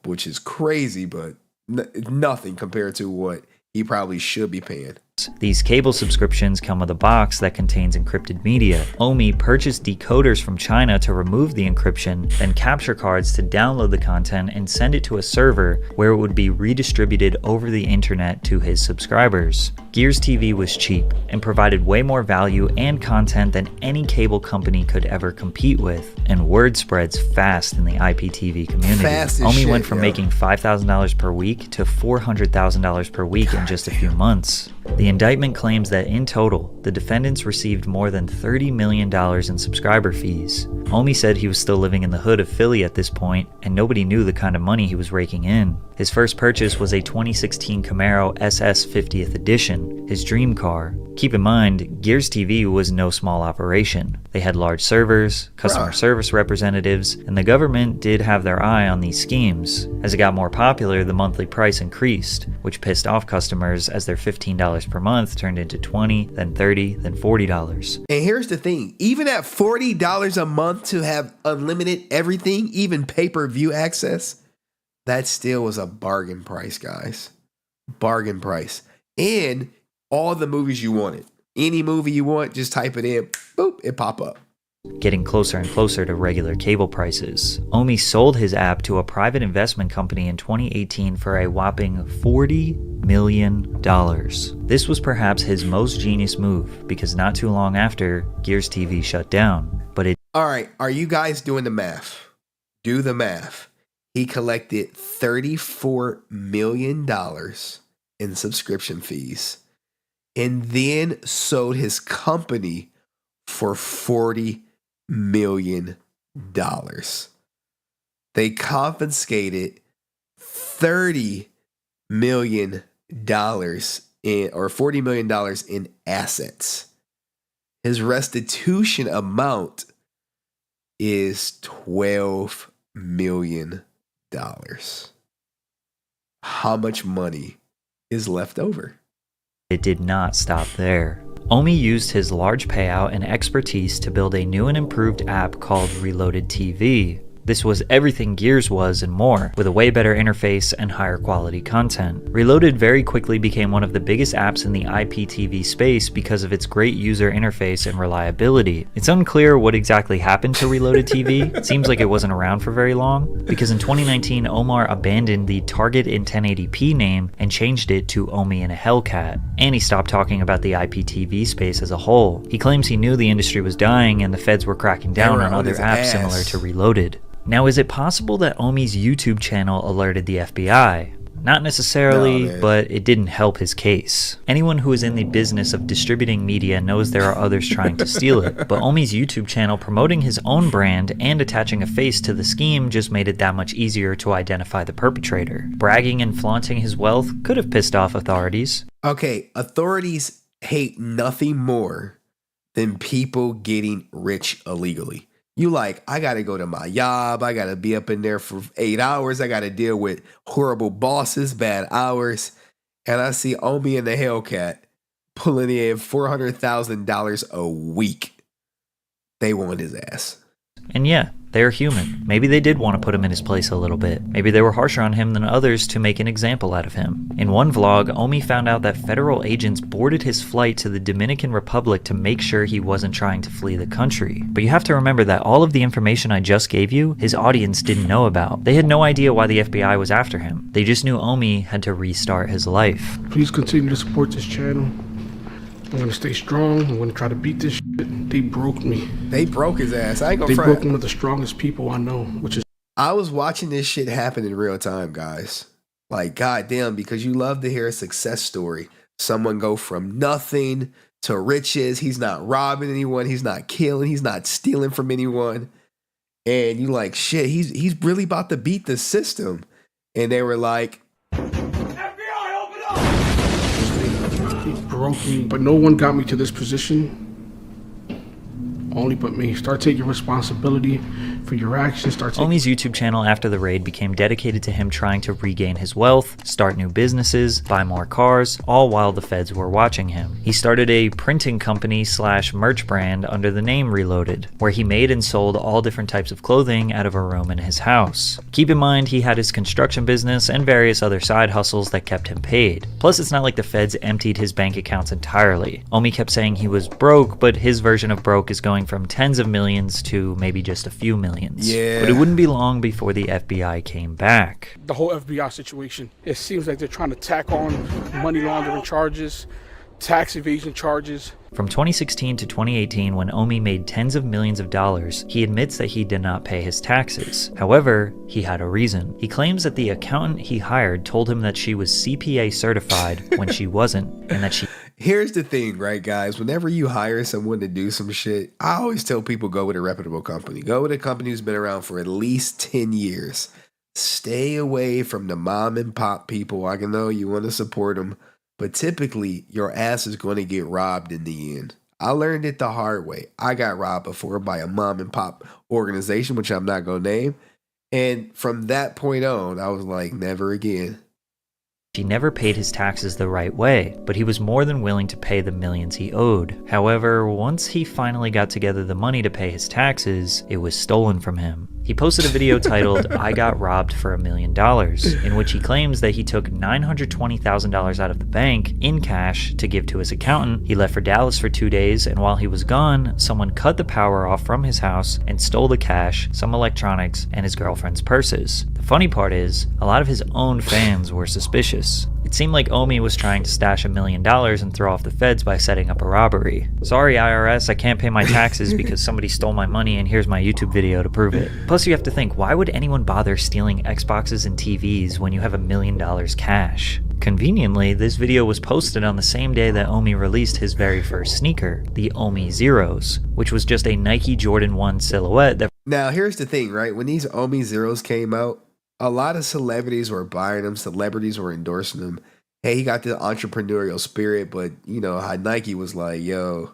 which is crazy, but nothing compared to what he probably should be paying. These cable subscriptions come with a box that contains encrypted media. Omi purchased decoders from China to remove the encryption, then capture cards to download the content and send it to a server where it would be redistributed over the internet to his subscribers. Gears TV was cheap and provided way more value and content than any cable company could ever compete with, and word spreads fast in the IPTV community. Omi went from making $5,000 per week to $400,000 per week in just a few months. The indictment claims that in total, the defendants received more than $30 million in subscriber fees. Omi said he was still living in the hood of Philly at this point, and nobody knew the kind of money he was raking in. His first purchase was a 2016 Camaro SS 50th Edition, his dream car. Keep in mind, Gears TV was no small operation. They had large servers, customer service representatives, and the government did have their eye on these schemes. As it got more popular, the monthly price increased, which pissed off customers as their $15 per month turned into $20, then $30, then $40. And here's the thing, even at $40 a month to have unlimited everything, even pay-per-view access, that still was a bargain price, guys. Bargain price. And all the movies you wanted. Any movie you want, just type it in, boop, it pop up. Getting closer and closer to regular cable prices. Omi sold his app to a private investment company in 2018 for a whopping $40 million. This was perhaps his most genius move, because not too long after, Gears TV shut down. But it... Alright, are you guys doing the math? Do the math. He collected $34 million in subscription fees, and then sold his company for $40 million. They confiscated $30 million or $40 million in assets. His restitution amount is $12 million. How much money is left over? It did not stop there. Omi used his large payout and expertise to build a new and improved app called Reloaded TV. This was everything Gears was and more, with a way better interface and higher quality content. Reloaded very quickly became one of the biggest apps in the IPTV space because of its great user interface and reliability. It's unclear what exactly happened to Reloaded TV. It seems like it wasn't around for very long, because in 2019 Omar abandoned the Target in 1080p name and changed it to Omi in a Hellcat, and he stopped talking about the IPTV space as a whole. He claims he knew the industry was dying and the feds were cracking down on other apps similar to Reloaded. Now, is it possible that Omi's YouTube channel alerted the FBI? Not necessarily, but it didn't help his case. Anyone who is in the business of distributing media knows there are others trying to steal it, but Omi's YouTube channel promoting his own brand and attaching a face to the scheme just made it that much easier to identify the perpetrator. Bragging and flaunting his wealth could have pissed off authorities. Okay, authorities hate nothing more than people getting rich illegally. You like, I got to go to my job. I got to be up in there for 8 hours. I got to deal with horrible bosses, bad hours. And I see Omi and the Hellcat pulling in $400,000 a week. They want his ass. And yeah, they're human. Maybe they did want to put him in his place a little bit. Maybe they were harsher on him than others to make an example out of him. In one vlog, Omi found out that federal agents boarded his flight to the Dominican Republic to make sure he wasn't trying to flee the country. But you have to remember that all of the information I just gave you, his audience didn't know about. They had no idea why the FBI was after him. They just knew Omi had to restart his life. Please continue to support this channel. I'm gonna stay strong. I'm gonna try to beat this shit. They broke me. They broke his ass. I ain't gonna They front. broke one of the strongest people I know, which is... I was watching this shit happen in real time, guys. Like, goddamn, because you love to hear a success story. Someone go from nothing to riches. He's not robbing anyone. He's not killing. He's not stealing from anyone. And you like, shit, he's really about to beat the system. And they were like... broke me, but no one got me to this position. Only but me. Start taking responsibility for your actions. Omi's YouTube channel after the raid became dedicated to him trying to regain his wealth, start new businesses, buy more cars, all while the feds were watching him. He started a printing company / merch brand under the name Reloaded, where he made and sold all different types of clothing out of a room in his house. Keep in mind he had his construction business and various other side hustles that kept him paid. Plus, it's not like the feds emptied his bank accounts entirely. Omi kept saying he was broke, but his version of broke is going from tens of millions to maybe just a few millions. Yeah. But it wouldn't be long before the FBI came back. The whole FBI situation, it seems like they're trying to tack on money laundering charges, tax evasion charges. From 2016 to 2018, when Omi made tens of millions of dollars, he admits that he did not pay his taxes. However, he had a reason. He claims that the accountant he hired told him that she was CPA certified when she wasn't, and that she... Here's the thing, right, guys? Whenever you hire someone to do some shit, I always tell people go with a reputable company. Go with a company who's been around for at least 10 years. Stay away from the mom and pop people. I know you want to support them, but typically your ass is going to get robbed in the end. I learned it the hard way. I got robbed before by a mom and pop organization, which I'm not going to name. And from that point on, I was like, never again. He never paid his taxes the right way, but he was more than willing to pay the millions he owed. However, once he finally got together the money to pay his taxes, it was stolen from him. He posted a video titled, "I got robbed for $1 million," in which he claims that he took $920,000 out of the bank in cash to give to his accountant. He left for Dallas for 2 days, and while he was gone, someone cut the power off from his house and stole the cash, some electronics, and his girlfriend's purses. The funny part is, a lot of his own fans were suspicious. It seemed like Omi was trying to stash $1 million and throw off the feds by setting up a robbery. Sorry IRS, I can't pay my taxes because somebody stole my money and here's my YouTube video to prove it. Plus you have to think, why would anyone bother stealing Xboxes and TVs when you have $1 million cash? Conveniently, this video was posted on the same day that Omi released his very first sneaker, the Omi Zeros, which was just a Nike Jordan 1 silhouette that... Now here's the thing, right? When these Omi Zeros came out, a lot of celebrities were buying them. Celebrities were endorsing them. Hey, he got the entrepreneurial spirit, but you know how Nike was like, yo,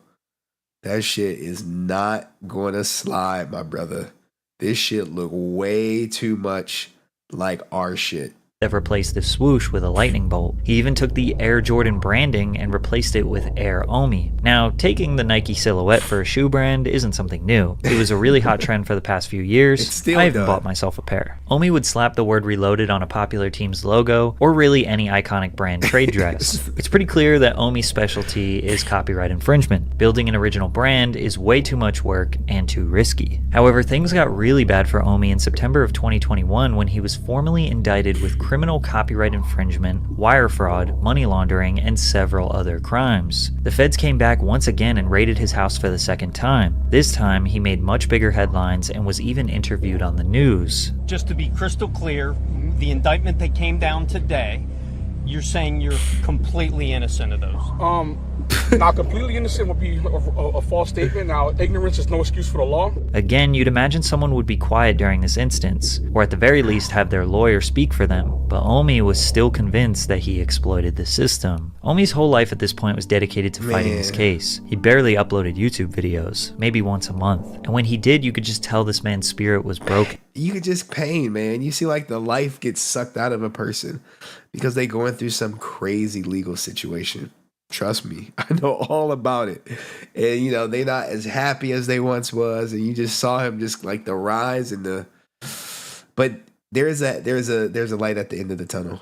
that shit is not going to slide, my brother. This shit look way too much like our shit. That replaced the swoosh with a lightning bolt. He even took the Air Jordan branding and replaced it with Air Omi. Now, taking the Nike silhouette for a shoe brand isn't something new. It was a really hot trend for the past few years. I even bought myself a pair. Omi would slap the word Reloaded on a popular team's logo, or really any iconic brand trade dress. It's pretty clear that Omi's specialty is copyright infringement. Building an original brand is way too much work and too risky. However, things got really bad for Omi in September of 2021 when he was formally indicted with criminal copyright infringement, wire fraud, money laundering, and several other crimes. The feds came back once again and raided his house for the second time. This time, he made much bigger headlines and was even interviewed on the news. Just to be crystal clear, the indictment that came down today, you're saying you're completely innocent of those? Not completely innocent would be a false statement. Now, ignorance is no excuse for the law. Again, you'd imagine someone would be quiet during this instance, or at the very least have their lawyer speak for them, but Omi was still convinced that he exploited the system. Omi's whole life at this point was dedicated to fighting this case. He barely uploaded YouTube videos, maybe once a month, and when he did, you could just tell this man's spirit was broken. You could just pain, man. You see like the life gets sucked out of a person because they going through some crazy legal situation. Trust me, I know all about it. And you know, they not as happy as they once was, and you just saw him just like the rise and the but there's a light at the end of the tunnel.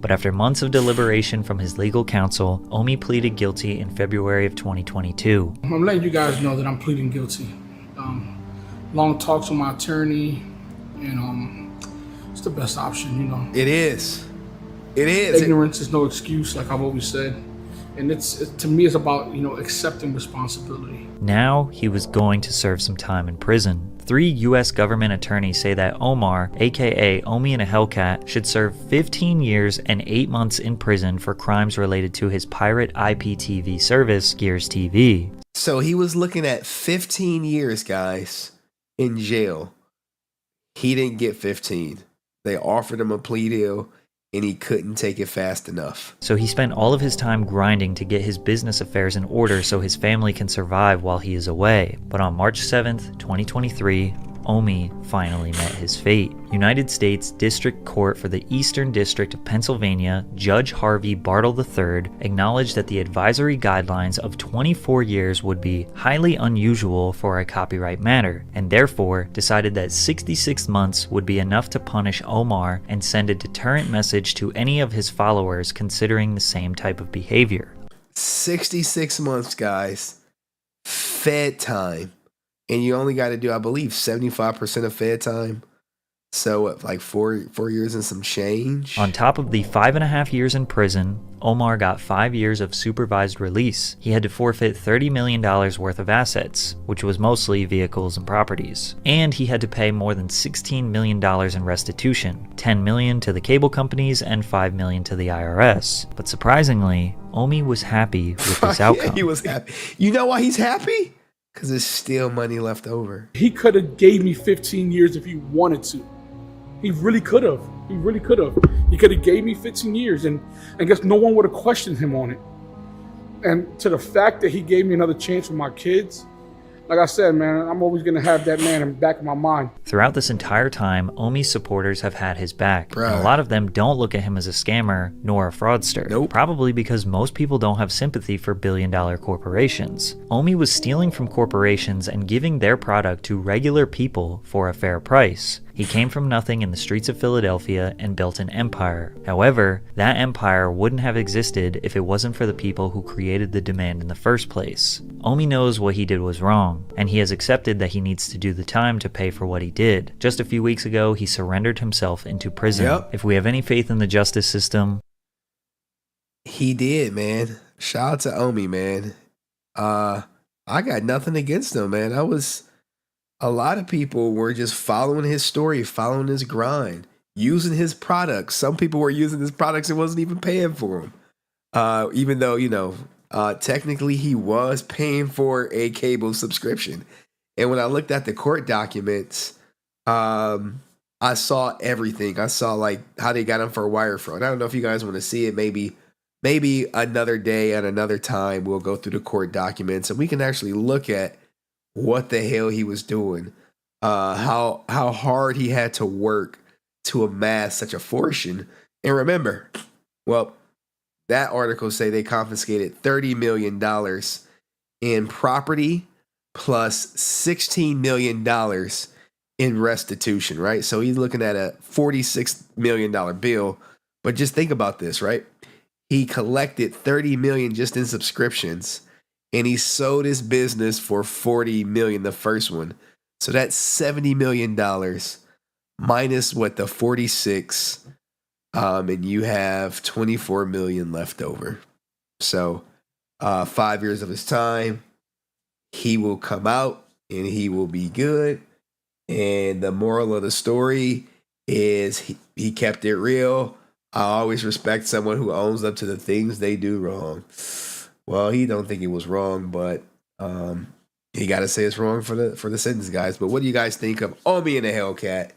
But after months of deliberation from his legal counsel, Omi pleaded guilty in February of 2022. I'm letting you guys know that I'm pleading guilty. Long talks with my attorney, and it's the best option, you know. It is. It is. Ignorance is no excuse, like I've always said. And to me, it's about, you know, accepting responsibility. Now he was going to serve some time in prison. 3 U.S. government attorneys say that Omar, aka Omi in a Hellcat, should serve 15 years and 8 months in prison for crimes related to his pirate IPTV service, Gears TV. So he was looking at 15 years, guys, in jail. He didn't get 15. They offered him a plea deal, and he couldn't take it fast enough. So he spent all of his time grinding to get his business affairs in order so his family can survive while he is away. But on March 7th, 2023, Omi finally met his fate. United States District Court for the Eastern District of Pennsylvania, Judge Harvey Bartle III, acknowledged that the advisory guidelines of 24 years would be highly unusual for a copyright matter, and therefore decided that 66 months would be enough to punish Omar and send a deterrent message to any of his followers considering the same type of behavior. 66 months, guys. Fed time. And you only got to do, I believe, 75% of Fed time. So what, like four years and some change? On top of the 5.5 years in prison, Omar got 5 years of supervised release. He had to forfeit $30 million worth of assets, which was mostly vehicles and properties. And he had to pay more than $16 million in restitution, $10 million to the cable companies and $5 million to the IRS. But surprisingly, Omi was happy with this outcome. Yeah, he was happy. You know why he's happy? Because there's still money left over. He could have gave me 15 years if he wanted to. He really could have. He really could have. He could have gave me 15 years, and I guess no one would have questioned him on it. And to the fact that he gave me another chance with my kids, like I said, man, I'm always going to have that man in the back of my mind. Throughout this entire time, Omi's supporters have had his back. And a lot of them don't look at him as a scammer nor a fraudster. Probably because most people don't have sympathy for billion-dollar corporations. Omi was stealing from corporations and giving their product to regular people for a fair price. He came from nothing in the streets of Philadelphia and built an empire. However, that empire wouldn't have existed if it wasn't for the people who created the demand in the first place. Omi knows what he did was wrong, and he has accepted that he needs to do the time to pay for what he did. Just a few weeks ago, he surrendered himself into prison. If we have any faith in the justice system, he did, man. Shout out to Omi, man. I got nothing against him, man. A lot of people were just following his story, following his grind, using his products. Some people were using his products and wasn't even paying for them. Even though, technically he was paying for a cable subscription. And when I looked at the court documents, I saw everything. I saw like how they got him for wire fraud. I don't know if you guys want to see it. Maybe another day at another time we'll go through the court documents and we can actually look at what the hell he was doing, how hard he had to work to amass such a fortune. And remember, well, that article say they confiscated $30 million in property plus $16 million in restitution, right? So he's looking at a $46 million bill. But just think about this, right? He collected $30 million just in subscriptions. And he sold his business for $40 million, the first one. So that's $70 million minus what, the 46, and you have $24 million left over. So 5 years of his time, he will come out and he will be good. And the moral of the story is he kept it real. I always respect someone who owns up to the things they do wrong. Well, he don't think it was wrong, but he got to say it's wrong for the sentence, guys. But what do you guys think of Omi and the Hellcat?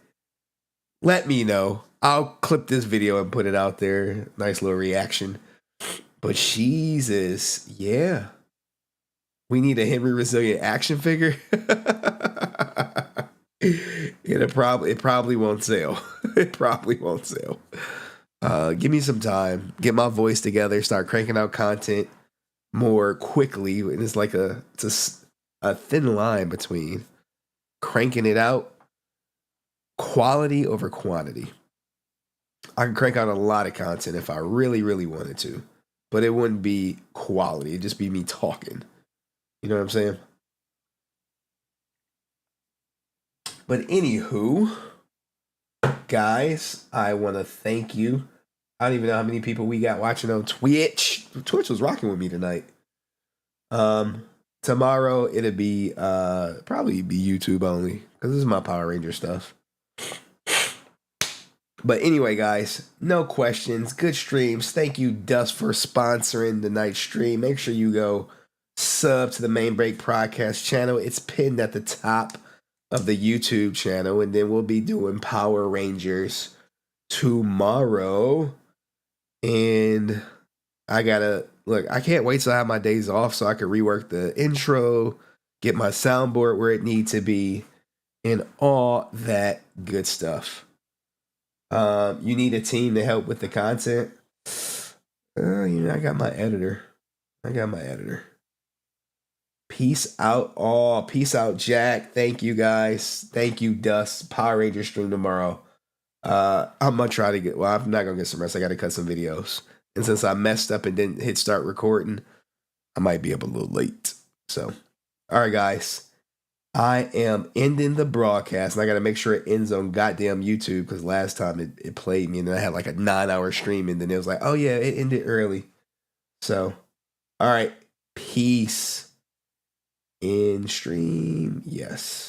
Let me know. I'll clip this video and put it out there. Nice little reaction. But Jesus, yeah. We need a HenryResilient action figure. It probably won't sell. It probably won't sell. Give me some time. Get my voice together. Start cranking out content more quickly. And it's like a thin line between cranking it out, quality over quantity. I can crank out a lot of content if I really, really wanted to, but it wouldn't be quality. It'd just be me talking. You know what I'm saying? But anywho, guys, I want to thank you. I don't even know how many people we got watching on Twitch. Twitch was rocking with me tonight. Tomorrow it'll be probably be YouTube only because this is my Power Ranger stuff. But anyway, guys, no questions. Good streams. Thank you, Dust, for sponsoring the night stream. Make sure you go sub to the Main Break Podcast channel. It's pinned at the top of the YouTube channel, and then we'll be doing Power Rangers tomorrow. And I can't wait till I have my days off so I can rework the intro, get my soundboard where it needs to be, and all that good stuff. You need a team to help with the content. I got my editor. Peace out all. Peace out, Jack. Thank you, guys. Thank you, Dust. Power Ranger stream tomorrow. I'm going to try to I'm not going to get some rest. I got to cut some videos. And since I messed up and didn't hit start recording, I might be up a little late. So, all right, guys. I am ending the broadcast. And I got to make sure it ends on goddamn YouTube because last time it played me and then I had like a 9-hour stream and then it was like, oh yeah, it ended early. So, all right. Peace. In stream. Yes.